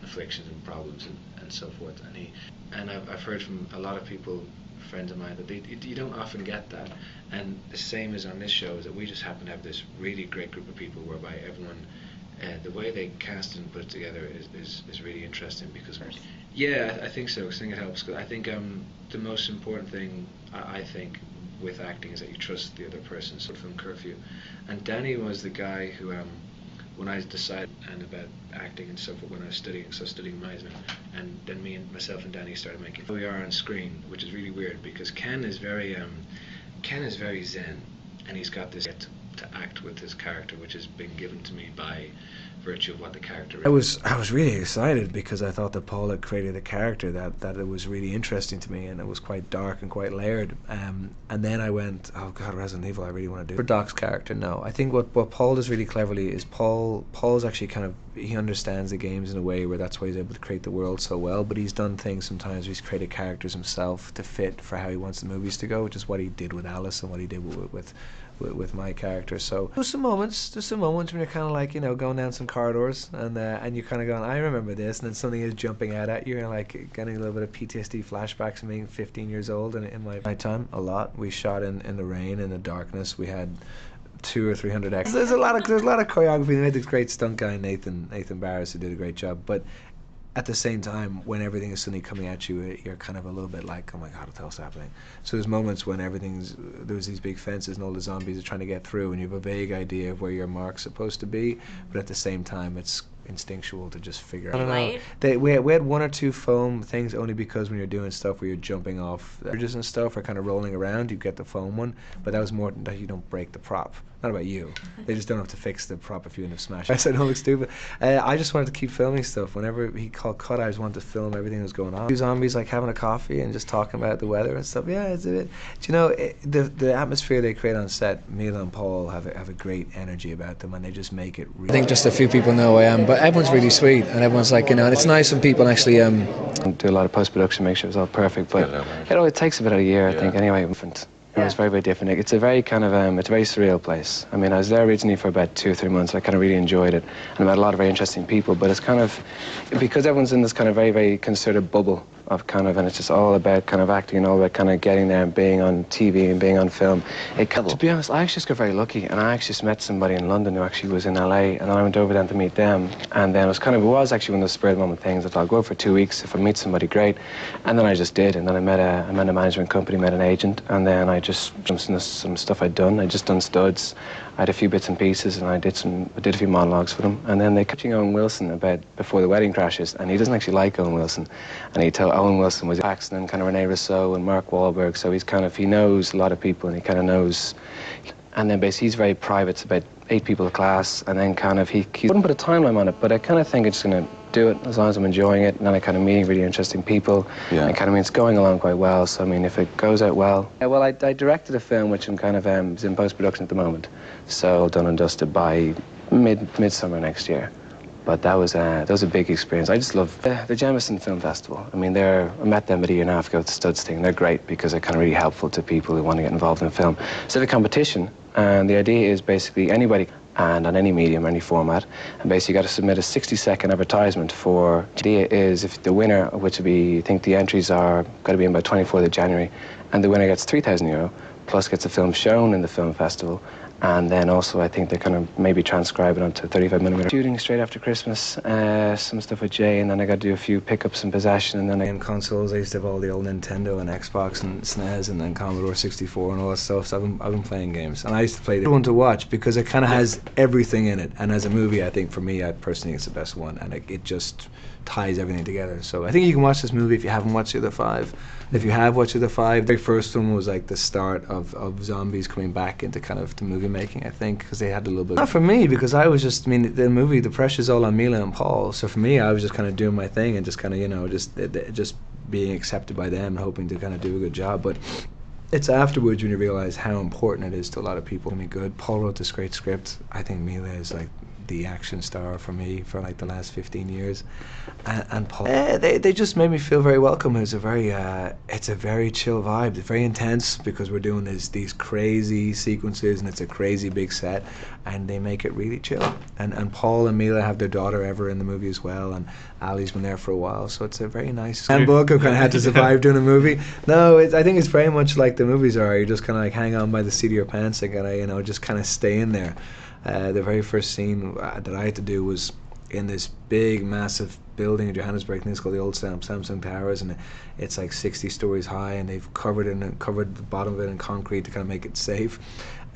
[SPEAKER 21] afflictions and problems and so forth. And I've heard from a lot of people, friends of mine, that you don't often get that. And the same as on this show, is that we just happen to have this really great group of people whereby everyone, the way they cast and put it together is really interesting, because yeah, I think so. I think it helps. I think the most important thing I think with acting is that you trust the other person. So from Curfew, and Danny was the guy who when I decided and about acting and so forth, when I was studying Meisner, and then myself and Danny started making. We are on screen, which is really weird because Ken is very zen, and he's got this to act with his character, which has been given to me by virtue of what the character is. I was really excited because I thought that Paul had created a character that it was really interesting to me, and it was quite dark and quite layered. And then I went, oh God, Resident Evil, I really want to do. For Doc's character, no. I think what Paul does really cleverly is Paul's actually kind of, he understands the games in a way where that's why he's able to create the world so well, but he's done things sometimes where he's created characters himself to fit for how he wants the movies to go, which is what he did with Alice and what he did with my character. So there's some moments when you're kind of like, you know, going down some corridors and you're kind of going, I remember this, and then something is jumping out at you, and like getting a little bit of PTSD flashbacks from being 15 years old. And in my time, a lot. We shot in the rain, in the darkness. We had 200 or 300 extras. There's a lot of choreography. We had this great stunt guy, Nathan Barris, who did a great job. But at the same time, when everything is suddenly coming at you, you're kind of a little bit like, oh my God, what the hell's happening? So there's moments when there's these big fences and all the zombies are trying to get through, and you have a vague idea of where your mark's supposed to be, but at the same time, it's instinctual to just figure out. I don't know. We had 1 or 2 foam things, only because when you're doing stuff where you're jumping off bridges and stuff or kind of rolling around, you get the foam one, but that was more that you don't break the prop.
[SPEAKER 20] Not about you. They just don't have to fix the prop if you end up smashing. I said, don't look stupid. I just wanted to keep filming stuff. Whenever he called cut, I just wanted to film everything that was going on. Two zombies like having a coffee and just talking about the weather and stuff. Yeah, it's a bit. Do you know, the atmosphere they create on set, Mila and Paul have a great energy about them, and they just make it real.
[SPEAKER 2] I think just a few people know who I am, but everyone's really sweet, and everyone's like, you know, and it's nice when people actually
[SPEAKER 21] do a lot of post-production, make sure it's all perfect, but it takes about a year, I think, anyway. It was very, very different. It's a very kind of, it's a very surreal place. I mean, I was there originally for about 2 or 3 months. I kind of really enjoyed it, and I met a lot of very interesting people, but it's kind of, because everyone's in this kind of very, very concerted bubble of kind of, and it's just all about kind of acting and all about kind of getting there and being on TV and being on film. To be honest, I actually just got very lucky, and I actually just met somebody in London who actually was in LA, and then I went over then to meet them, and then it was actually one of those spur of the moment things that I'll go for 2 weeks. If I meet somebody, great. And then I just did, and then I met a management company, met an agent, and then I just jumped into some stuff I'd done. I'd just done studs. I had a few bits and pieces, and I did a few monologues for them, and then they kept Owen Wilson about before the wedding crashes, and he doesn't actually like Owen Wilson, and he told Owen Wilson was Paxton and kind of Renee Rousseau and Mark Wahlberg, so he knows a lot of people, and he kind of knows, and then basically he's very private. It's about 8 people a class, and then kind of he wouldn't put a timeline on it, but I kind of think it's going to do it as long as I'm enjoying it, and then I kind of meeting really interesting people. Yeah. And kind of it's going along quite well, so I mean, if it goes out well. Well, I directed a film which I'm kind of is in post-production at the moment, so done and dusted by midsummer next year. But that was a big experience. I just love the Jameson Film Festival. I mean, I met them about a year and a half ago at the Studs thing. They're great because they're kind of really helpful to people who want to get involved in film. So the competition, and the idea is basically anybody, and on any medium, any format, and basically you got to submit a 60-second advertisement for. The idea is if the winner, which would be, I think the entries are got to be in by 24th of January, and the winner gets €3,000 plus gets a film shown in the film festival. And then also, I think they're kind of maybe transcribe it onto 35mm. Shooting straight after Christmas, some stuff with Jay, and then I got to do a few pickups in possession, and then consoles. I used to have all the old Nintendo and Xbox and SNES, and then Commodore 64 and all that stuff. So I've been playing games, and I used to play the one to watch because it kind of has everything in it. And as a movie, I think for me, I personally, it's the best one, and it just ties everything together. So I think you can watch this movie if you haven't watched the other 5. If you have watched the 5, the very first one was like the start of zombies coming back into kind of the movie making, I think, because they had a little bit. Not for me, because I was just, I mean, the movie, the pressure's all on Mila and Paul. So for me, I was just kind of doing my thing and just kind of, you know, just being accepted by them and hoping to kind of do a good job. But it's afterwards when you realize how important it is to a lot of people. I mean, good. Paul wrote this great script. I think Mila is like the action star for me for like the last 15 years, and Paul, they just made me feel very welcome. It's a very chill vibe. It's very intense because we're doing these crazy sequences, and it's a crazy big set, and they make it really chill. And Paul and Mila have their daughter Ever in the movie as well, and Ali's been there for a while, so it's a very nice handbook. I've kind of had to survive doing a movie. No, I think it's very much like the movies are. You just kind of like hang on by the seat of your pants and gotta, you know, just kind of stay in there. The very first scene that I had to do was in this big, massive building in Johannesburg. I think it's called the old Samsung Towers, and it's like 60 stories high, and they've covered the bottom of it in concrete to kind of make it safe.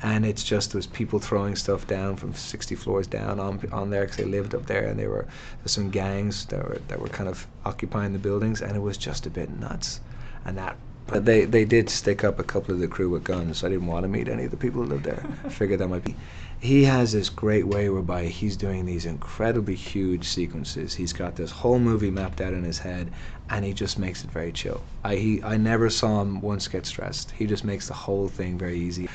[SPEAKER 21] And it's just those people throwing stuff down from 60 floors down on there because they lived up there, and there's some gangs that were kind of occupying the buildings, and it was just a bit nuts. And but they did stick up a couple of the crew with guns, so I didn't want to meet any of the people who lived there. I figured that might be. He has this great way whereby he's doing these incredibly huge sequences. He's got this whole movie mapped out in his head, and he just makes it very chill. I never saw him once get stressed. He just makes the whole thing very easy.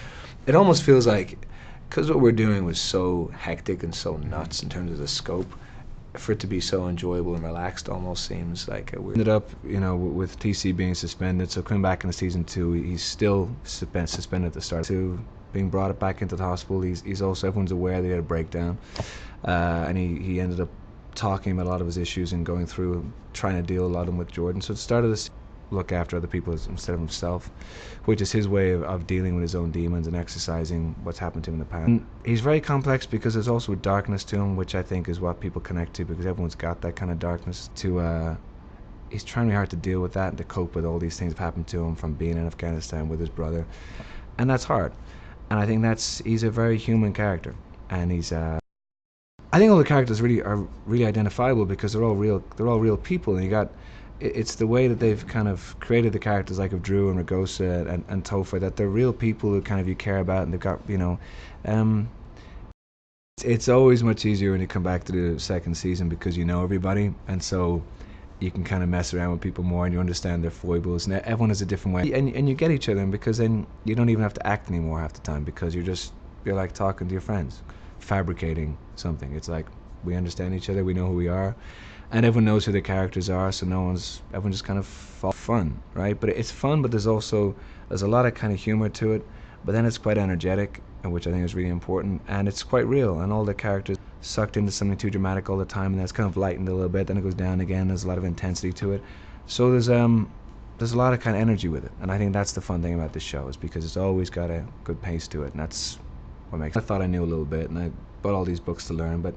[SPEAKER 21] It almost feels like, because what we're doing was so hectic and so nuts in terms of the scope, for it to be so enjoyable and relaxed almost seems like a weird. Ended up, you know, with TC being suspended, so coming back into season 2, he's still suspended at the start. Being brought back into the hospital, he's also, everyone's aware that he had a breakdown, and he ended up talking about a lot of his issues and going through trying to deal a lot of them with Jordan. So it started to look after other people instead of himself, which is his way of dealing with his own demons and exercising what's happened to him in the past. And he's very complex because there's also a darkness to him, which I think is what people connect to, because everyone's got that kind of darkness to he's trying really hard to deal with that and to cope with all these things that have happened to him from being in Afghanistan with his brother, and that's hard. And I think he's a very human character, and he's I think all the characters are really identifiable because they're all real people, and you got
[SPEAKER 20] it's the way that they've kind of created the characters like of Drew and Ragosa and Topher, that they're real people who kind of you care about, and they've got, you know, it's always much easier when you come back to the second season because you know everybody, and so you can kind of mess around with people more and you understand their foibles, and everyone has a different way, and you get each other, and because then you don't even have to act anymore half the time, because you're like talking to your friends, fabricating something. It's like we understand each other, we know who we are, and everyone knows who the characters are, so everyone just kind of fun, right? But it's fun, but there's a lot of kind of humor to it, but then it's quite energetic, which I think is really important, and it's quite real, and all the characters sucked into something too dramatic all the time, and that's kind of lightened a little bit, then it goes down again, there's a lot of intensity to it, so there's a lot of kind of energy with it, and I think that's the fun thing about this show, is because it's always got a good pace to it, and that's what makes it. I thought I knew a little bit, and I bought all these books to learn, but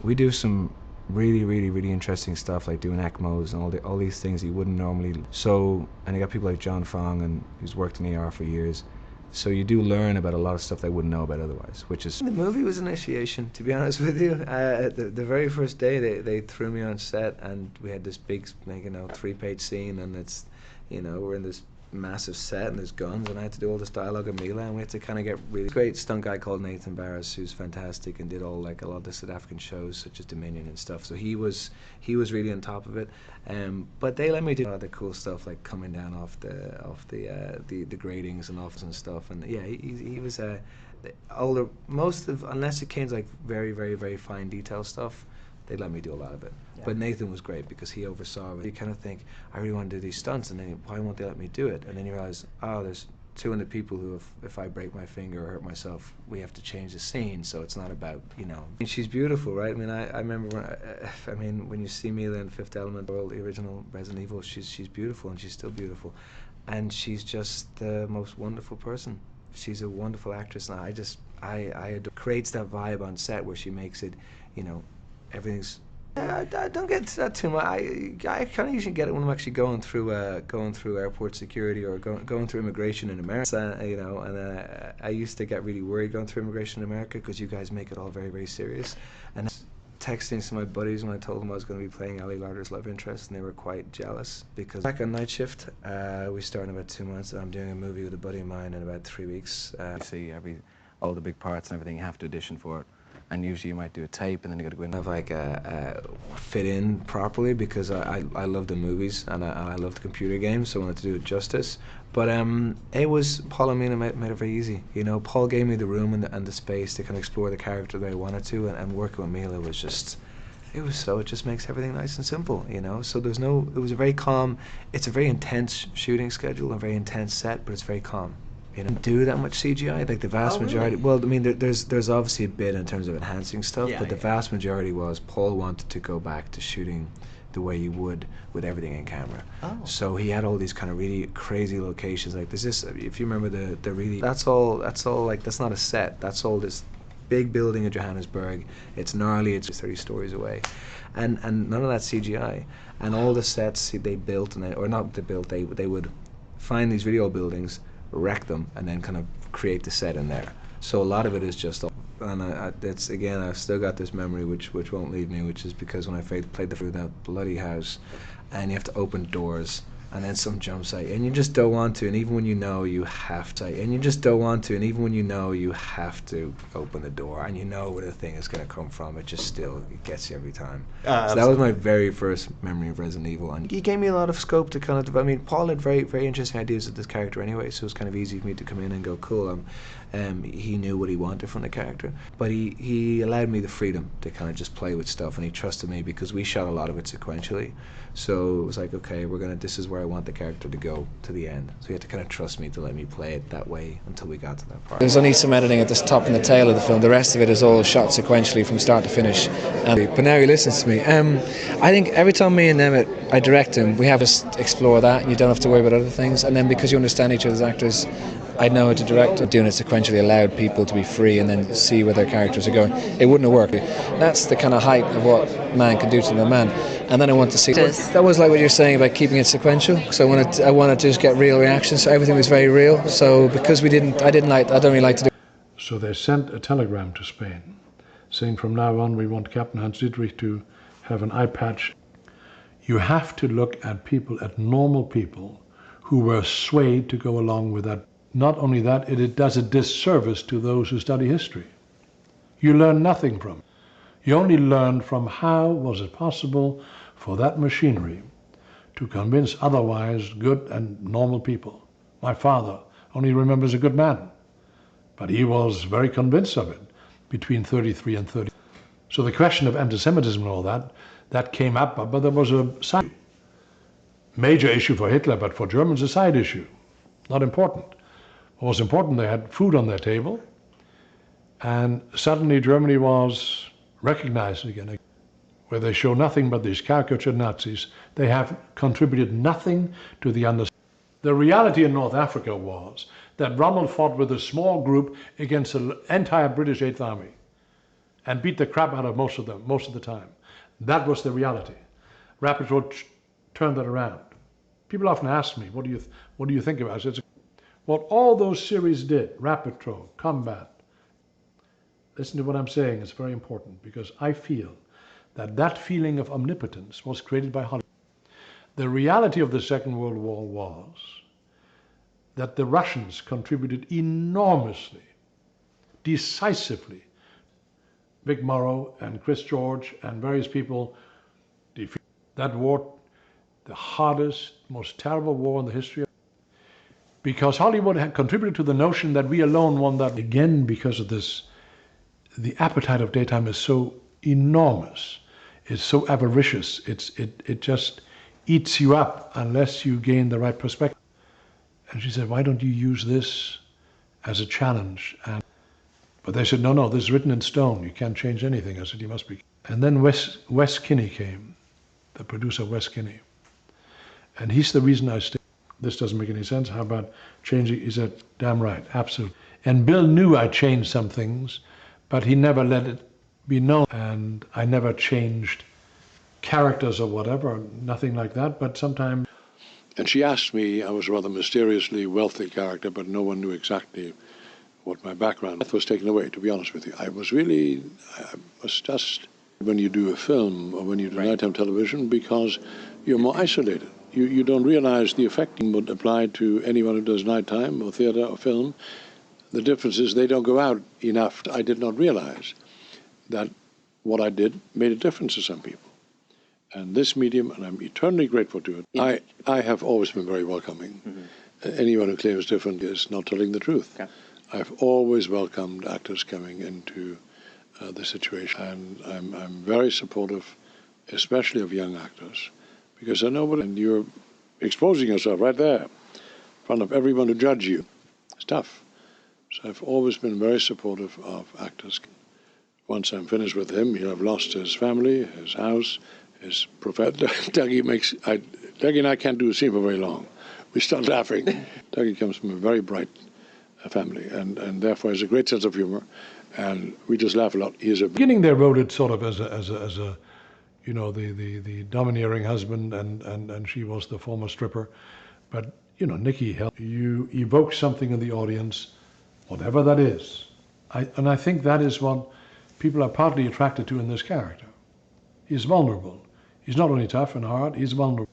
[SPEAKER 20] we do some really interesting stuff, like doing ECMOs and all these things that you wouldn't normally. So, and you got people like John Fong, and who's worked in ER for years. So you do learn about a lot of stuff they wouldn't know about otherwise, which is... The movie was an initiation, to be honest with you. The very first day they threw me on set, and we had this big, like, 3-page scene, and it's, we're in this massive set and there's guns, and I had to do all this dialogue in Mila, and we had to kind of get really great stunt guy called Nathan Barris, who's fantastic and did a lot of the South African shows such as Dominion and stuff, so he was really on top of it, but they let me do a lot of the cool stuff, like coming down off the gratings and offs and stuff, and yeah, he was unless it came to like very fine detail stuff, they let me do a lot of it. Yeah. But Nathan was great because he oversaw it. You kind of think, I really want to do these stunts, and then why won't they let me do it? And then you realize, oh, there's 200 people who, if I break my finger or hurt myself, we have to change the scene, so it's not about, And she's beautiful, right? I mean, I remember, when you see Mila in Fifth Element, or the original Resident Evil, she's beautiful, and she's still beautiful. And she's just the most wonderful person. She's a wonderful actress, and I adore. Creates that vibe on set where she makes it, everything's. I don't get that too much. I kind of usually get it when I'm actually going through airport security or going through immigration in America. And I used to get really worried going through immigration in America because you guys make it all very serious. And texting some of my buddies when I told them I was going to be playing Ali Larter's love interest, and they were quite jealous because back on Night Shift, we start in about 2 months, and I'm doing a movie with a buddy of mine in about 3 weeks. See all the big parts and everything, you have to audition for it. And usually you might do a tape, and then you got to go in and have fit in properly, because I love the movies and I love the computer games, so I wanted to do it justice. But it was, Paul and Mina made it very easy. Paul gave me the room and the space to kind of explore the character that I wanted to, and working with Mila was just, it just makes everything nice and simple, So it was a very calm, it's a very intense shooting schedule, a very intense set, but it's very calm. Didn't do that much CGI, like the vast majority. Well, I mean, there's obviously a bit in terms of enhancing stuff, but the vast majority was Paul wanted to go back to shooting the way you would with everything in camera. Oh. So he had all these kind of really crazy locations. Like there's this, if you remember the really, that's all like, that's not a set. That's all this big building in Johannesburg. It's gnarly. It's 30 stories away, and none of that CGI. And all the sets they built, they would find these video buildings, wreck them, and then kind of create the set in there. So a lot of it is just, and it's again, I've still got this memory which won't leave me, which is because when I played through that bloody house, and you have to open doors, and then some jump site, and you just don't want to, and even when you know you have to, and you just don't want to, and even when you know you have to open the door, and you know where the thing is going to come from, it gets you every time. So that was my very first memory of Resident Evil, and he gave me a lot of scope to kind of, Paul had very interesting ideas of this character anyway, so it was kind of easy for me to come in and go, cool, he knew what he wanted from the character, but he allowed me the freedom to kind of just play with stuff, and he trusted me because we shot a lot of it sequentially. So it was like, okay, this is where I want the character to go to the end. So he had to kind of trust me to let me play it that way until we got to that part.
[SPEAKER 2] There's only some editing at the top and the tail of the film. The rest of it is all shot sequentially from start to finish. But now he listens to me. I think every time me and Emmett, I direct him, we have to explore that, and you don't have to worry about other things. And then because you understand each other's actors, I know how to direct it. Doing it sequentially allowed people to be free and then see where their characters are going. It wouldn't have worked. That's the kind of height of what man can do to the man. And then I want to see that was like what you're saying about keeping it sequential. So I wanted to just get real reactions. So everything was very real. So because I don't really like to do.
[SPEAKER 3] So they sent a telegram to Spain, saying from now on we want Captain Hans Dietrich to have an eye patch. You have to look at people, at normal people, who were swayed to go along with that. Not only that, it does a disservice to those who study history. You learn nothing from it. You only learn from how was it possible for that machinery to convince otherwise good and normal people. My father only remembers a good man, but he was very convinced of it between 33 and 30. So the question of anti-Semitism and all that came up, but there was a side major issue for Hitler, but for Germans a side issue, not important. What was important, they had food on their table, and suddenly Germany was recognized again, where they show nothing but these caricatured Nazis. They have contributed nothing to the understanding. The reality in North Africa was that Rommel fought with a small group against the entire British Eighth Army and beat the crap out of most of them, most of the time. That was the reality. Rapid Road turned that around. People often ask me, what do you think about it? What all those series did, Rapid Road, Combat, listen to what I'm saying, it's very important, because I feel that feeling of omnipotence was created by Hollywood. The reality of the Second World War was that the Russians contributed enormously, decisively. Vic Morrow and Chris George and various people defeated that war, the hardest, most terrible war in the history of, because Hollywood had contributed to the notion that we alone won that. Again, because of this, the appetite of daytime is so enormous, it's so avaricious, it just eats you up unless you gain the right perspective. And she said, why don't you use this as a challenge? But they said, no, this is written in stone. You can't change anything. I said, you must be. And then Wes Kinney came, the producer Wes Kinney. And he's the reason I stayed. This doesn't make any sense. How about changing? He said, damn right, absolutely. And Bill knew I changed some things, but he never let it be known. And I never changed characters or whatever, nothing like that, but sometimes.
[SPEAKER 7] And she asked me, I was a rather mysteriously wealthy character, but no one knew exactly what my background was taken away, to be honest with you. I was just, when you do a film or when you do nighttime television, because you're more isolated. You don't realize the effect would apply to anyone who does nighttime or theater or film. The difference is they don't go out enough. I did not realize that what I did made a difference to some people. And this medium, and I'm eternally grateful to it, I have always been very welcoming. Mm-hmm. Anyone who claims different is not telling the truth. Okay. I've always welcomed actors coming into the situation, and I'm very supportive, especially of young actors, because I know and you're exposing yourself right there in front of everyone to judge you. It's tough. So I've always been very supportive of actors. Once I'm finished with him, he'll have lost his family, his house, his profession. Dougie and I can't do a scene for very long. We start laughing. Dougie comes from a very bright family, and therefore has a great sense of humor, and we just laugh a lot.
[SPEAKER 3] Beginning they wrote it sort of as a you know, the domineering husband, and she was the former stripper, but you know, Nikki helped. You evoke something in the audience, whatever that is. And I think that is what people are partly attracted to in this character. He's vulnerable. He's not only tough and hard, he's vulnerable.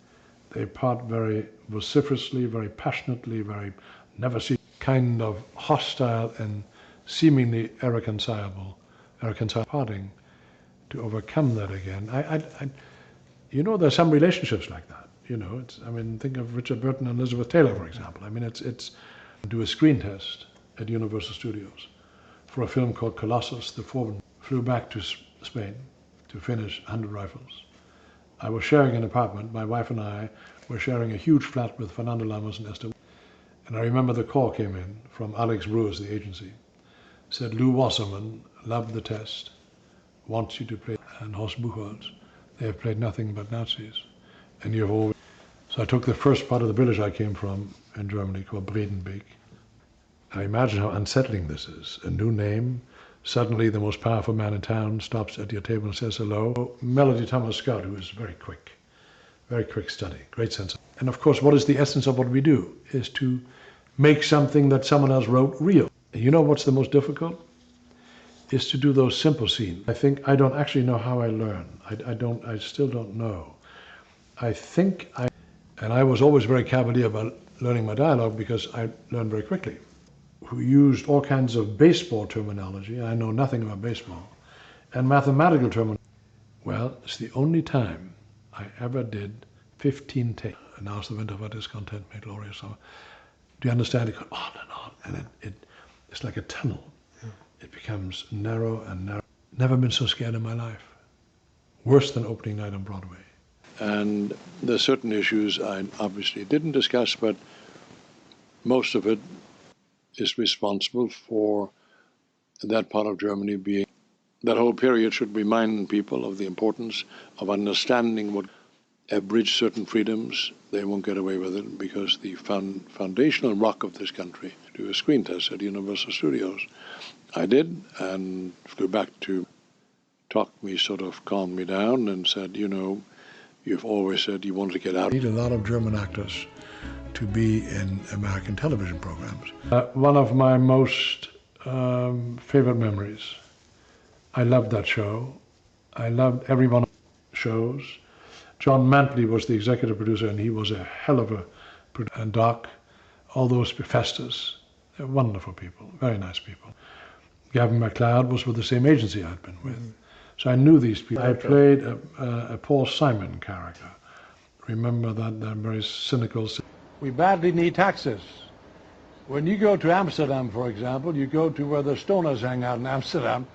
[SPEAKER 3] They part very vociferously, very passionately, very never see kind of hostile and seemingly irreconcilable parting to overcome that again. You know, there's some relationships like that. You know, think of Richard Burton and Elizabeth Taylor, for example. It's do a screen test at Universal Studios for a film called Colossus, the Foreman. Flew back to Spain to finish 100 Rifles. I was sharing an apartment. My wife and I were sharing a huge flat with Fernando Lamas and Esther. And I remember the call came in from Alex Brewers, the agency. Said, Lou Wasserman loved the test, wants you to play, and Horst Buchholz. They have played nothing but Nazis. And you have always. So I took the first part of the village I came from in Germany called Bredenbeek. I imagine how unsettling this is. A new name. Suddenly the most powerful man in town stops at your table and says hello. Melody Thomas Scott, who is very quick study, great sense. And of course, what is the essence of what we do? Is to make something that someone else wrote real. And you know what's the most difficult? Is to do those simple scenes. I don't actually know how I learn. I still don't know. And I was always very cavalier about learning my dialogue because I learned very quickly. Who used all kinds of baseball terminology, I know nothing about baseball, and mathematical terminology. Well, it's the only time I ever did 15 takes. And now's the winter for discontent, may glorious summer. Do you understand? It goes on and on, and it's like a tunnel. It becomes narrow and narrow. Never been so scared in my life. Worse than opening night on Broadway.
[SPEAKER 7] And there are certain issues I obviously didn't discuss, but most of it is responsible for that part of Germany being. That whole period should remind people of the importance of understanding what abridge certain freedoms. They won't get away with it because the foundational rock of this country, do a screen test at Universal Studios. I did, and flew back to calmed me down and said, you know, you've always said you wanted to get out.
[SPEAKER 3] I need a lot of German actors to be in American television programs. One of my most favorite memories. I loved that show. I loved every one of the shows. John Mantley was the executive producer, and he was a hell of a producer. And Doc, all those Festus, they're wonderful people, very nice people. Gavin MacLeod was with the same agency I'd been with. So I knew these people. I played a Paul Simon character. Remember that very cynical.
[SPEAKER 8] We badly need taxes. When you go to Amsterdam, for example, you go to where the stoners hang out in Amsterdam,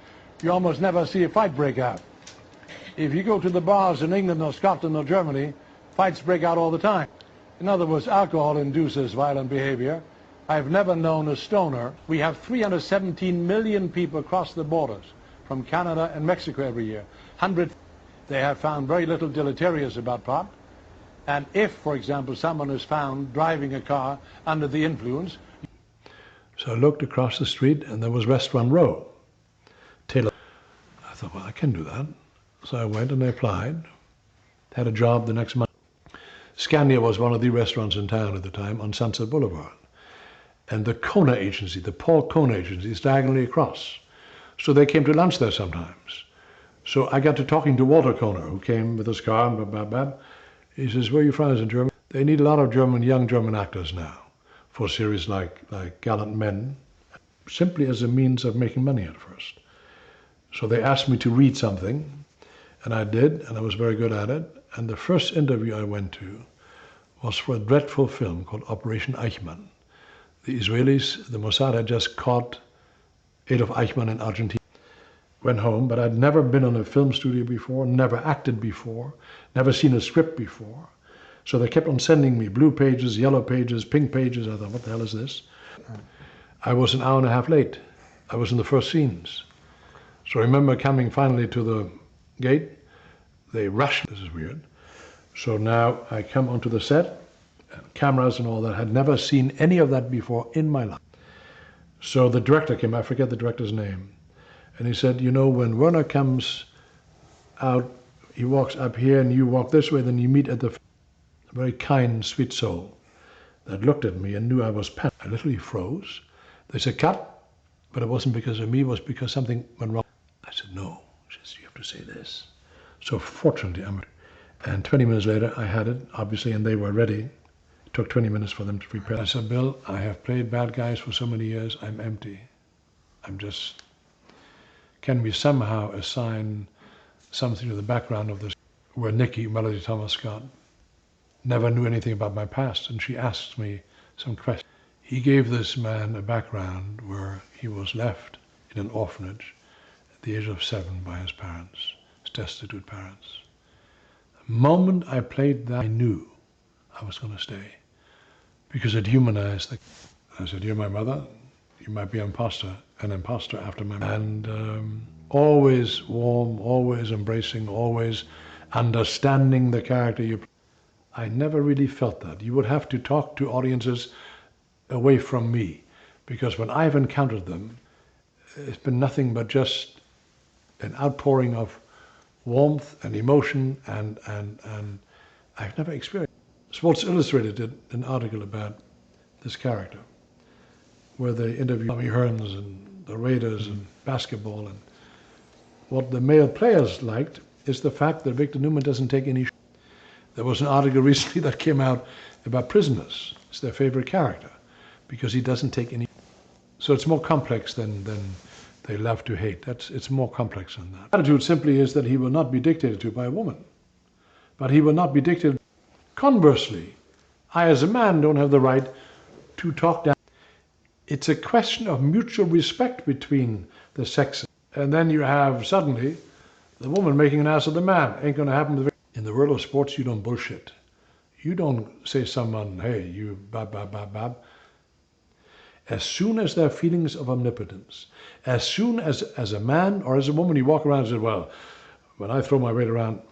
[SPEAKER 8] you almost never see a fight break out. If you go to the bars in England or Scotland or Germany, fights break out all the time. In other words, alcohol induces violent behavior. I've never known a stoner. We have 317 million people cross the borders from Canada and Mexico every year. They have found very little deleterious about pot. And if, for example, someone is found driving a car under the influence.
[SPEAKER 3] So I looked across the street and there was Restaurant Row. Taylor. I thought, well, I can do that. So I went and I applied. Had a job the next month. Scandia was one of the restaurants in town at the time on Sunset Boulevard. And the Kona agency, the Paul Kona agency, is diagonally across. So they came to lunch there sometimes. So I got to talking to Walter Kona, who came with his car, and blah, blah, blah. He says, where are you from? I was in Germany. They need a lot of young German actors now for series like Gallant Men, simply as a means of making money at first. So they asked me to read something, and I did, and I was very good at it. And the first interview I went to was for a dreadful film called Operation Eichmann. The Israelis, the Mossad had just caught Adolf Eichmann in Argentina. Went home, but I'd never been in a film studio before, never acted before, never seen a script before. So they kept on sending me blue pages, yellow pages, pink pages. I thought, what the hell is this? I was an hour and a half late. I was in the first scenes. So I remember coming finally to the gate. They rushed. This is weird. So now I come onto the set, and cameras and all that. I had never seen any of that before in my life. So the director came, I forget the director's name, and he said, you know, when Werner comes out, he walks up here and you walk this way, then you meet at the very kind, sweet soul that looked at me and knew I was panicked. I literally froze. They said, cut, but it wasn't because of me, it was because something went wrong. I said, no. She said, you have to say this. So fortunately, and 20 minutes later, I had it, obviously, and they were ready. It took 20 minutes for them to prepare. I said, Bill, I have played bad guys for so many years, I'm empty. I'm just, can we somehow assign something to the background of this, where Nikki, Melody Thomas Scott, never knew anything about my past, and she asked me some questions. He gave this man a background where he was left in an orphanage at the age of 7 by his parents, his destitute parents. The moment I played that, I knew I was going to stay, because it humanized the. I said, you're my mother, you might be an imposter after my mother. And always warm, always embracing, always understanding the character you play. I never really felt that. You would have to talk to audiences away from me, because when I've encountered them, it's been nothing but just an outpouring of warmth and emotion, and I've never experienced. Sports Illustrated did an article about this character, where they interviewed Tommy Hearns and the Raiders and basketball, and what the male players liked is the fact that Victor Newman doesn't take any. There was an article recently that came out about prisoners. It's their favorite character because he doesn't take any. So it's more complex than they love to hate. It's more complex than that. The attitude simply is that he will not be dictated to by a woman, but he will not be dictated. Conversely, I as a man don't have the right to talk down. It's a question of mutual respect between the sexes. And then you have suddenly the woman making an ass of the man. Ain't gonna happen. In the world of sports, you don't bullshit. You don't say to someone, hey, you bab, bab, bab, bab. As soon as there are feelings of omnipotence, as soon as a man or as a woman you walk around and say, well, when I throw my weight around,